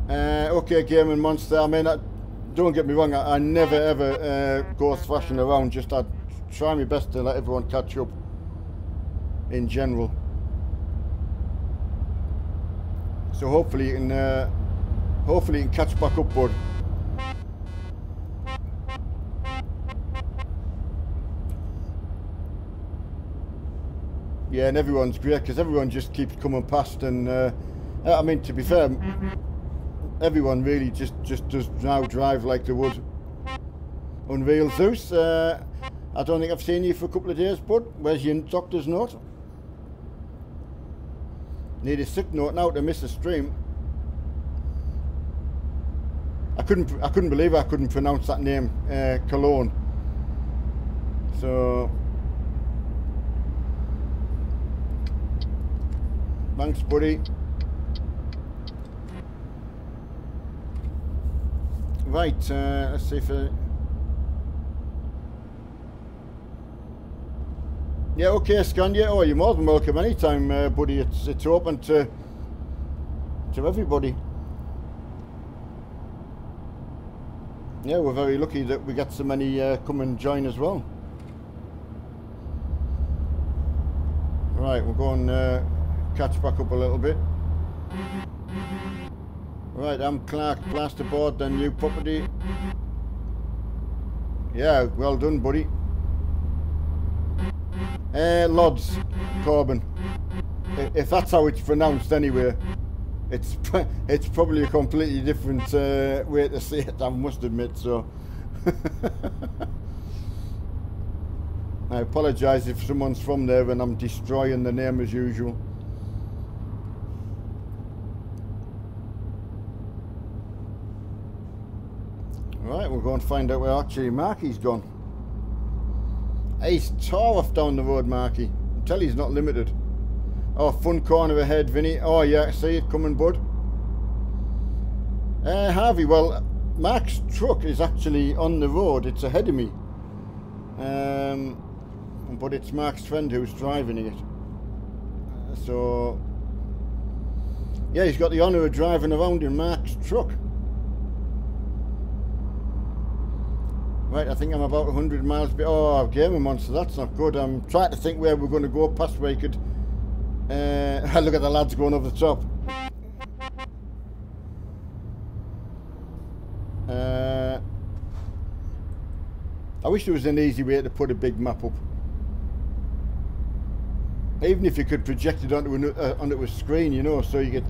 Okay, Gaming Monster. I mean, don't get me wrong. I never ever go thrashing around. Just I try my best to let everyone catch up. In general. So hopefully you can catch back up, bud. Yeah, and everyone's great because everyone just keeps coming past, and I mean, to be fair, everyone really just does now drive like they would. Unreal Zeus, I don't think I've seen you for a couple of days, bud. Where's your doctor's note? Need a sick note now to miss a stream. I couldn't believe I couldn't pronounce that name, Cologne. So thanks, buddy. Right, let's see if yeah, okay, Scandia. Oh, you're more than welcome anytime, buddy. It's open to everybody. Yeah, we're very lucky that we get so many come and join as well. Right, we'll go and catch back up a little bit. Right, I'm Clark, plasterboard, then new property. Yeah, well done, buddy. Lods, Corbin. If that's how it's pronounced anyway. It's probably a completely different way to say it, I must admit, so. I apologise if someone's from there and I'm destroying the name as usual. Right, we'll go and find out where actually Marky's gone. He's tore off down the road, Marky. Tell he's not limited. Oh, fun corner ahead, Vinny. Oh yeah, see it coming, bud. Harvey, well, Mark's truck is actually on the road. It's ahead of me. But it's Mark's friend who's driving it. So, yeah, he's got the honour of driving around in Mark's truck. Right, I think I'm about 100 miles. Oh, Gamer Monster, that's not good. I'm trying to think where we're going to go past where you could... look at the lads going over the top. I wish there was an easy way to put a big map up. Even if you could project it onto a screen, you know, so you get...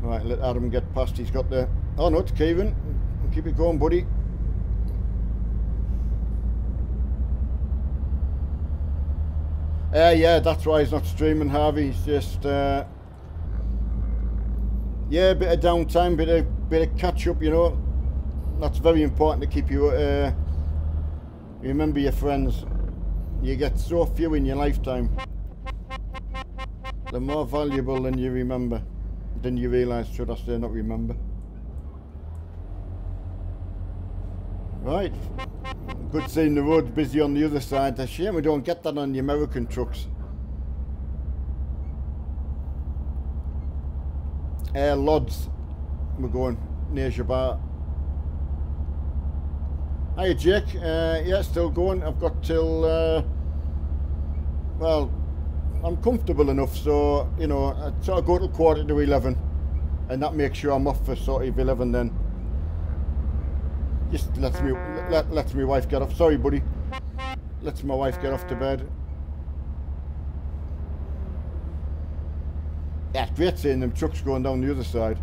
Right, let Adam get past. He's got the... Oh no, it's Kevin. Keep it going, buddy. Yeah, that's why he's not streaming, Harvey. He's just... yeah, a bit of downtime, bit of catch up, you know. That's very important to keep you... remember your friends. You get so few in your lifetime. They're more valuable than you remember. Than you realise, should I say, not remember. Right. Good seeing the road busy on the other side. It's a shame we don't get that on the American trucks. Lods. We're going near Jabar. Hiya, Jake. Yeah, still going. I've got till... well, I'm comfortable enough, so, you know, I sort of go till 11:15, and that makes sure I'm off for sort of 11 then. Just lets me wife get off. Sorry, buddy. Lets my wife get off to bed. Yeah, it's great seeing them trucks going down the other side.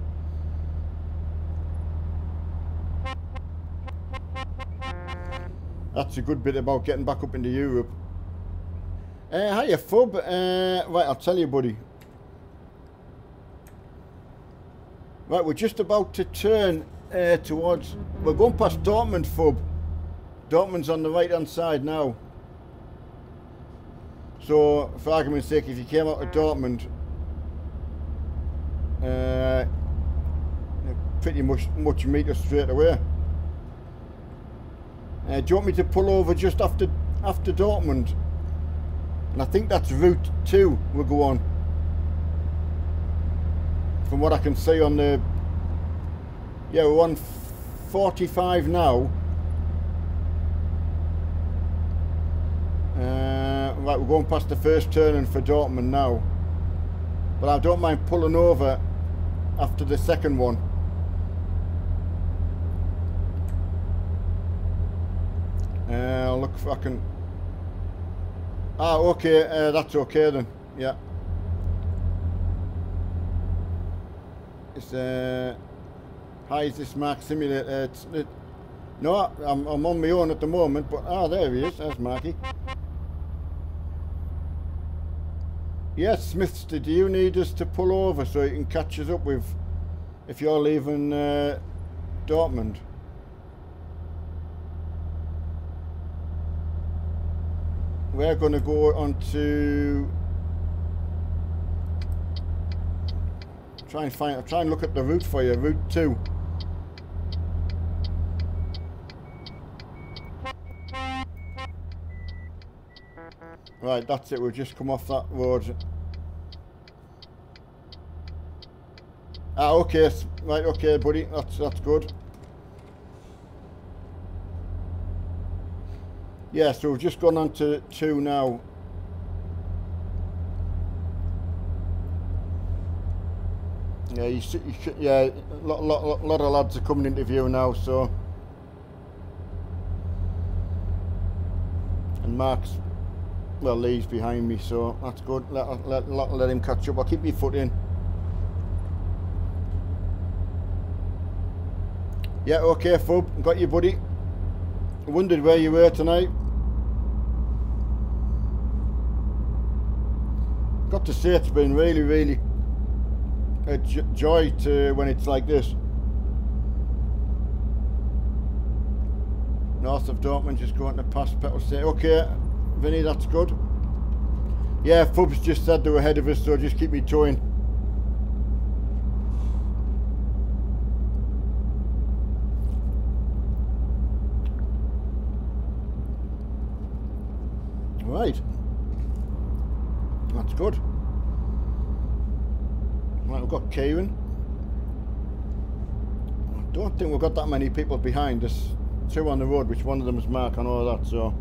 That's a good bit about getting back up into Europe. Hiya, Fub. Right, I'll tell you, buddy. Right, we're just about to turn towards... We're going past Dortmund, Fub. Dortmund's on the right-hand side now. So, for argument's sake, if you came out of Dortmund... pretty much meet us straight away. Do you want me to pull over just after Dortmund? And I think that's Route 2 we'll go on. From what I can see on the... Yeah, we're on 45 now. Right, we're going past the first turning for Dortmund now. But I don't mind pulling over after the second one. I'll look if I can... Ah, okay, that's okay then, yeah. It's, hi, is this Mark Simulator? No, I'm on my own at the moment, but, there he is, there's Marky. Yes, Smiths, do you need us to pull over so you can catch us up with, if you're leaving Dortmund? We're going to go on to try and look at the route for you, Route 2. Right, that's it, we've just come off that road. Okay, right, okay, buddy, that's good. Yeah, so we've just gone on to 2 now. Yeah, yeah, a lot of lads are coming into view now, so. And Mark's, well, Lee's behind me, so that's good. Let him catch up. I'll keep your foot in. Yeah, okay, Fub, got you, buddy. I wondered where you were tonight. Got to say, it's been really a joy to when it's like this. North of Dortmund, just going to pass Petal State. Okay, Vinny, that's good. Yeah, Fub's just said they were ahead of us, so just keep me towing. Right. That's good. Right, we've got Kieran. I don't think we've got that many people behind us. 2 on the road, which one of them is Mark, I know that, so.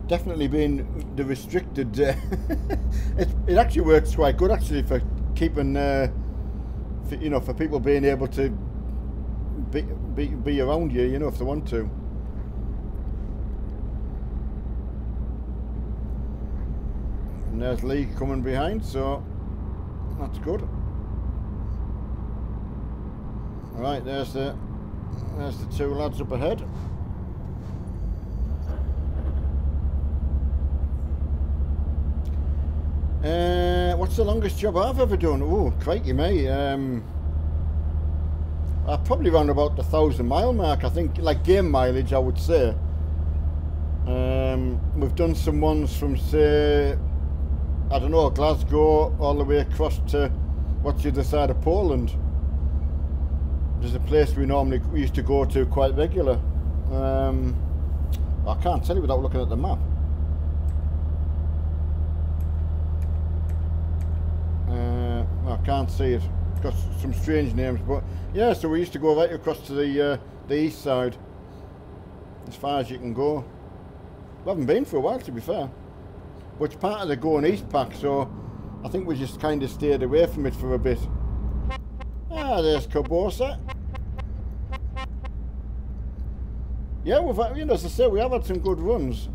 Definitely been the restricted. It actually works quite good, actually, for keeping, you know, for people being able to be around you, you know, if they want to. And there's Lee coming behind, so that's good. Right, there's the two lads up ahead. What's the longest job I've ever done? Oh, crikey me. Probably around about the 1,000-mile mark, I think, like game mileage, I would say. We've done some ones from, say, I don't know, Glasgow all the way across to what's the other side of Poland. There's a place we used to go to quite regular. I can't tell you without looking at the map. I can't see it. It's got some strange names, but yeah. So we used to go right across to the east side, as far as you can go. We haven't been for a while, to be fair. But it's part of the going east pack, so I think we just kind of stayed away from it for a bit. Ah, there's Cabosa. Yeah, we've had, you know, as I say, we have had some good runs.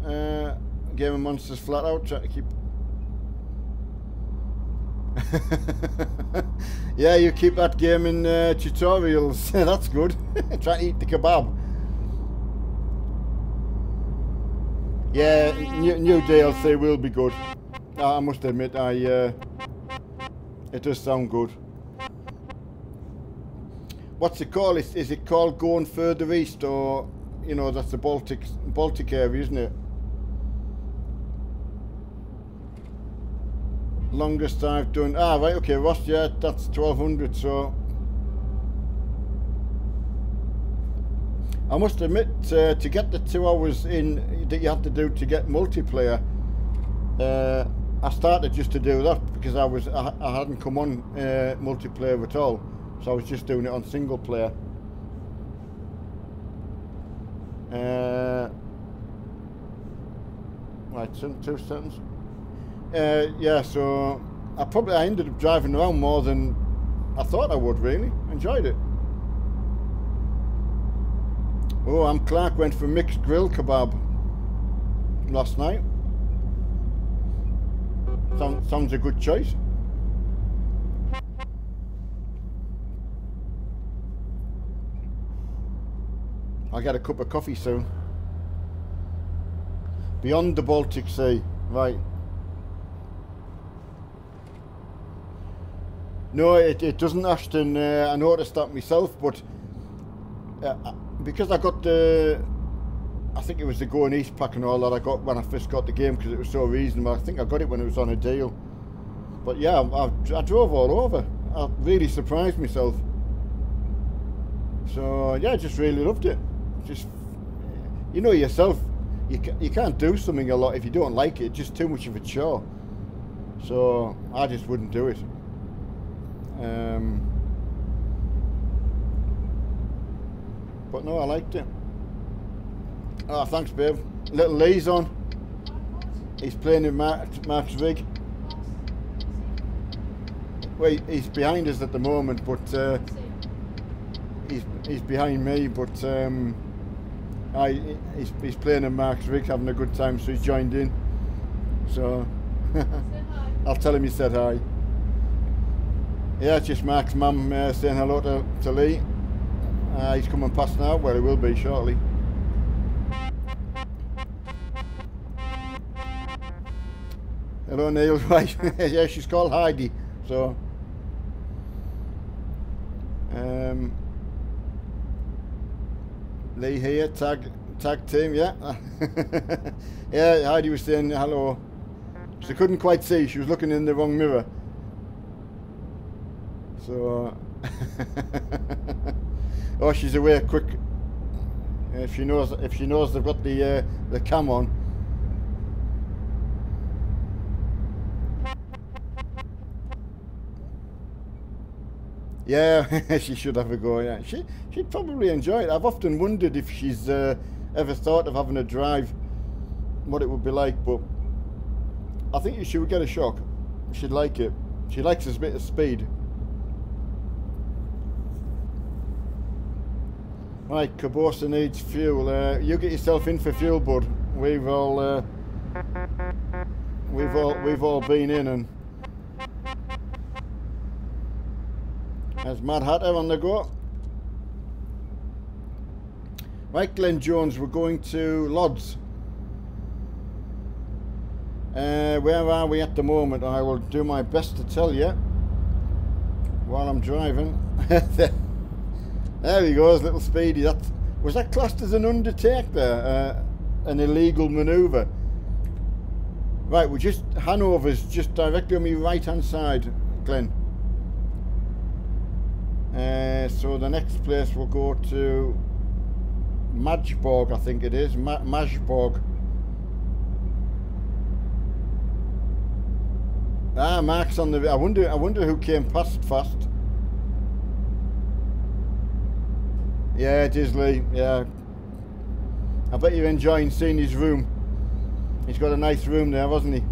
Game of Monsters flat out, trying to keep. Yeah, you keep that game in tutorials. That's good. Trying to eat the kebab. Yeah, new DLC will be good. I must admit, it does sound good. What's it called? Is it called Going Further East, or, you know, that's the Baltic area, isn't it? Longest I've done. Ah, right, okay, Ross, yeah, that's 1,200, so. I must admit, to get the 2 hours in that you have to do to get multiplayer, I started just to do that because I hadn't come on multiplayer at all, so I was just doing it on single player. Right, 2 seconds. Yeah, so I ended up driving around more than I thought I would, really. Enjoyed it. Oh, Clark went for mixed grill kebab last night. Sounds a good choice. I'll get a cup of coffee soon. Beyond the Baltic Sea, right. No, it doesn't, Ashton. I noticed that myself, but because I got I think it was the Going East pack and all that I got when I first got the game because it was so reasonable. I think I got it when it was on a deal. But yeah, I drove all over. I really surprised myself. So yeah, I just really loved it. Just, you know yourself, you can't do something a lot if you don't like it. It's just too much of a chore. So I just wouldn't do it. But no, I liked it. Oh, thanks, babe. Little Lee's on. He's playing in Mark's rig. Well, he's behind us at the moment, but he's behind me. But he's playing in Mark's rig, having a good time, so he's joined in. So I'll tell him he said hi. Yeah, it's just Mark's mum saying hello to Lee. He's coming past now. Well, he will be shortly. Hello, Neil. Right. Yeah, she's called Heidi. So, Lee here, tag team. Yeah. Yeah, Heidi was saying hello. She couldn't quite see. She was looking in the wrong mirror. So, oh, she's away quick. If she knows they've got the cam on. Yeah, she should have a go. Yeah, she'd probably enjoy it. I've often wondered if she's ever thought of having a drive, what it would be like. But I think she would get a shock. She'd like it. She likes a bit of speed. Right, Cabosa needs fuel. You get yourself in for fuel, bud. We've all been in, and there's Mad Hatter on the go. Right, Glenn Jones, we're going to Lodz. Where are we at the moment? I will do my best to tell you while I'm driving. There he goes, little Speedy. Was that classed as an undertake there? An illegal manoeuvre? Right, we're just, Hanover's just directly on my right hand side, Glenn. So the next place we'll go to Majborg, I think it is. Majborg. Ah, Mark's on the. I wonder who came past fast. Yeah, it is Lee. Yeah. I bet you're enjoying seeing his room. He's got a nice room there, hasn't he?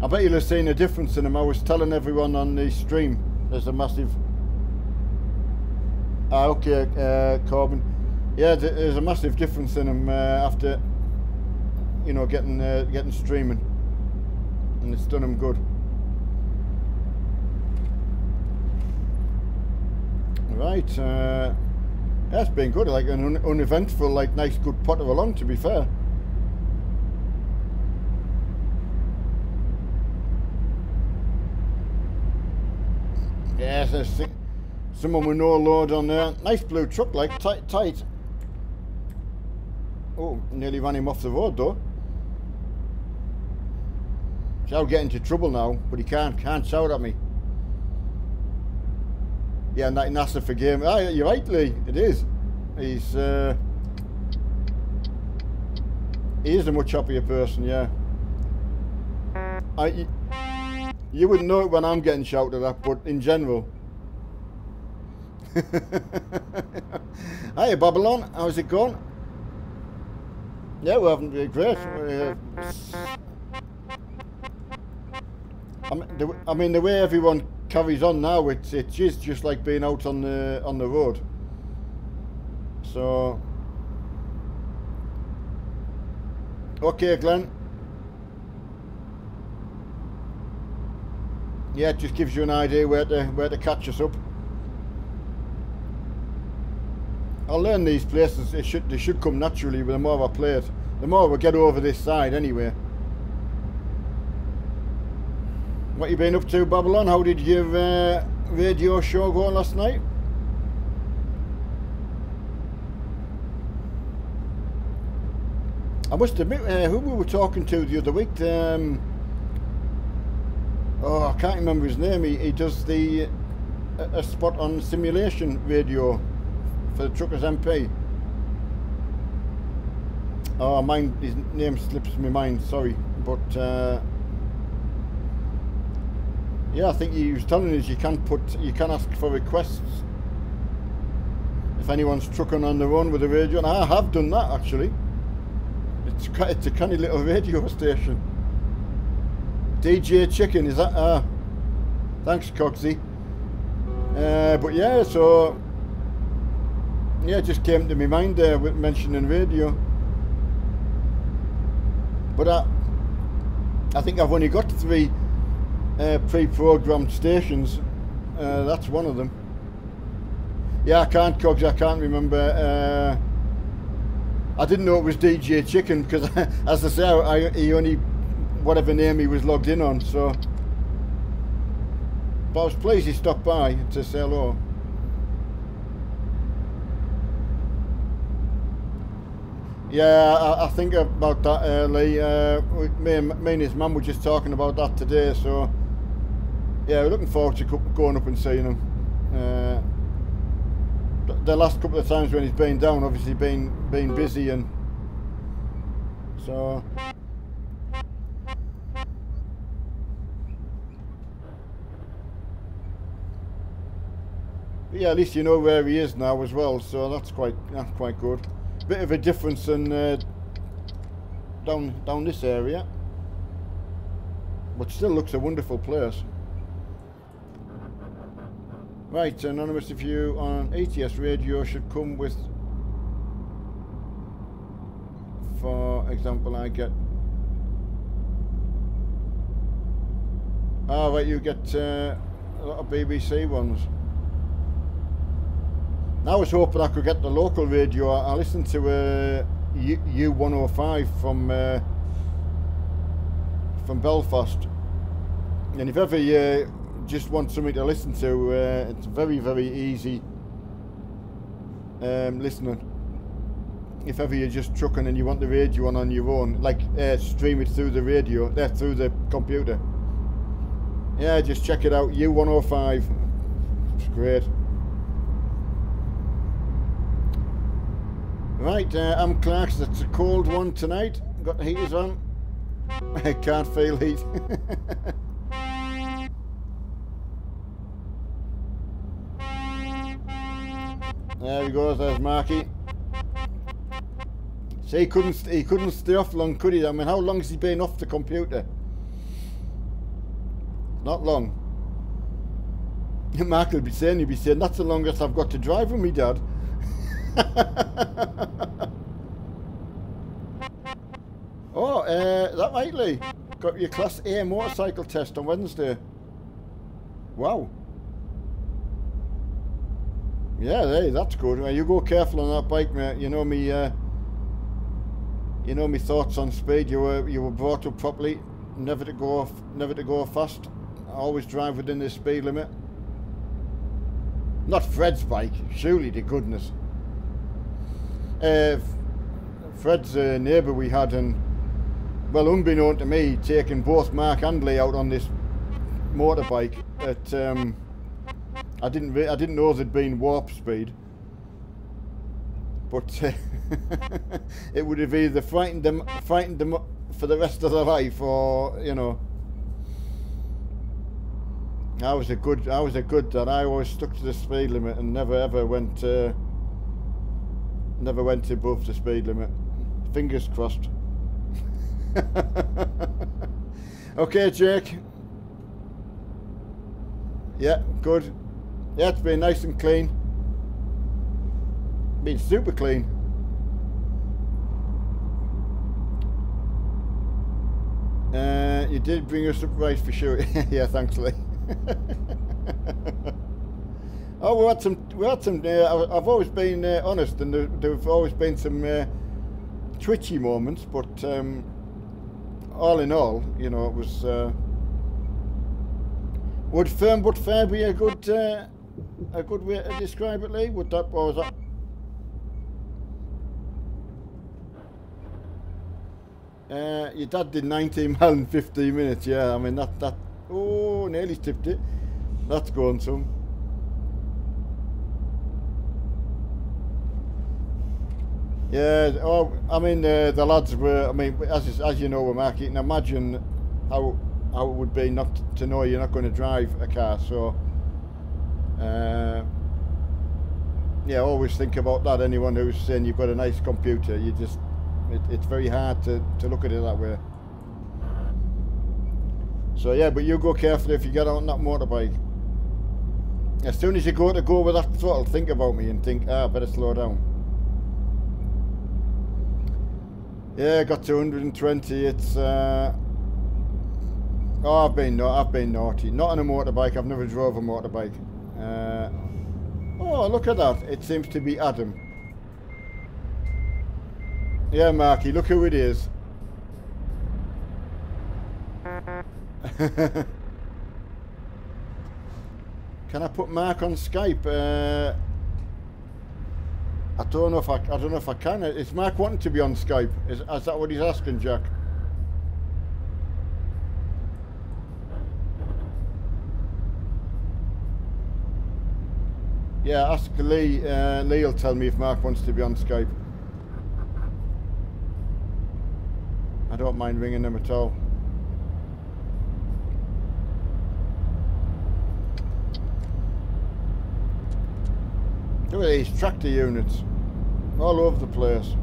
I bet you'll have seen a difference in him. I was telling everyone on the stream. There's a massive. Ah, okay, Corbin. Yeah, there's a massive difference in him after, you know, getting streaming, and it's done him good. Right, that's been good. Like an uneventful, like nice, good potter along. To be fair. Yes, there's someone with no load on there. Nice blue truck, like tight. Oh, nearly ran him off the road though. Shall get into trouble now, but he can't shout at me. Yeah, and that NASA forgave me. Ah, you're right, Lee. It is. He is a much happier person, yeah. You wouldn't know it when I'm getting shouted at, but in general. Hiya, Babylon. How's it going? Yeah, we're having great. I mean, the way everyone carries on now, it is just like being out on the road. So, okay, Glenn. Yeah, it just gives you an idea where to catch us up. I'll learn these places. They should come naturally with the more I play it. The more we get over this side, anyway. What you been up to, Babylon? How did your radio show go last night? I must admit, who we were talking to the other week. Oh, I can't remember his name. He does a spot on simulation radio for the Truckers MP. Oh, his name slips my mind. Sorry, but yeah, I think he was telling us you can ask for requests if anyone's trucking on their own with a radio, and I have done that actually. It's a canny little radio station. DJ Chicken, is that? Thanks, Cogsy. But yeah, so yeah, it just came to my mind there with mentioning radio. But I think I've only got 3 pre-programmed stations. That's one of them. Yeah, I can't, Cogs. I can't remember. I didn't know it was DJ Chicken because, as I say, he only whatever name he was logged in on. So, but I was pleased he stopped by to say hello. Yeah, I think about that early. Me and his mum were just talking about that today. So, yeah, we're looking forward to going up and seeing him. The last couple of times when he's been down, obviously been busy, and so. But yeah, at least you know where he is now as well, so that's quite good. Bit of a difference in down this area, but still looks a wonderful place. Right, anonymous review on ATS radio should come with, for example, I get... Oh, right, you get a lot of BBC ones. I was hoping I could get the local radio. I listened to U105 from Belfast. And if ever you just want something to listen to, it's very, very easy listening. If ever you're just trucking and you want the radio on your own, like stream it through the radio, through the computer. Yeah, just check it out, U105. It's great. Right, I'm Clark's. It's a cold one tonight. Got the heaters on. I can't feel heat. There he goes, there's Marky. See, he couldn't stay off long, could he? I mean, how long has he been off the computer? Not long. Mark will be saying, he'll be saying, that's the longest I've got to drive with me, Dad. Oh, is that right, Lee? Got your Class A motorcycle test on Wednesday. Wow. Yeah, hey, that's good. Well, you go careful on that bike, mate. You know me. You know me thoughts on speed. You were brought up properly. Never to go fast. Always drive within the speed limit. Not Fred's bike. Surely to goodness. Fred's a neighbour we had, and well, unbeknown to me, taking both Mark and Lee out on this motorbike at I didn't know there'd been warp speed, but it would have either frightened them for the rest of their life, or you know. I was a good dad. I always stuck to the speed limit and never ever went above the speed limit. Fingers crossed. Okay, Jake. Yeah, good. Yeah, it's been nice and clean. Been super clean. You did bring us up right for sure. Yeah, thanks, Lee. Oh, we had some. I've always been honest, and there've always been some twitchy moments, but all in all, you know, it was. Would firm but fair be a good way to describe it, Lee? Would that, or was that? Your dad did 19 miles in 15 minutes. Yeah, I mean that. Oh, nearly tipped it. That's going some. Yeah. Oh, I mean the lads were. I mean, as you know, we're Mark. You can imagine how it would be not to know you're not going to drive a car. So, yeah, always think about that. Anyone who's saying you've got a nice computer, you just, it's very hard to look at it that way. So yeah, but you go carefully if you get on that motorbike. As soon as you go with that throttle, think about me and think, better slow down. Yeah, got to 120. It's oh, I've been naughty. Not on a motorbike. I've never drove a motorbike. Oh, look at that. It seems to be Adam. Yeah, Marky, look who it is. Can I put Mark on Skype? I don't know if I can. Is Mark wanting to be on Skype? Is that what he's asking, Jack? Yeah, ask Lee. Lee will tell me if Mark wants to be on Skype. I don't mind ringing him at all. Look at these tractor units all over the place.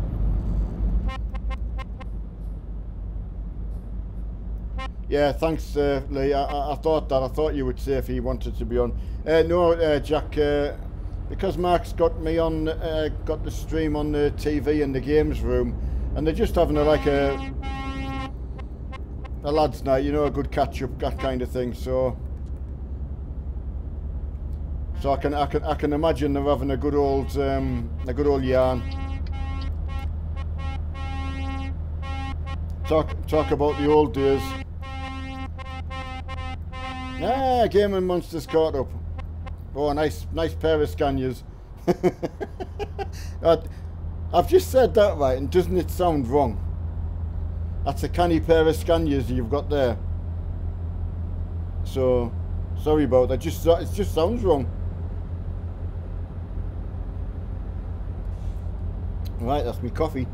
Yeah, thanks, Lee. I thought that. I thought you would say if he wanted to be on. No, Jack, because Mark's got me on, got the stream on the TV in the games room, and they're just having like a lads' night, you know, a good catch up, that kind of thing. So I can imagine they're having a good old yarn. Talk about the old days. Ah, Gaming Monsters caught up. Oh, nice pair of Scanias. I've just said that right, and doesn't it sound wrong? That's a canny pair of Scanias you've got there. So, sorry about that. It just sounds wrong. Right, that's me coffee.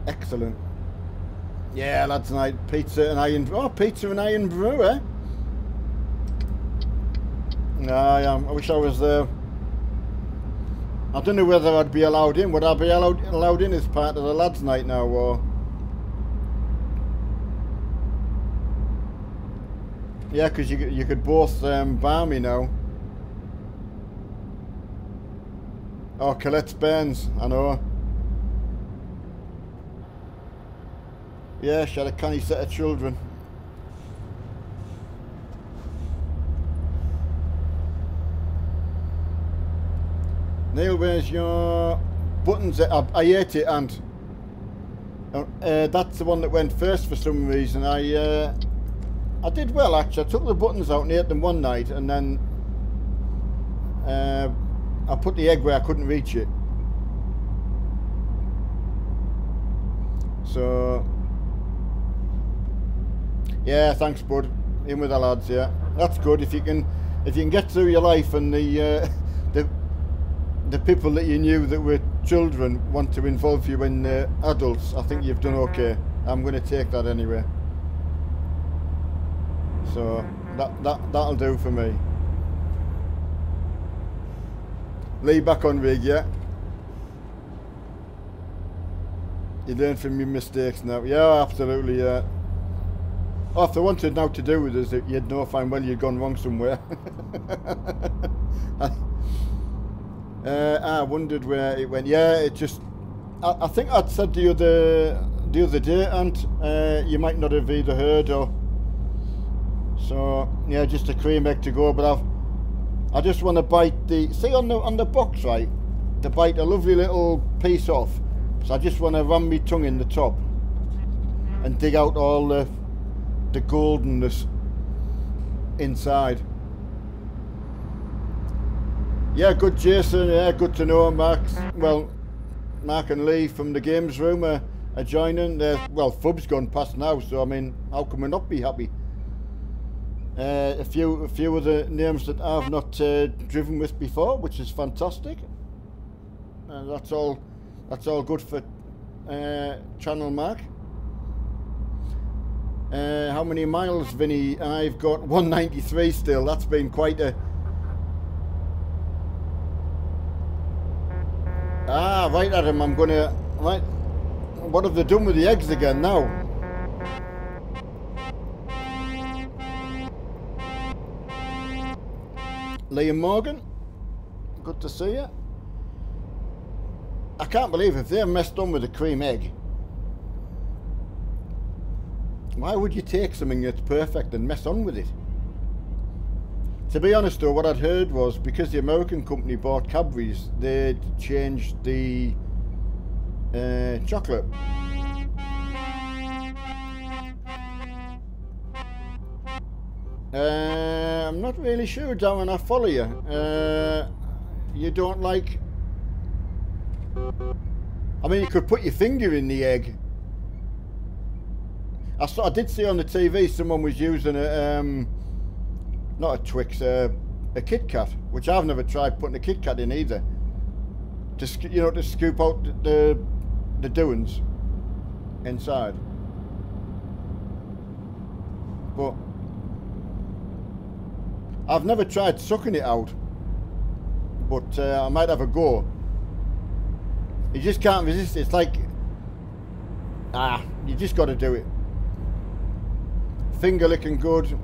Excellent. Yeah, lads, night pizza and iron brew, eh? I wish I was there. I don't know whether I'd be allowed in. Would I be allowed in as part of the lads' night now, or? Yeah, because you could both bar me now. Oh, Colette's Burns, I know. Yeah, she had a canny set of children. Neil, where's your buttons? I ate it, and that's the one that went first for some reason. I did well, actually. I took the buttons out and ate them one night, and then I put the egg where I couldn't reach it. So yeah, thanks, bud. In with the lads. Yeah, that's good. If you can get through your life and the people that you knew that were children want to involve you in adults, I think you've done okay. I'm going to take that anyway. So that'll do for me. Lee, back on rig, yeah. You learn from your mistakes now. Yeah, absolutely, yeah. Oh, if they wanted now to do with us, you'd know fine well you'd gone wrong somewhere. I wondered where it went. Yeah, it just... I think I'd said the other day, and you might not have either heard or... So, yeah, just a cream egg to go, but I just want to bite the... See on the box, right? To bite a lovely little piece off. So I just want to ram my tongue in the top and dig out all the goldenness inside. Yeah, good, Jason. Yeah, good to know, Mark. Well, Mark and Lee from the games room are joining. Well, Fub's gone past now, so I mean, how can we not be happy? A few of the names that I've not driven with before, which is fantastic. And that's all good for Channel Mark. How many miles, Vinny? I've got 193 still. That's been quite a... Ah, right, Adam, I'm gonna... Right. What have they done with the eggs again now? Liam Morgan, good to see you. I can't believe if they're messed on with a cream egg. Why would you take something that's perfect and mess on with it? To be honest though, what I'd heard was because the American company bought Cadbury's, they'd changed the chocolate. I'm not really sure, Darren, I follow you. You don't like... I mean, you could put your finger in the egg. I did see on the TV someone was using a, not a Twix, a Kit Kat, which I've never tried putting a Kit Kat in either. To, you know, to scoop out the doings inside. But I've never tried sucking it out. But I might have a go. You just can't resist it. It's like, you just got to do it. Finger licking good.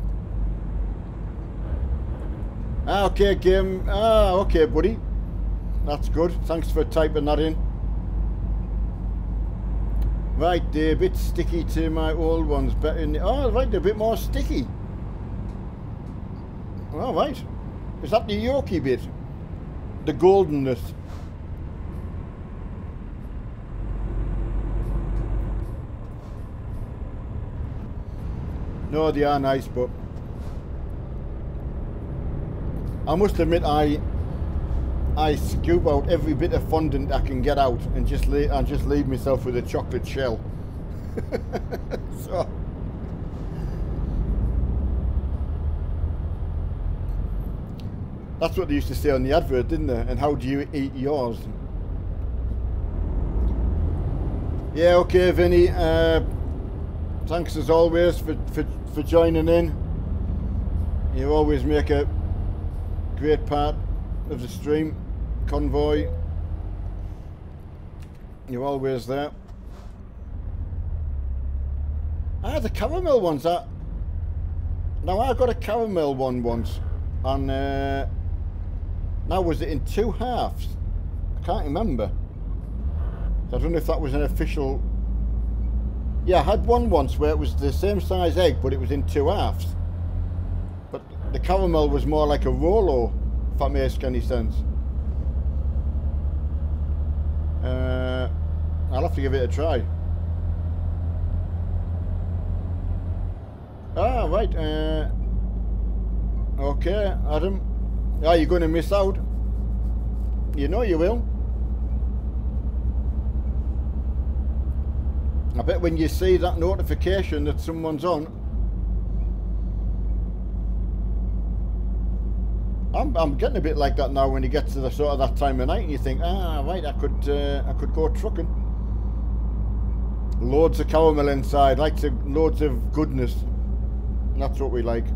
Ah, okay, game. Ah, okay, buddy. That's good. Thanks for typing that in. Right, they're a bit sticky to my old ones. Better in the, oh, right, they're a bit more sticky. All right. Is that the yolky bit? The goldenness? No, they are nice, but I must admit I scoop out every bit of fondant I can get out and just leave myself with a chocolate shell. So that's what they used to say on the advert, didn't they? And how do you eat yours? Yeah, okay, Vinny. Thanks as always for joining in. You always make a great part of the stream. Convoy, you're always there. Ah, the caramel ones. Now I got a caramel one once, and now was it in 2 halves? I can't remember. I don't know if that was an official. Yeah, I had one once where it was the same size egg, but it was in 2 halves. But the caramel was more like a Rolo, if that makes any sense. I'll have to give it a try. Ah, right. Okay, Adam. Are you going to miss out? You know you will. I bet when you see that notification that someone's on, I'm getting a bit like that now when you get to the sort of that time of night and you think, ah, right, I could go trucking. Loads of caramel inside, loads of goodness. And that's what we like.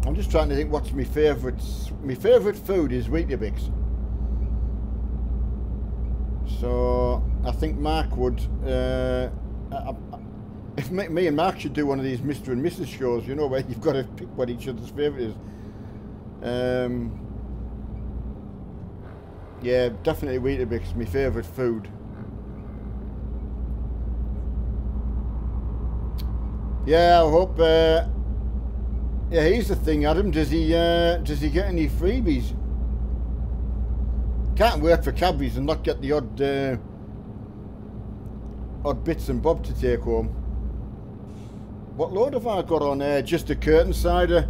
I'm just trying to think what's my favourite. My favourite food is Weetabix. So I think Mark would. If me and Mark should do one of these Mr. and Mrs. shows, you know, where you've got to pick what each other's favourite is. Yeah, definitely Weetabix, my favourite food. Yeah, I hope. Yeah, here's the thing, Adam. Does he get any freebies? Can't work for Cadbury's and not get the odd bits and bobs to take home. What load have I got on there? Just a curtain cider,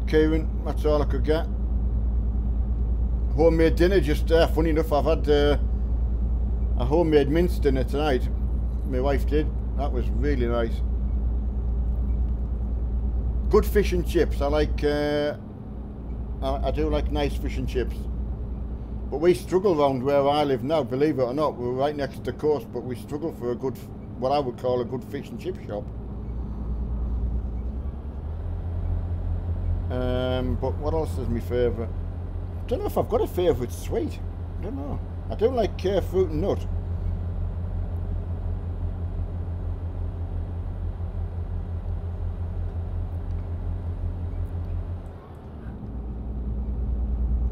Kieran. That's all I could get. Homemade dinner. Just funny enough, I've had a homemade mince dinner tonight. My wife did. That was really nice. Good fish and chips. I like. I do like nice fish and chips. But we struggle around where I live now. Believe it or not, we're right next to the coast, but we struggle for a good, what I would call a good fish and chip shop. But what else is my favourite? I don't know if I've got a favourite sweet. I don't know. I do like fruit and nut.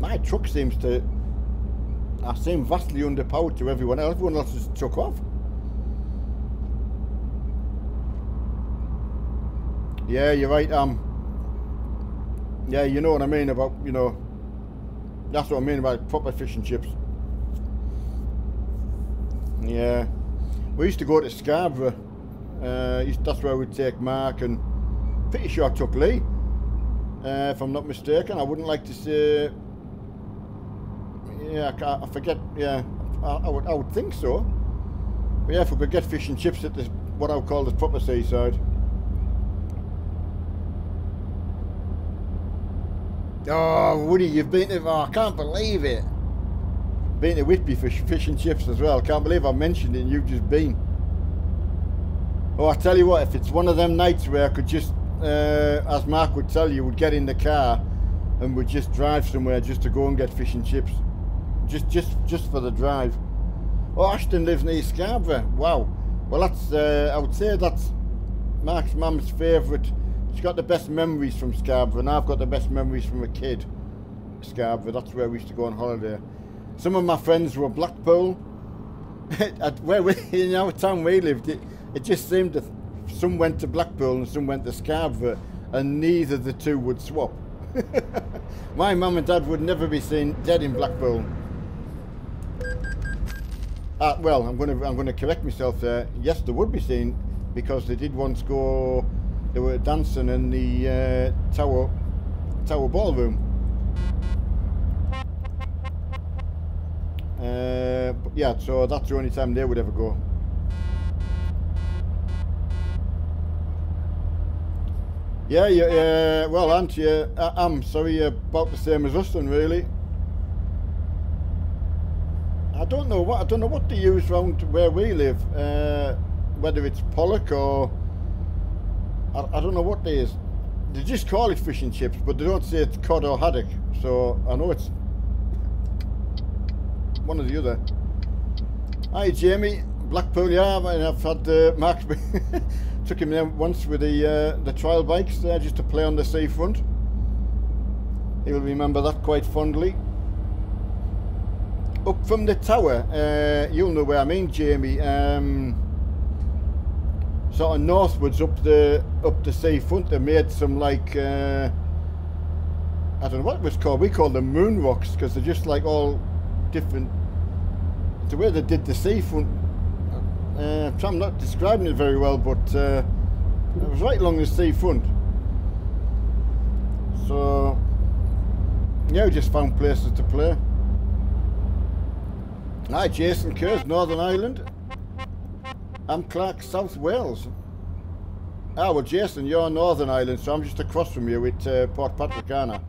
My truck seems to... I seem vastly underpowered to everyone else. Everyone else has took off. Yeah, you're right, yeah, you know what I mean about, you know, that's what I mean about proper fish and chips. Yeah. We used to go to Scarborough. That's where we'd take Mark, and pretty sure I took Lee. If I'm not mistaken. I wouldn't like to say... Yeah, I forget. Yeah, I would think so. But yeah, if we could get fish and chips at this, what I would call the proper seaside. Oh, Woody, you've been to... Oh, I can't believe it. Been to Whitby for fish and chips as well. Can't believe I mentioned it and you've just been. Oh, I tell you what, if it's one of them nights where I could just, as Mark would tell you, would get in the car and would just drive somewhere just to go and get fish and chips. Just for the drive. Oh, Ashton lives near Scarborough. Wow. Well, that's, I would say that's Mark's mum's favourite. She's got the best memories from Scarborough, and I've got the best memories from a kid. Scarborough, that's where we used to go on holiday. Some of my friends were Blackpool. In our town we lived, it just seemed that some went to Blackpool and some went to Scarborough, and neither the two would swap. My mum and dad would never be seen dead in Blackpool. Well, I'm going to correct myself there. Yes, they would be seen, because they did once go. They were dancing in the Tower Ballroom. But yeah, so that's the only time they would ever go. Yeah, yeah. Well, aren't you? I'm sorry, you're about the same as us, then, really. I don't know what they use around where we live. Whether it's pollock or I don't know what they is. They just call it fish and chips, but they don't say it's cod or haddock. So I know it's one or the other. Hi Jamie, Blackpool. Yeah, I've had Mark took him there once with the trial bikes there just to play on the seafront. He'll remember that quite fondly. Up from the tower, you'll know where I mean, Jamie. Sort of northwards up the seafront. They made some like I don't know what it was called. We call them moon rocks because they're just like all different. The way they did the seafront, I'm not describing it very well, but it was right along the seafront. So yeah, we just found places to play. Hi Jason Kerrs, Northern Ireland. I'm Clark, South Wales. Ah, well Jason, you're Northern Ireland, so I'm just across from you with Port Patricana.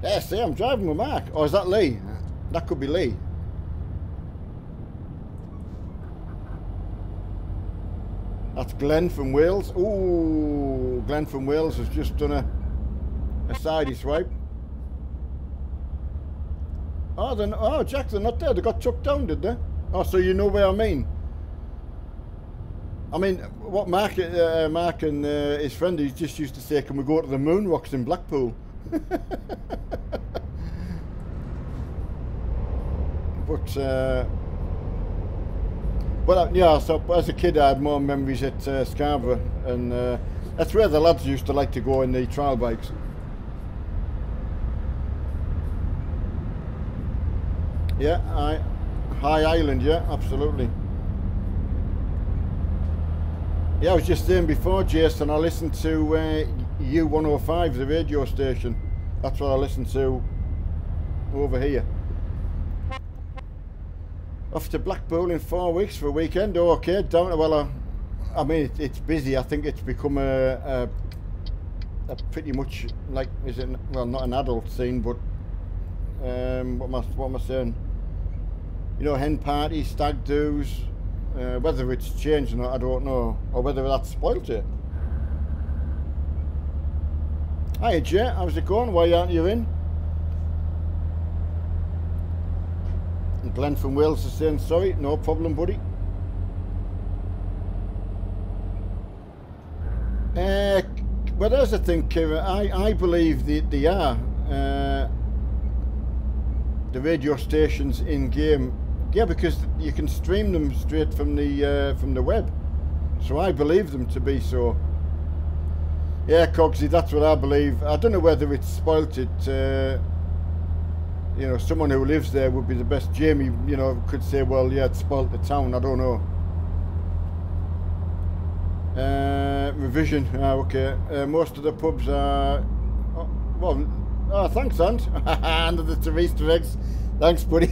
Yeah, see, I'm driving with Mark. Or is that Lee? That could be Lee. That's Glenn from Wales. Ooh, Glenn from Wales has just done a sidey swipe. Oh, Jack, they're not there. They got chucked down, did they? Oh, so you know where I mean. I mean, what Mark and his friend, he just used to say, can we go to the moon rocks in Blackpool? But yeah, so as a kid I had more memories at Scarborough, and that's where the lads used to like to go in the trial bikes. Yeah, High Island, yeah, absolutely. Yeah, I was just saying before, Jason, I listened to U105, the radio station. That's what I listened to over here. Off to Blackpool in 4 weeks for a weekend. Oh, okay, down to, well, I mean, it's busy. I think it's become a pretty much like, is it, well, not an adult scene, but what am I saying? You know, hen parties, stag do's, whether it's changed or not, I don't know, or whether that's spoilt it. Hi Jay, how's it going? Why aren't you in? And Glenn from Wales is saying sorry, no problem, buddy. Well, there's the thing, Kira. I believe they are the radio stations in game. Yeah, because you can stream them straight from the web. So I believe them to be so. Yeah, Cogsy, that's what I believe. I don't know whether it's spoilt it. You know, someone who lives there would be the best. Jamie, you know, could say, well, yeah, it spoilt the town. I don't know. Revision. Ah, okay. Most of the pubs are. Oh, well, oh, thanks, Ant. Under the Easter eggs. Thanks, buddy.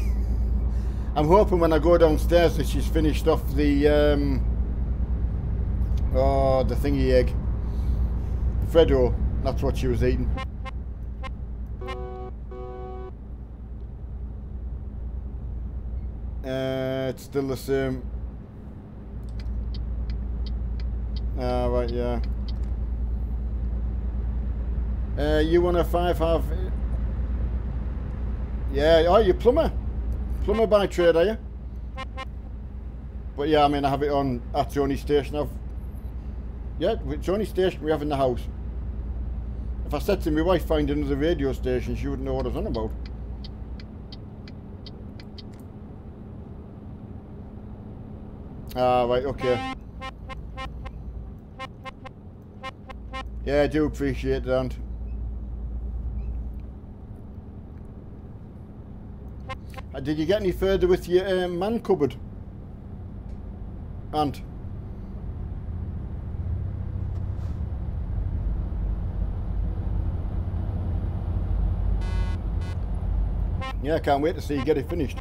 I'm hoping when I go downstairs that she's finished off the the thingy egg. Freddo. That's what she was eating. It's still the same. Ah, right, yeah. You want a 5 half? Yeah, oh, you plumber. plumber by trade, are you? But yeah, I mean, I have it on. That's the only station yeah, it's the only station we have in the house. If I said to my wife, find another radio station, she wouldn't know what I was on about. Ah, right, okay. Yeah, I do appreciate that. Did you get any further with your man cupboard? And yeah, I can't wait to see you get it finished.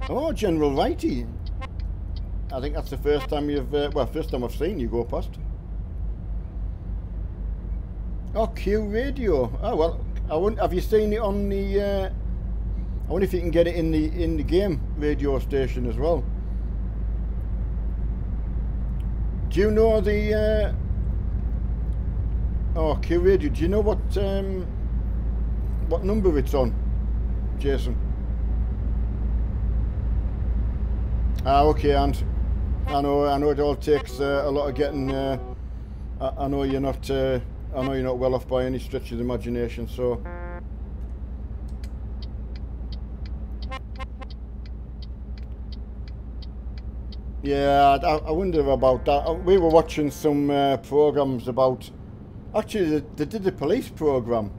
Oh, General Righty. I think that's the first time you've, well, first time I've seen you go past. Oh, Q Radio. Oh, well, I wouldn't, have you seen it on the, I wonder if you can get it in the game radio station as well. Do you know the, oh, Q Radio, do you know what number it's on, Jason? Ah, okay, and I know it all takes a lot of getting. I know you're not. I know you're not well off by any stretch of the imagination. So. Yeah, I wonder about that. We were watching some programs about. Actually, they did the police program.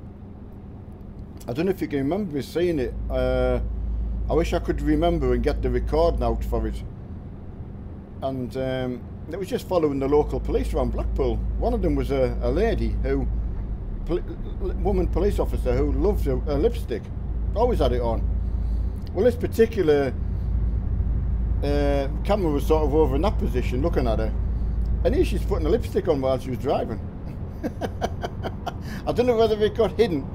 I don't know if you can remember me seeing it. I wish I could remember and get the recording out for it. And it was just following the local police around Blackpool. One of them was a lady who, woman police officer who loves a lipstick. Always had it on. Well, this particular camera was sort of over in that position looking at her. And here she's putting a lipstick on while she was driving. I don't know whether it got hidden.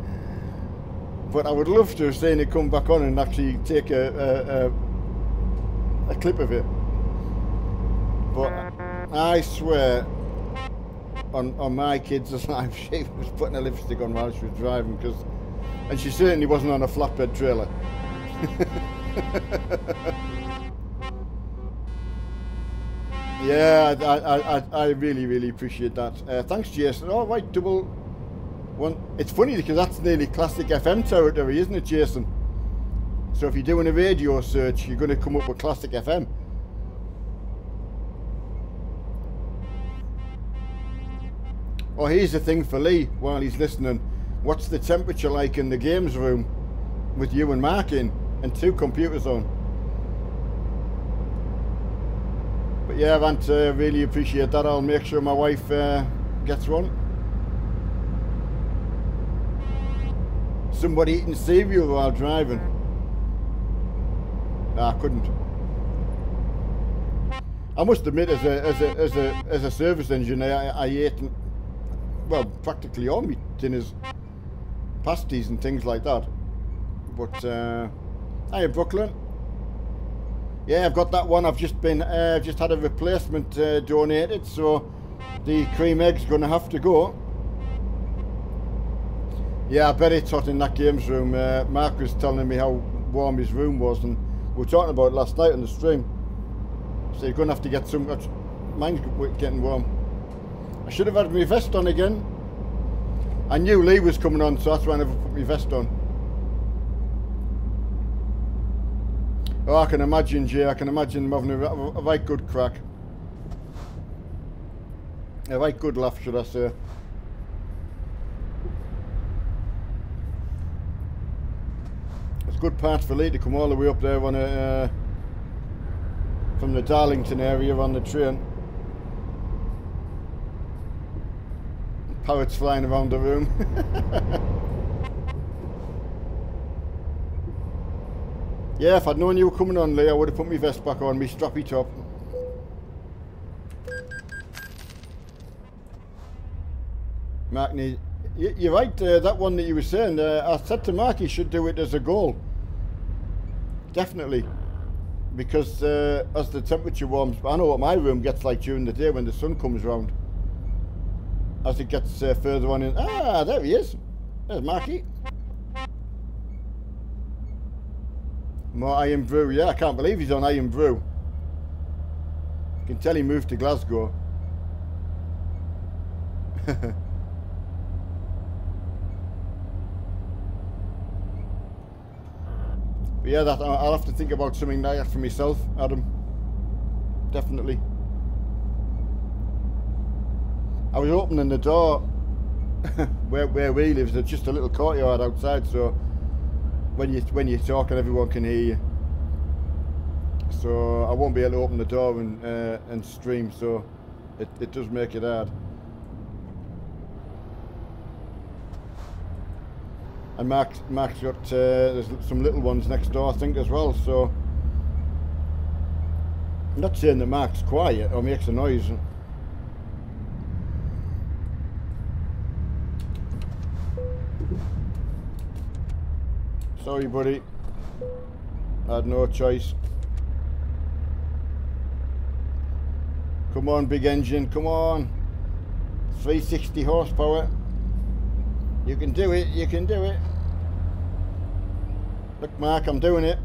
But I would love to have seen it come back on and actually take a clip of it. But I swear on my kids' life, she was putting a lipstick on while she was driving, and she certainly wasn't on a flatbed trailer. Yeah, I really, really appreciate that. Thanks, Jason. All right, double. One. It's funny because that's nearly classic FM territory, isn't it, Jason? So if you're doing a radio search, you're going to come up with classic FM. Oh, here's the thing for Lee while he's listening. What's the temperature like in the games room with you and Mark in and 2 computers on? But yeah, Vant, really appreciate that. I'll make sure my wife gets one. Somebody eating cereal while driving. I couldn't. I must admit, as a service engineer, I ate, well, practically all my dinners, pasties and things like that. But hiya, Brooklyn. Yeah, I've got that one. I've just been, just had a replacement donated, so the cream egg's going to have to go. Yeah, I bet it's hot in that games room. Mark was telling me how warm his room was, and we were talking about it last night on the stream. So you're going to have to get some. Mine's getting warm. I should have had my vest on again. I knew Lee was coming on, so that's why I never put my vest on. Oh, I can imagine, Jay. I can imagine them having a right good crack. A right good laugh, should I say. Good part for Lee to come all the way up there on a from the Darlington area on the train. Parrots flying around the room. Yeah, if I'd known you were coming on, Lee, I would have put my vest back on, my strappy top. Mark, you're right, that one that you were saying, I said to Mark he should do it as a goal. Definitely. Because as the temperature warms, I know what my room gets like during the day when the sun comes round. As it gets further on in. Ah, there he is. There's Marky. More Iron Brew. Yeah, I can't believe he's on Iron Brew. You can tell he moved to Glasgow. But yeah, that I'll have to think about something like that for myself, Adam. Definitely. I was opening the door where we live. There's just a little courtyard outside, so when you're talking, everyone can hear you. So I won't be able to open the door and stream. So it does make it hard. And Mark's got there's some little ones next door, I think, as well. So I'm not saying that Mark's quiet or makes a noise. Sorry, buddy. I had no choice. Come on, big engine. Come on. 360 horsepower. You can do it. You can do it. Look, Mark, I'm doing it.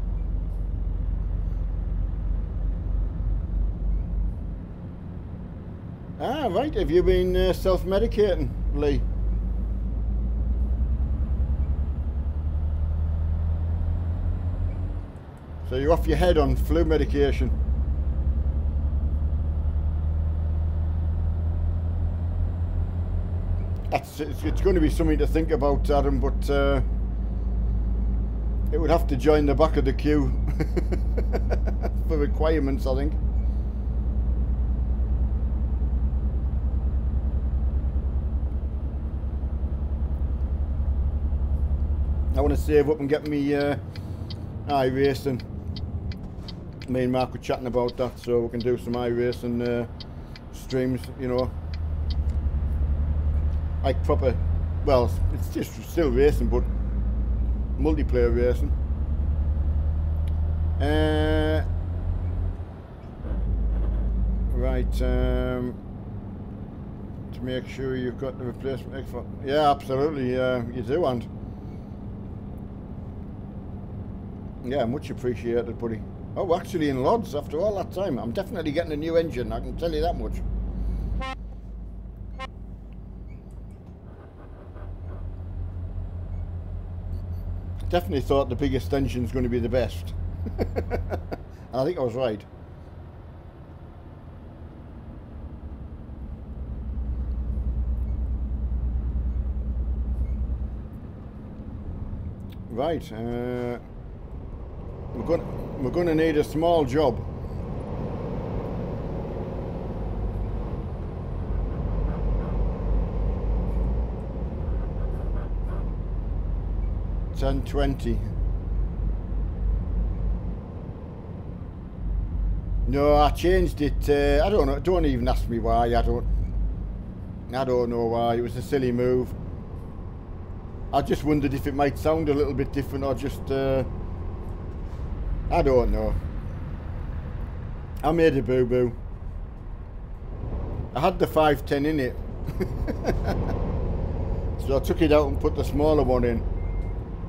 Ah, right. Have you been self-medicating, Lee? So you're off your head on flu medication. It's going to be something to think about, Adam, but it would have to join the back of the queue for requirements, I think. I want to save up and get me iRacing. Me and Mark were chatting about that, so we can do some iRacing streams, you know, like proper, well, it's just still racing, but multiplayer racing. Right, to make sure you've got the replacement for, yeah, absolutely, you do, and yeah, much appreciated, buddy. Oh, we're actually in Lodz after all that time. I'm definitely getting a new engine, I can tell you that much. Definitely thought the biggest engine's going to be the best. I think I was right. Right, we're going to need a small job. $10.20. No, I changed it. I don't know. Don't even ask me why. I don't know why. It was a silly move. I just wondered if it might sound a little bit different or just. I don't know. I made a boo-boo. I had the 510 in it. So I took it out and put the smaller one in.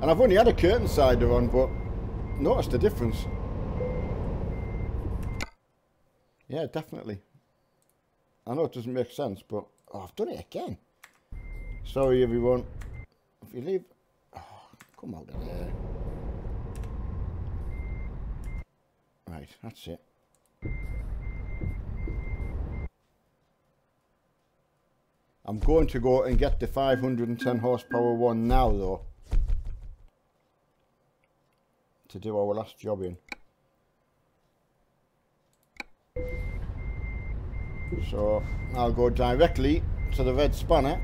And I've only had a curtain sider on, but noticed the difference. Yeah, definitely. I know it doesn't make sense, but oh, I've done it again. Sorry, everyone. If you leave... Oh, come out of there. Right, that's it. I'm going to go and get the 510 horsepower one now, though, to do our last job in. So I'll go directly to the red spanner.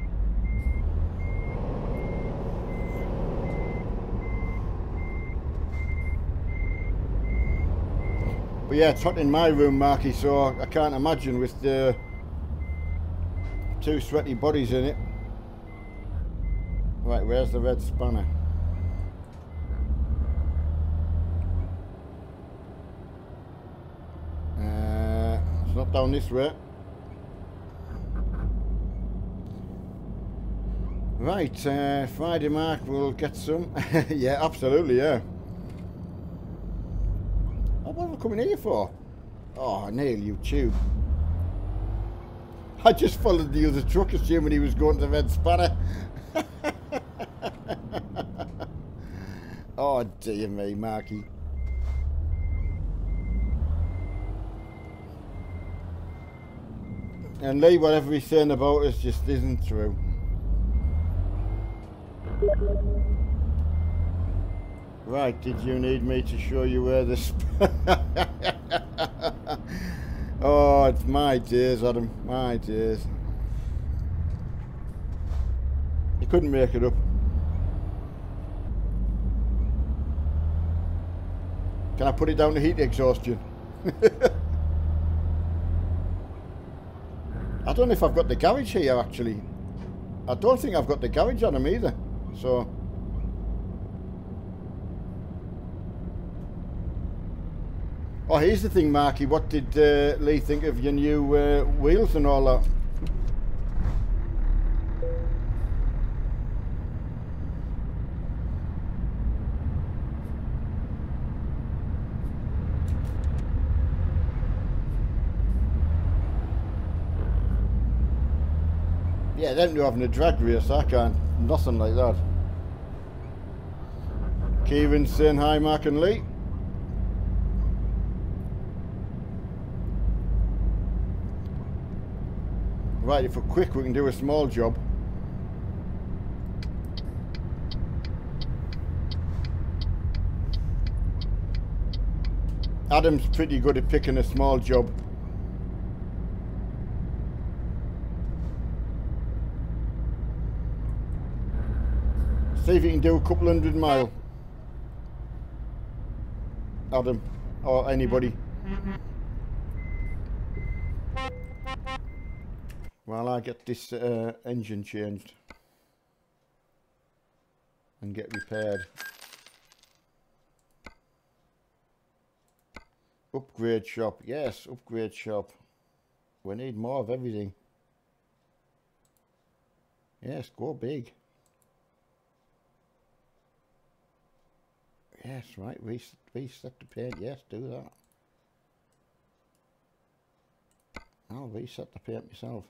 But yeah, it's hot in my room, Marky, so I can't imagine with the two sweaty bodies in it. Right, where's the red spanner? It's not down this way. Right, Friday, Mark, we'll get some. Yeah, absolutely, yeah. what am I coming here for? Oh, Neil, you tube. I just followed the other truck assuming he was going to Red Spanner. Oh, dear me, Marky. And Lee, whatever he's saying about us just isn't true. Right, did you need me to show you where this... Oh, it's my days, Adam, my days. You couldn't make it up. Can I put it down to heat exhaustion? I don't know if I've got the garage here, actually. I don't think I've got the garage on them either, so... Oh, here's the thing, Marky. What did Lee think of your new wheels and all that? Yeah, them to having a drag race, I can't. Nothing like that. Kieran's saying hi, Mark and Lee. Right, if we're quick, we can do a small job. Adam's pretty good at picking a small job. See if you can do a couple 100 mile. Adam, or anybody. While I get this engine changed and get repaired. Upgrade shop, yes, upgrade shop. We need more of everything. Yes, go big. Yes, right, reset the paint, yes, do that. I'll reset the paint myself.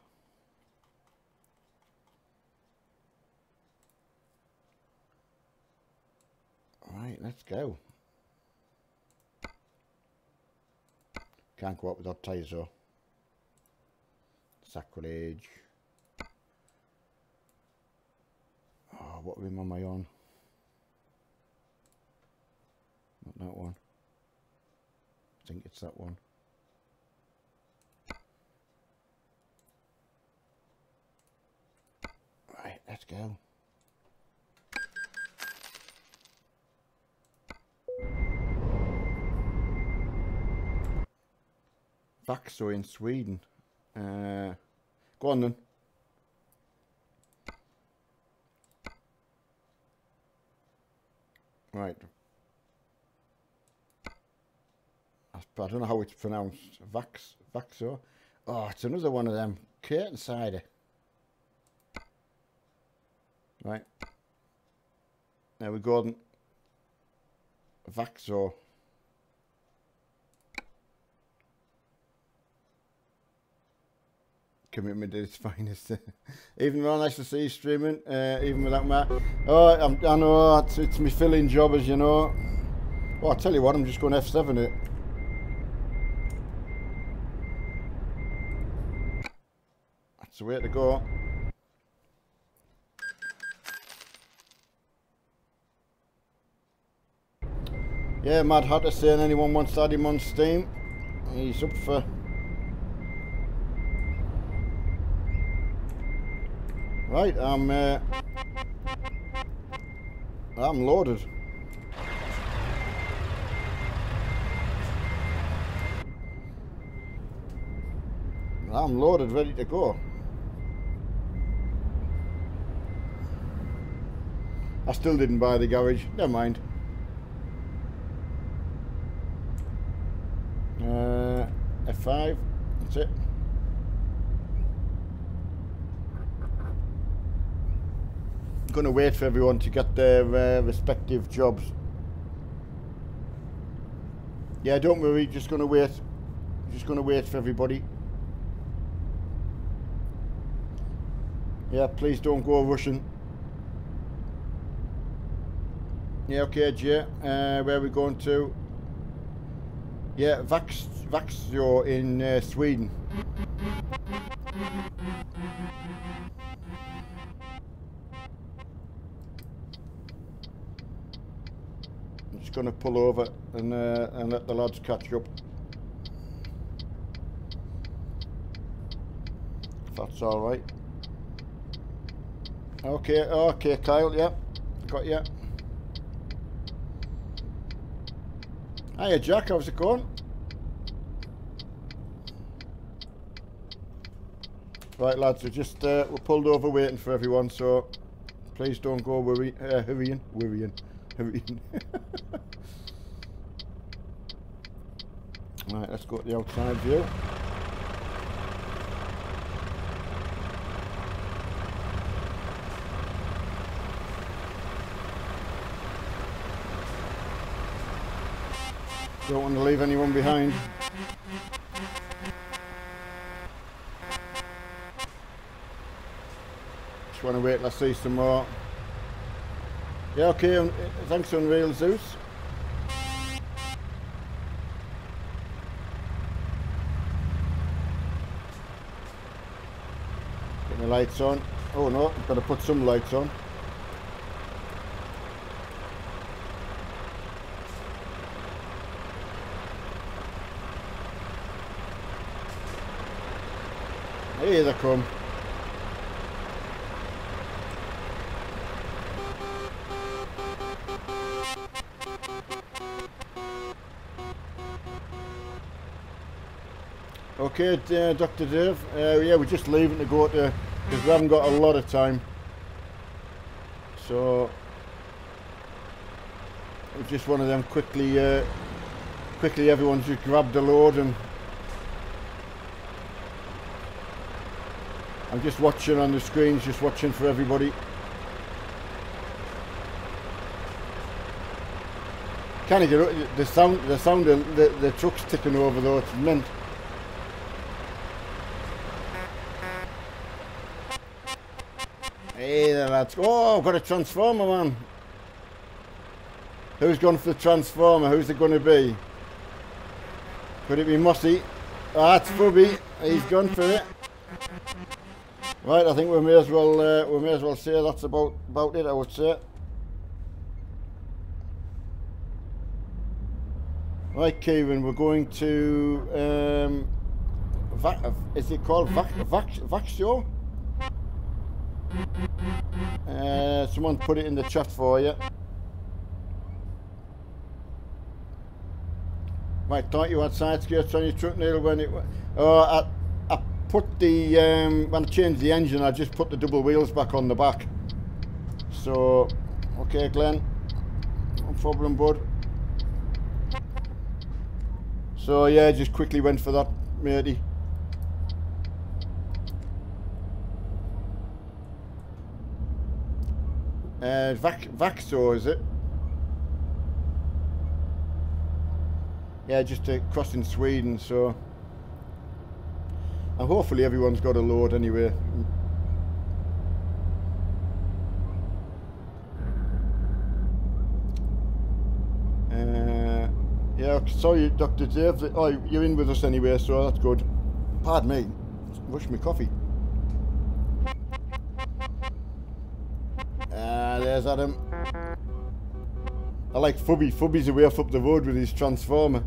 Right, let's go. Can't go up without tyres though. Sacrilege. Oh, what rim am I on? Not that one. I think it's that one. Right, let's go. Vaxo in Sweden. Go on then. Right. I don't know how it's pronounced. Vaxo. Oh, it's another one of them. Curtain cider. Right. There we go then. Vaxo. Commitment at its finest. Even more nice to see you streaming, even without Matt. Oh, I know, it's my filling job, as you know. Oh, I'll tell you what, I'm just going F7 it. That's the way to go. Yeah, Mad Hatter saying anyone wants to add him on Steam. He's up for... Right, I'm loaded. I'm loaded, ready to go. I still didn't buy the garage, never mind. F5, that's it. Going to wait for everyone to get their respective jobs. Yeah, don't worry, just gonna wait. Just gonna wait for everybody. Yeah, please don't go rushing. Yeah, okay, Jay. Where are we going to? Yeah, Vaxio in Sweden. I'm just going to pull over and let the lads catch up. If that's all right. Okay, okay, Kyle. Yeah, got you. Hiya, Jack. How's it going? Right, lads. We're pulled over waiting for everyone, so please don't go hurrying. Right, let's go to the outside view. Don't want to leave anyone behind. Just want to wait till I see some more. Yeah, okay, thanks Unreal Zeus. Get the lights on. Oh no, I've got to put some lights on. Here they come. Okay, Dr. Dave. Yeah, we're just leaving to go to, because we haven't got a lot of time. So, it's just one of them quickly everyone's just grabbed a load and I'm just watching on the screens, just watching for everybody. Can't get the sound of the truck's ticking over though, it's mint. Hey there lads. Oh, I've got a transformer, man. Who's gone for the transformer? Who's it going to be? Could it be Mossy? Oh, that's Fubby. He's gone for it. Right, I think we may as well say that's about it, I would say. Right, Kieran, we're going to is it called Vaxio? Someone put it in the chat for you. Right, thought you had side skirts on your truck, Neil, when it... Oh, I put the... when I changed the engine, I just put the double wheels back on the back. So, okay, Glenn. No problem, bud. So, yeah, just quickly went for that, matey. Vaxo, is it? Yeah, just crossing Sweden, so... And hopefully everyone's got a load anyway. Yeah, sorry, Dr. Dave. Oh, you're in with us anyway, so that's good. Pardon me. Rush me coffee. There's Adam. I like Fubby. Fubby's away up the road with his transformer.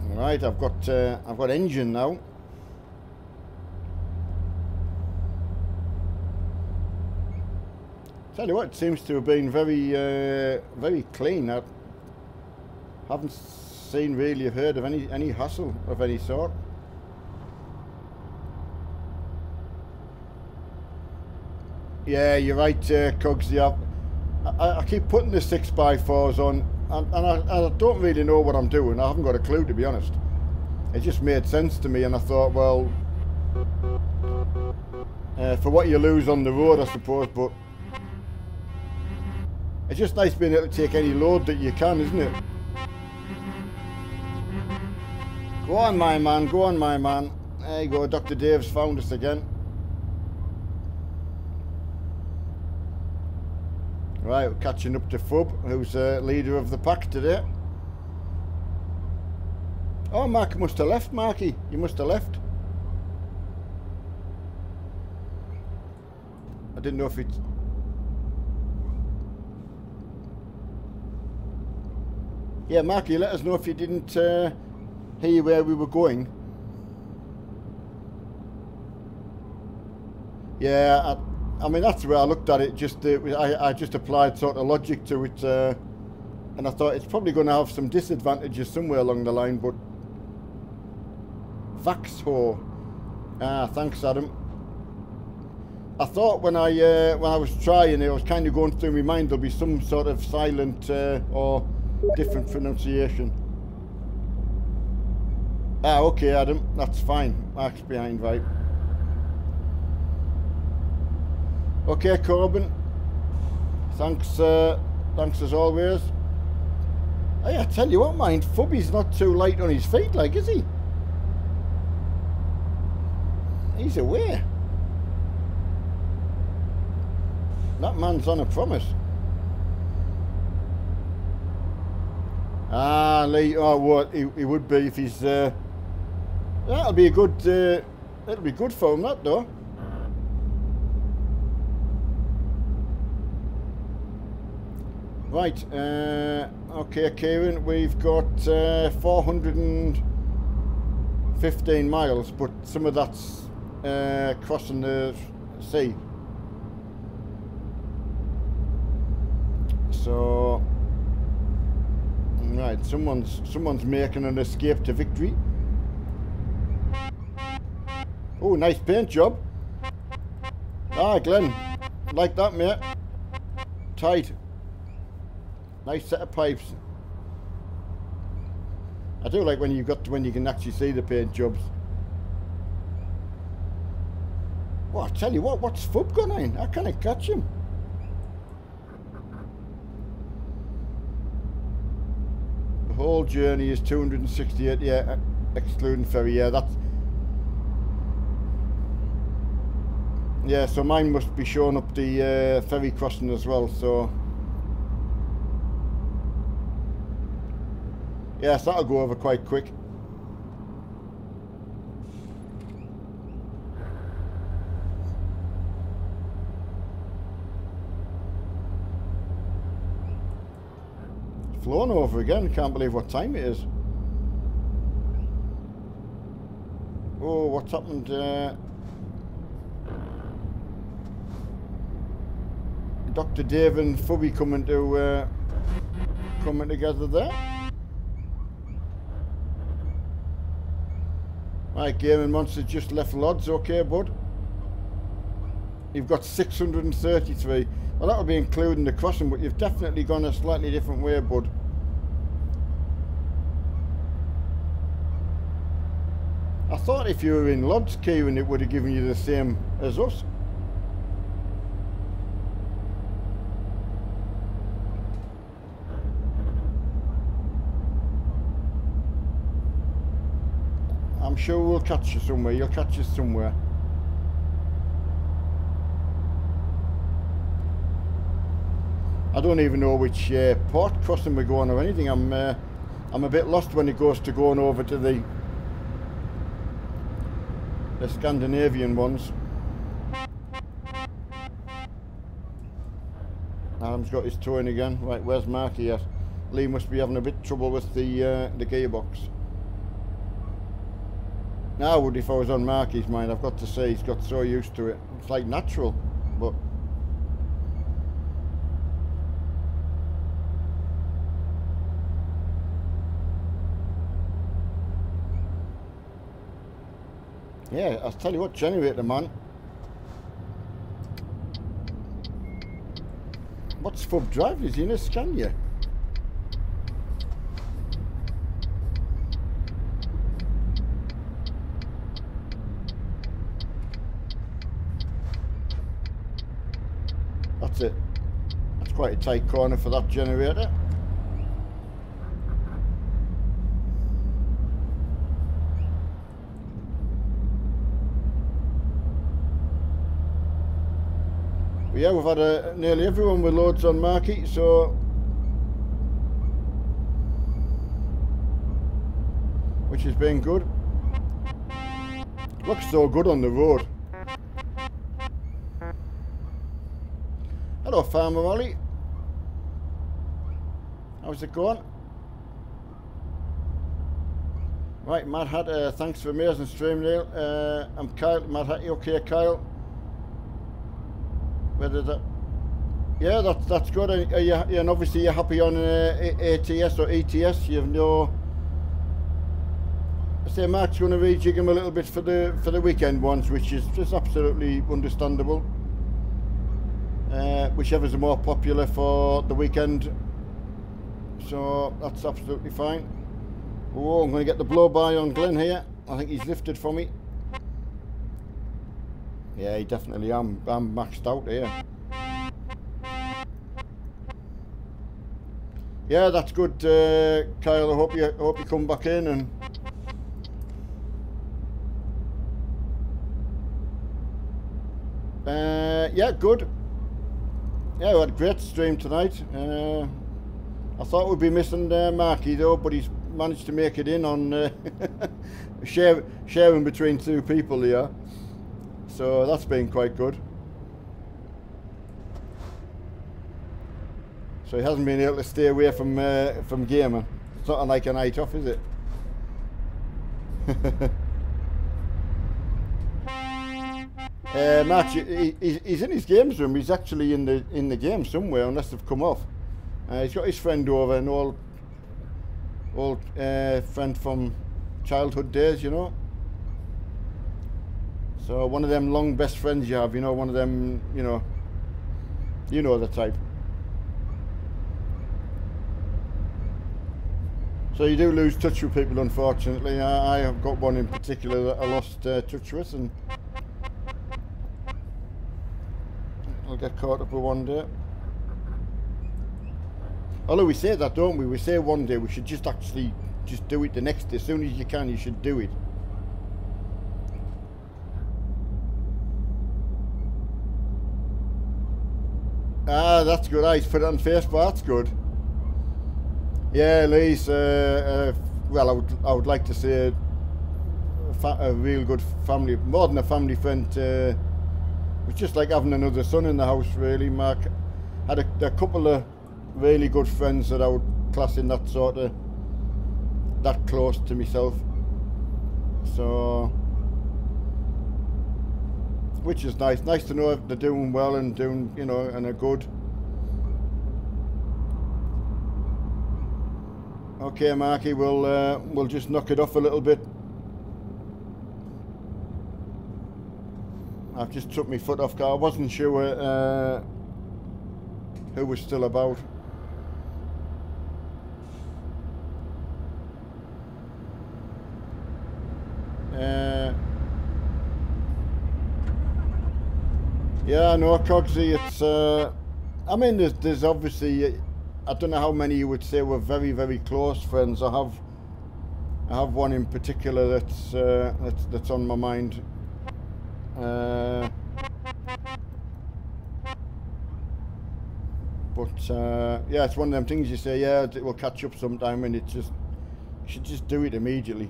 Right, I've got engine now. Tell you what, it seems to have been very very clean. I haven't seen really heard of any hassle of any sort. Yeah, you're right, Cogsy. I keep putting the 6x4s on, and I don't really know what I'm doing. I haven't got a clue, to be honest. It just made sense to me, and I thought, well, for what you lose on the road, I suppose, but it's just nice being able to take any load that you can, isn't it? Go on, my man, go on, my man. There you go, Dr. Dave's found us again. Right, we're catching up to Fub, who's leader of the pack today. Oh, Mark must have left, Marky. You must have left. I didn't know if it's... Yeah, Marky, let us know if you didn't hear where we were going. Yeah, I mean, that's the way I looked at it. Just I just applied sort of logic to it, and I thought it's probably going to have some disadvantages somewhere along the line. But Vaxho, thanks, Adam. I thought when I was trying it, I was kind of going through my mind there'll be some sort of silent or different pronunciation. Okay, Adam, that's fine. Mark's behind, right? Okay, Corbin. Thanks, thanks as always. Hey, I tell you what, mind, Fubby's not too light on his feet, like, is he? He's away. That man's on a promise. Lee, oh, what, he would be if he's, that'll be a good, it'll be good for him, that, though. Right, okay, Kieran, we've got 415 miles, but some of that's crossing the sea. So, right, someone's making an escape to victory. Oh, nice paint job. Glenn, like that, mate. Tight. Nice set of pipes. I do like when you can actually see the paint jobs. Well, I tell you what, what's Fub gone in? I can't catch him. The whole journey is 268, yeah, excluding ferry, yeah, that's... Yeah, so mine must be showing up the ferry crossing as well, so... Yes, that'll go over quite quick. Flown over again, can't believe what time it is. Oh, what's happened? Dr. Dave and Fubby coming together there. Right, Gaming Monster just left Lodz, okay, bud. You've got 633. Well, that'll be including the crossing, but you've definitely gone a slightly different way, bud. I thought if you were in Lodz, Kieran, it would have given you the same as us. I'm sure we'll catch you somewhere. You'll catch us somewhere. I don't even know which port crossing we're going or anything. I'm a bit lost when it goes to going over to the Scandinavian ones. Adam's got his toe in again. Right, where's Marky at? Lee must be having a bit of trouble with the gearbox. Now, I would if I was on Marky's mind. I've got to say, he's got so used to it. It's like natural, but... Yeah, I'll tell you what, generator, man. What's Fub driving? Is he in a Scania? that's quite a tight corner for that generator. But yeah, we've had nearly everyone with loads on Marky, so which has been good. Looks so good on the road. Hello Farmer Ollie. How's it going? Right, Mad Hat, thanks for amazing stream, Neil. I'm Kyle, Mad Hat, you okay Kyle? Whether that, yeah, that's good. And obviously you're happy on ATS or ETS. You have no. I say Mark's going to rejig him a little bit for the weekend ones, which is just absolutely understandable. Whichever's the more popular for the weekend, so that's absolutely fine. Oh, I'm going to get the blow by on Glenn here. I think he's lifted for me. Yeah, he definitely. I'm maxed out here. Yeah, that's good, Kyle. I hope you come back in and. Yeah, good. Yeah, we had a great stream tonight. I thought we'd be missing Marky though, but he's managed to make it in on sharing between two people here. So that's been quite good. So he hasn't been able to stay away from gaming. It's not like a night off, is it? Mark, he's in his games room. He's actually in the game somewhere, unless they've come off. He's got his friend over, an old friend from childhood days, you know. So one of them long best friends you have, you know, one of them, you know the type. So you do lose touch with people, unfortunately. I have got one in particular that I lost touch with, and I'll get caught up with one day. Although we say that, don't we? We say one day, we should just actually just do it the next day. As soon as you can, you should do it. Ah, that's good. He's put it on Facebook. That's good. Yeah, Lee's. Well, I would like to say a real good family, more than a family friend. It's just like having another son in the house, really. Mark had a couple of really good friends that I would class in that sort of that close to myself. So, which is nice. Nice to know they're doing well and doing, you know, and are good. Okay, Marky, we'll just knock it off a little bit. I've just took my foot off. I wasn't sure who was still about. Yeah, no, Cogsy, it's I mean there's obviously, I don't know how many you would say were very, very close friends. I have one in particular that's on my mind. But yeah, it's one of them things you say, yeah, it will catch up sometime, and it's just, you should just do it immediately.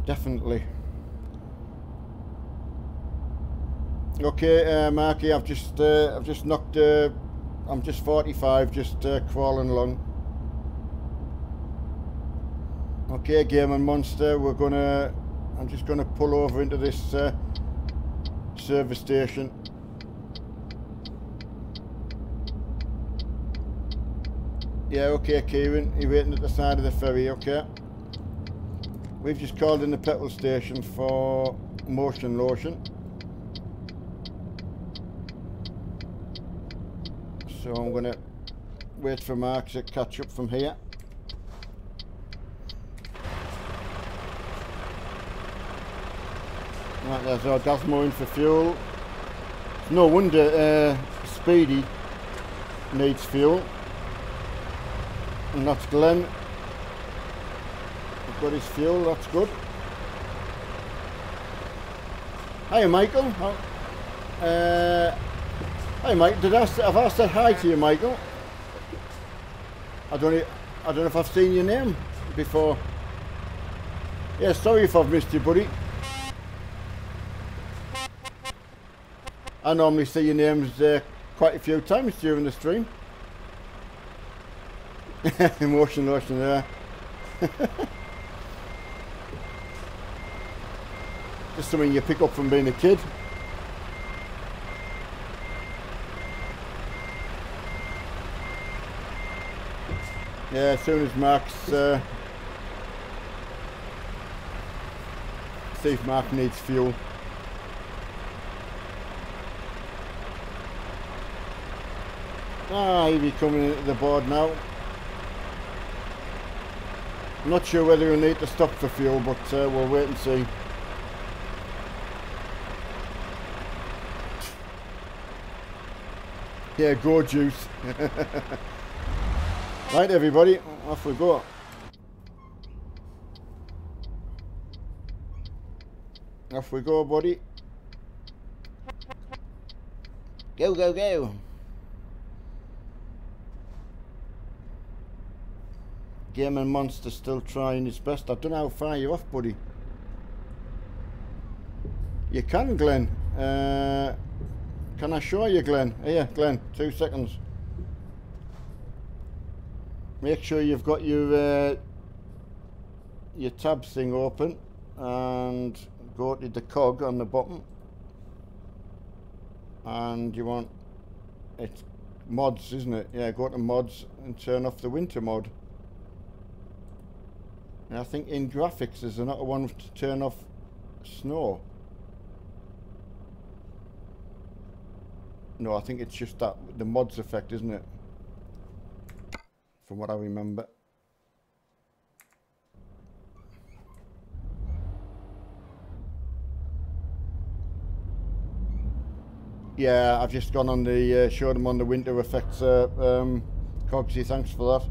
Definitely. Okay, Marky, I've just knocked. I'm just 45, just crawling along. Okay, Gaming Monster, I'm just gonna pull over into this service station. Yeah, okay, Kieran, you're waiting at the side of the ferry, okay. We've just called in the petrol station for motion lotion. So I'm going to wait for Mark to catch up from here. Right, there's our Gazmo in for fuel. It's no wonder Speedy needs fuel. And that's Glenn. Got his fuel, that's good. Hi Michael. Hi Mike, have I said hi to you, Michael? I don't know if I've seen your name before. Yeah, sorry if I've missed you, buddy. I normally see your names quite a few times during the stream. Emotion there. Just something you pick up from being a kid. Yeah, as soon as Mark's see if Mark needs fuel. He'll be coming into the board now. I'm not sure whether he'll need to stop for fuel, but we'll wait and see. Yeah, go juice. Right everybody, off we go. Off we go, buddy. Go, go, go. Gaming Monster still trying his best. I don't know how far you're off, buddy. You can, Glenn. Can I show you, Glenn? Here, Glenn, 2 seconds. Make sure you've got your tabs thing open and go to the cog on the bottom. And you want, it's mods, isn't it? Yeah, go to mods and turn off the winter mod. And I think in graphics there's another one to turn off snow. No, I think it's just that, the mods effect, isn't it? From what I remember. Yeah, I've just gone on the, showed them on the winter effects, Cogsy, thanks for that.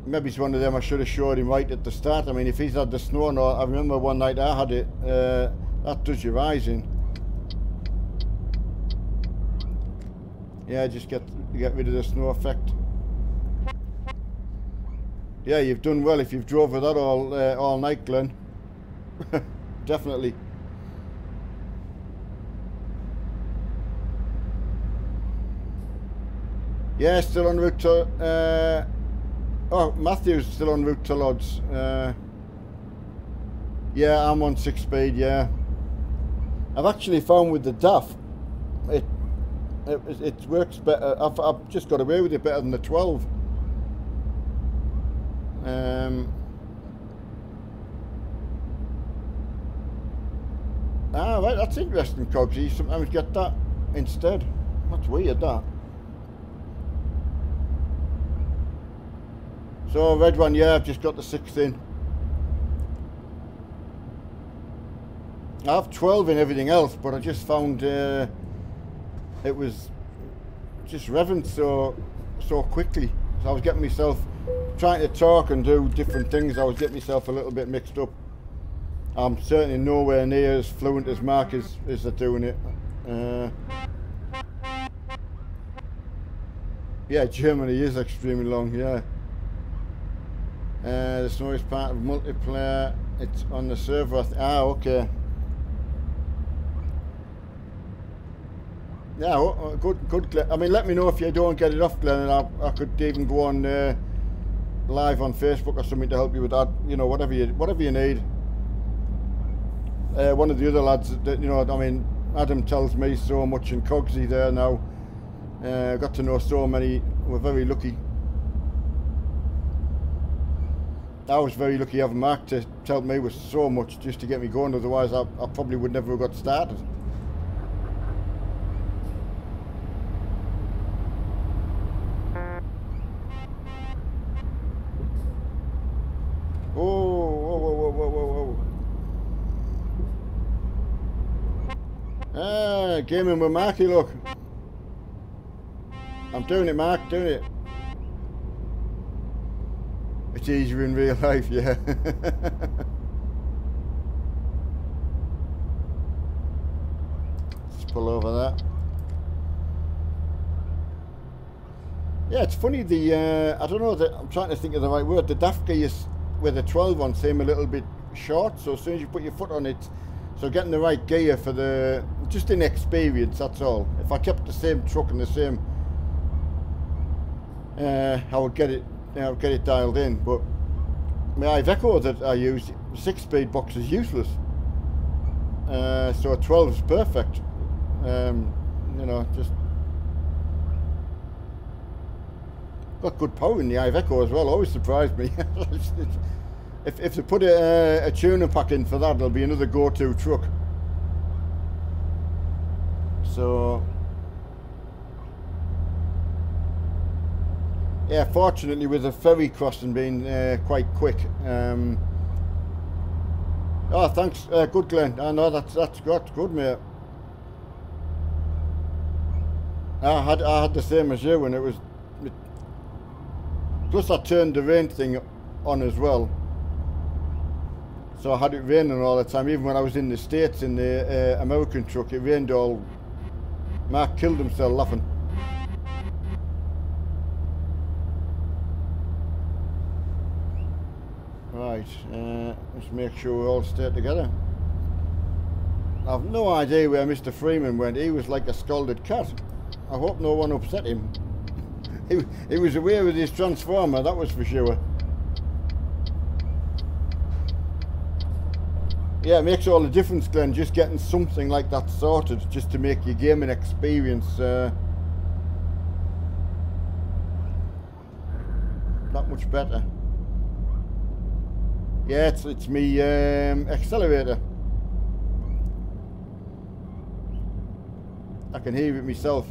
Maybe it's one of them I should have showed him right at the start. I mean, if he's had the snow, no, I remember one night I had it, that does your eyes in. Yeah, just get rid of the snow effect. Yeah, you've done well if you've drove with that all night, Glenn. Definitely. Yeah, still en route to... oh, Matthew's still en route to Lodz. Yeah, I'm on 6 speed, yeah. I've actually found with the DAF, it works better. I've just got away with it better than the 12. Right, that's interesting, Cogsy. You sometimes get that instead. That's weird, that. So, red one, yeah, I've just got the 6th in. I have 12 in everything else, but I just found it was just revving so quickly. So I was getting myself, trying to talk and do different things, I was getting myself a little bit mixed up. I'm certainly nowhere near as fluent as Mark is at doing it. Yeah, Germany is extremely long, yeah. The snow is part of multiplayer, it's on the server. Okay. Yeah, well, good, Glenn. I mean, let me know if you don't get it off, Glenn, and I could even go on live on Facebook or something to help you with that. You know, whatever you need. One of the other lads, that, you know, I mean, Adam tells me so much, and Cogsy there now. Got to know so many. We're very lucky. I was very lucky having Mark to help me with so much just to get me going. Otherwise, I probably would never have got started. Oh, whoa, whoa, whoa, whoa, whoa, whoa. gaming with Marky, look. I'm doing it, Mark, doing it. It's easier in real life, yeah. Just pull over that. Yeah, it's funny, the, I don't know, I'm trying to think of the right word, the daft gears with the 12 on seem a little bit short, so as soon as you put your foot on it, so getting the right gear for the, just in experience, that's all. If I kept the same truck and the same, I would get it dialed in, but my Iveco that I use, the 6-speed box is useless, so a 12 is perfect, you know, just got good power in the Iveco as well, always surprised me. If they put a tuner pack in for that, it'll be another go-to truck. So yeah, fortunately with the ferry crossing being quite quick. Oh, thanks, good Glenn. I know that's good, mate. I had the same as you, and it was. Plus I turned the rain thing on as well, so I had it raining all the time. Even when I was in the States in the American truck, it rained all. Mark killed himself laughing. Right, let's make sure we all stay together. I've no idea where Mr. Freeman went. He was like a scalded cat. I hope no one upset him. He was away with his transformer, that was for sure. Yeah, it makes all the difference, Glenn, just getting something like that sorted, just to make your gaming experience that much better. Yeah, it's me accelerator. I can hear it myself.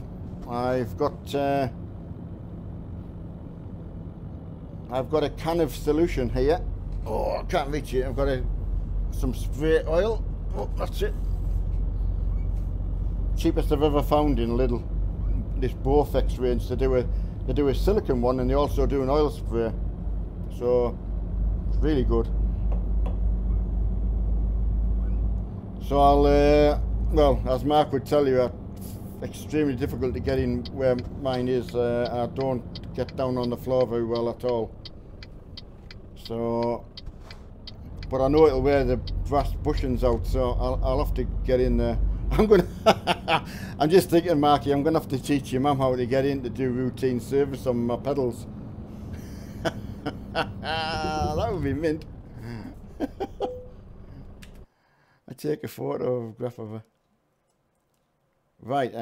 I've got a can of solution here. Oh, I can't reach it. I've got some spray oil. Oh, that's it. Cheapest I've ever found in this Bowflex range. They do a silicone one, and they also do an oil spray. So it's really good. So I'll well, as Mark would tell you, extremely difficult to get in where mine is. I don't get down on the floor very well at all. So, but I know it'll wear the brass bushings out, so I'll have to get in there. I'm just thinking, Marky, I'm gonna have to teach your mum how to get in to do routine service on my pedals. That would be mint. I take a photograph of her. Right,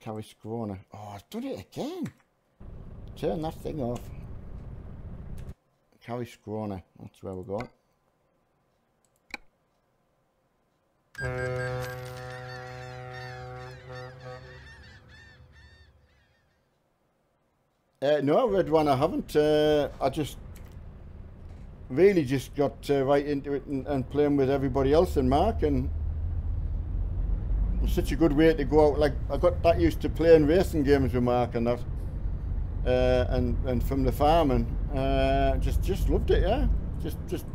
carry scroner. Oh, I've done it again. Turn that thing off. Carry scroner, that's where we're going. No, red one I haven't. I just really just got right into it and playing with everybody else and Mark, and it's such a good way to go out. Like, I got that used to playing racing games with Mark and that, and from the farm, and just loved it. Yeah, just.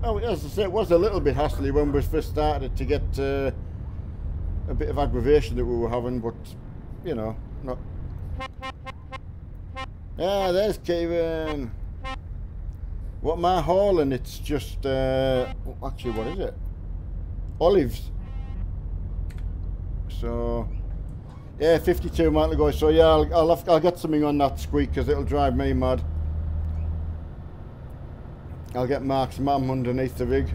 Oh, as I say, it was a little bit hassly when we first started to get a bit of aggravation that we were having, but you know, not. Ah, there's Kevin. What am I hauling? It's just actually, what is it? Olives. So yeah, 52 miles to go. So yeah, I'll get something on that squeak because it'll drive me mad. I'll get Mark's mum underneath the rig.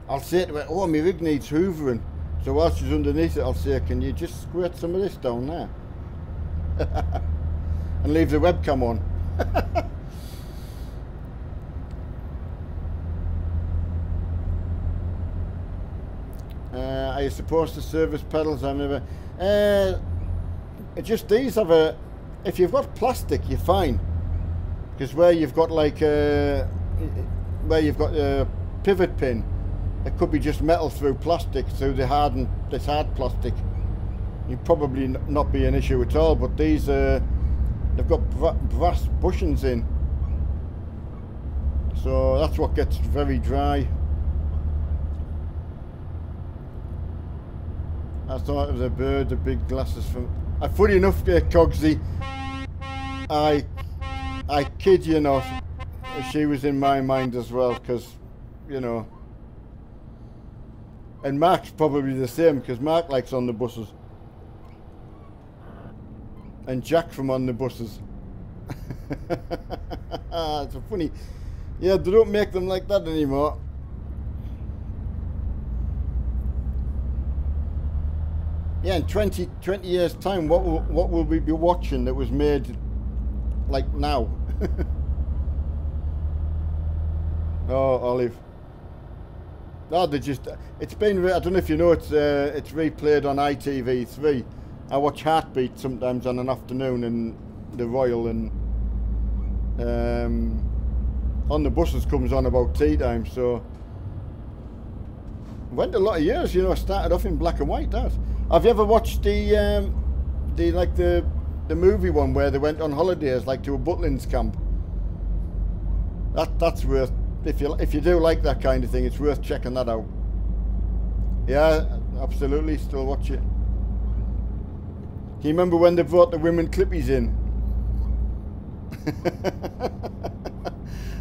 I'll say to her, oh, my rig needs hoovering. So while she's underneath it, I'll say, can you just squirt some of this down there? And leave the webcam on. Are you supposed to service pedals? I've never. Just these have a. If you've got plastic, you're fine. Because where you've got like where you've got a pivot pin, it could be just metal through plastic, through this hard plastic. You'd probably not be an issue at all, but these they've got brass bushings in, so that's what gets very dry. I thought of the bird, the big glasses from. Funny enough, Cogsy, I kid you not, she was in my mind as well, because, you know, and Mark's probably the same, because Mark likes on the buses, and Jack from on the buses. It's funny, yeah, they don't make them like that anymore. Yeah, in 20 years time, what will we be watching that was made like now? Oh, Olive. No, they just, it's been, I don't know if you know, it's replayed on ITV3. I watch Heartbeat sometimes on an afternoon, and the Royal, and on the buses comes on about tea time, so it went a lot of years, you know. Started off in black and white, that. Have you ever watched the movie one where they went on holidays, like to a Butlins camp? That's worth, if you do like that kind of thing, it's worth checking that out. Yeah, absolutely, still watch it. Do you remember when they brought the women clippies in?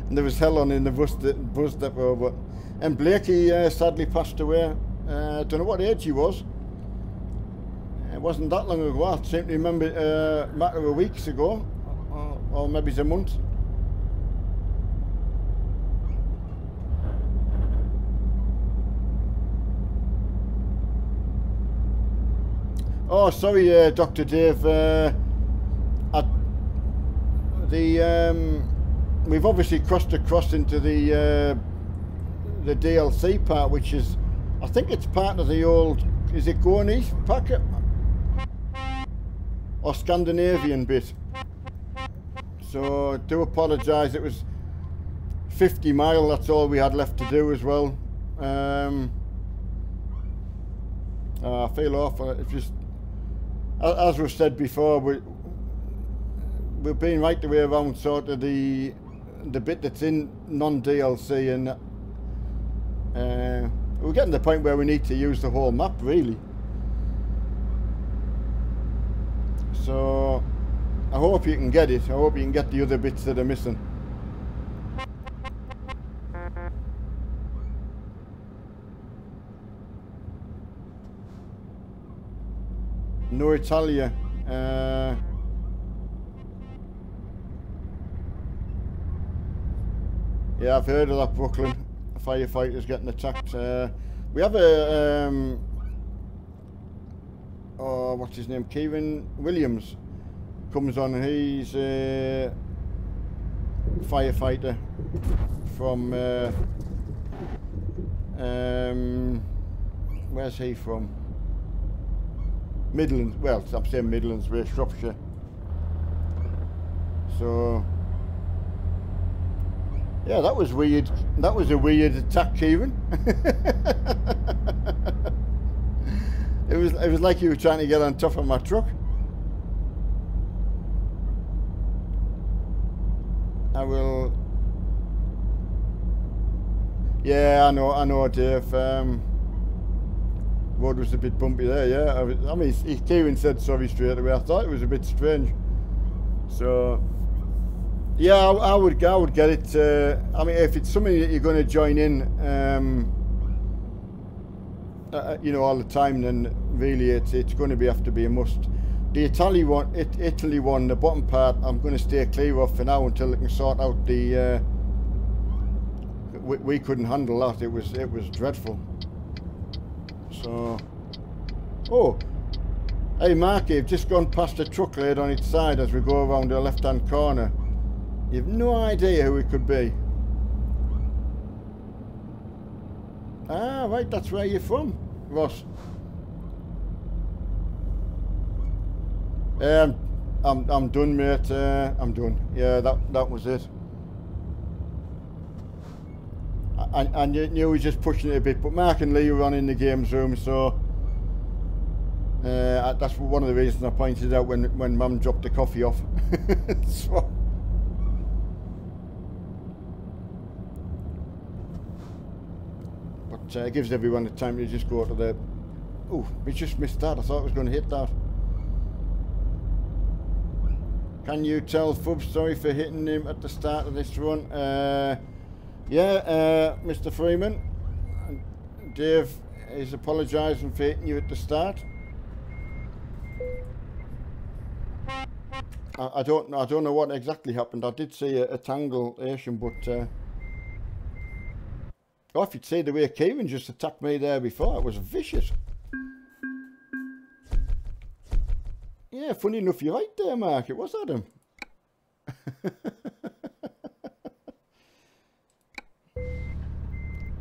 And there was hell on in the bus depot, but and Blakey sadly passed away. I don't know what age he was. It wasn't that long ago. I seem to remember a matter of weeks ago, or maybe it's a month. Oh, sorry, Dr. Dave. We've obviously crossed across into the DLC part, which is, I think it's part of the old, is it Going East packet? Or Scandinavian bit. So I do apologise, it was 50 mile, that's all we had left to do as well. I feel awful. It's just, as we've said before, we've been right the way around sort of the bit that's in non-DLC, and we're getting to the point where we need to use the whole map, really. So I hope you can get it. I hope you can get the other bits that are missing. No Italia. Yeah, I've heard of that, Brooklyn. Firefighters getting attacked. We have a oh, what's his name? Kieran Williams comes on. He's a firefighter from where's he from? Midlands. Well, I'm saying Midlands, we're Shropshire. So yeah, that was weird. That was a weird attack, Kieran. It was like you were trying to get on top of my truck. I will. Yeah, I know, Dave. Road was a bit bumpy there. Yeah, I mean, Kieran said sorry straight away. I thought it was a bit strange. So yeah, I would get it. I mean, if it's something that you're going to join in, you know, all the time, then really it's going to have to be a must. The Italy one, the bottom part, I'm going to stay clear of for now until they can sort out the. We couldn't handle that. It was dreadful. So, oh, hey Mark, you've just gone past a truck laid on its side as we go around the left-hand corner. You've no idea who it could be. Ah, right, that's where you're from, Ross. I'm done, mate. I'm done. Yeah, that was it. I knew he was just pushing it a bit, but Mark and Lee were on in the games room, so that's one of the reasons I pointed out when Mum dropped the coffee off. So, but it gives everyone the time to just go to the... Oh, we just missed that. I thought I was going to hit that. Can you tell Fub sorry for hitting him at the start of this run? Yeah, Mr. Freeman. Dave is apologising for hitting you at the start. I don't know what exactly happened. I did see a tangulation, but oh, if you'd see the way Kieran just attacked me there before, it was vicious. Yeah, funny enough, you're right there, Mark. It was Adam.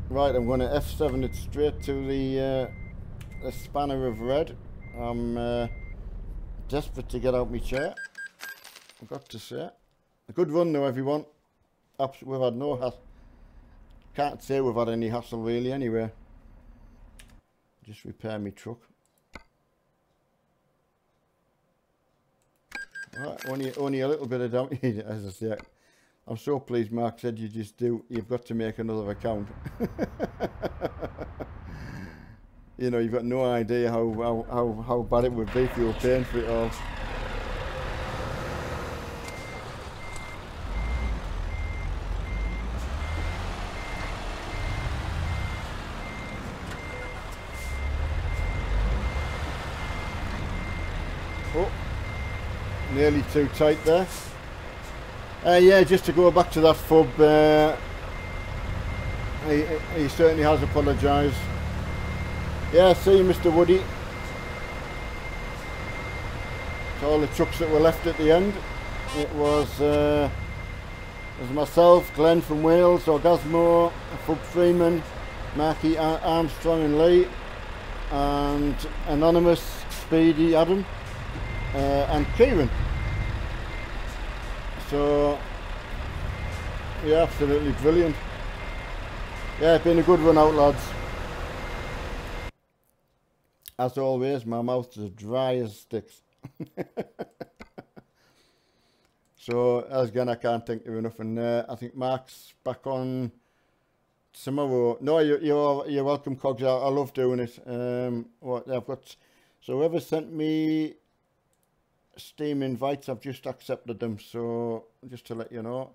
Right, I'm going to F7 it straight to the spanner of red. I'm desperate to get out my chair, I've got to say. A good run though, everyone. We've had no hassle. Can't say we've had any hassle really anyway. Just repair my truck. Right, only a little bit of damage, as I say. I'm so pleased Mark said you've got to make another account. You know, you've got no idea how bad it would be if you were paying for it all. Oh, nearly too tight there. Yeah, just to go back to that Fub, he certainly has apologised. Yeah, see you, Mr. Woody. So all the trucks that were left at the end. It was myself, Glenn from Wales, Orgasmo, Fub Freeman, Marky Armstrong and Lee, and Anonymous, Speedy, Adam, and Kieran. So, yeah, absolutely brilliant. Yeah, it's been a good run out, lads. As always, my mouth is dry as sticks. So, as again, I can't think of enough. And I think Mark's back on tomorrow. No, you're welcome, Cogs. I love doing it. What I've got. So whoever sent me Steam invites, I've just accepted them. So just to let you know.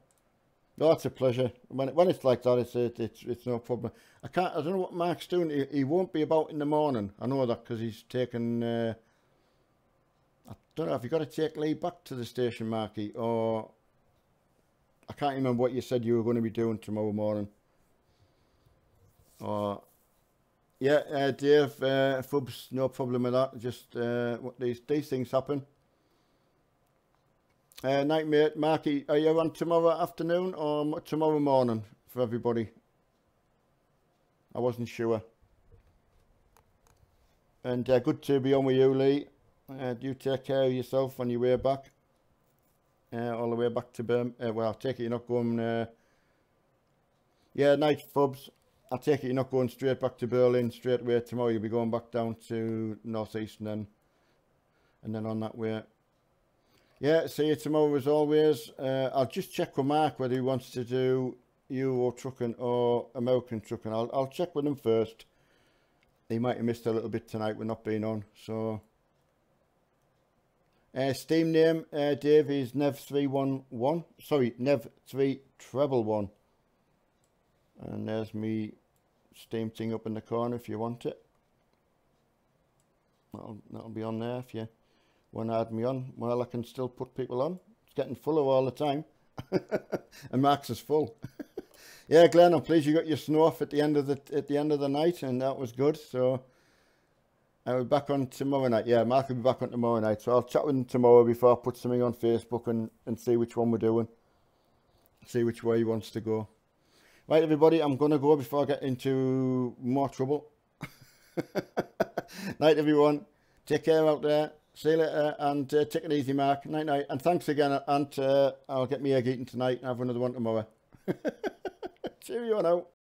No, it's a pleasure. When it's like that, it's no problem. I don't know what Mark's doing. He won't be about in the morning. I know that because he's taken. I don't know if you got to take Lee back to the station, Marky, or I can't remember what you said you were going to be doing tomorrow morning. Or yeah, Dave, Fubs, no problem with that. Just what these things happen. Night mate, Marky, are you on tomorrow afternoon or tomorrow morning for everybody? I wasn't sure. And good to be on with you, Lee. Do take care of yourself on your way back. All the way back to Birmingham. Well, I take it you're not going... yeah, night, Fubs. I take it you're not going straight back to Berlin straight away tomorrow. You'll be going back down to North East and then on that way. Yeah, see you tomorrow as always. I'll just check with Mark whether he wants to do Euro trucking or American trucking. I'll check with him first. He might have missed a little bit tonight with not being on. So, Steam name, Dave, is Nev311. Sorry, Nev311. And there's me Steam thing up in the corner if you want it. That'll be on there if you want to add me on. Well, I can still put people on. It's getting fuller all the time. And Mark's is full. Yeah, Glenn, I'm pleased you got your snow off at the end of the night, and that was good. So I'll be back on tomorrow night. Yeah, Mark will be back on tomorrow night. So I'll chat with him tomorrow before I put something on Facebook and see which one we're doing. See which way he wants to go. Right, everybody, I'm going to go before I get into more trouble. Night, everyone. Take care out there. See you later, and take it easy, Mark. Night, night. And thanks again, and I'll get me egg eating tonight and have another one tomorrow. Cheerio now.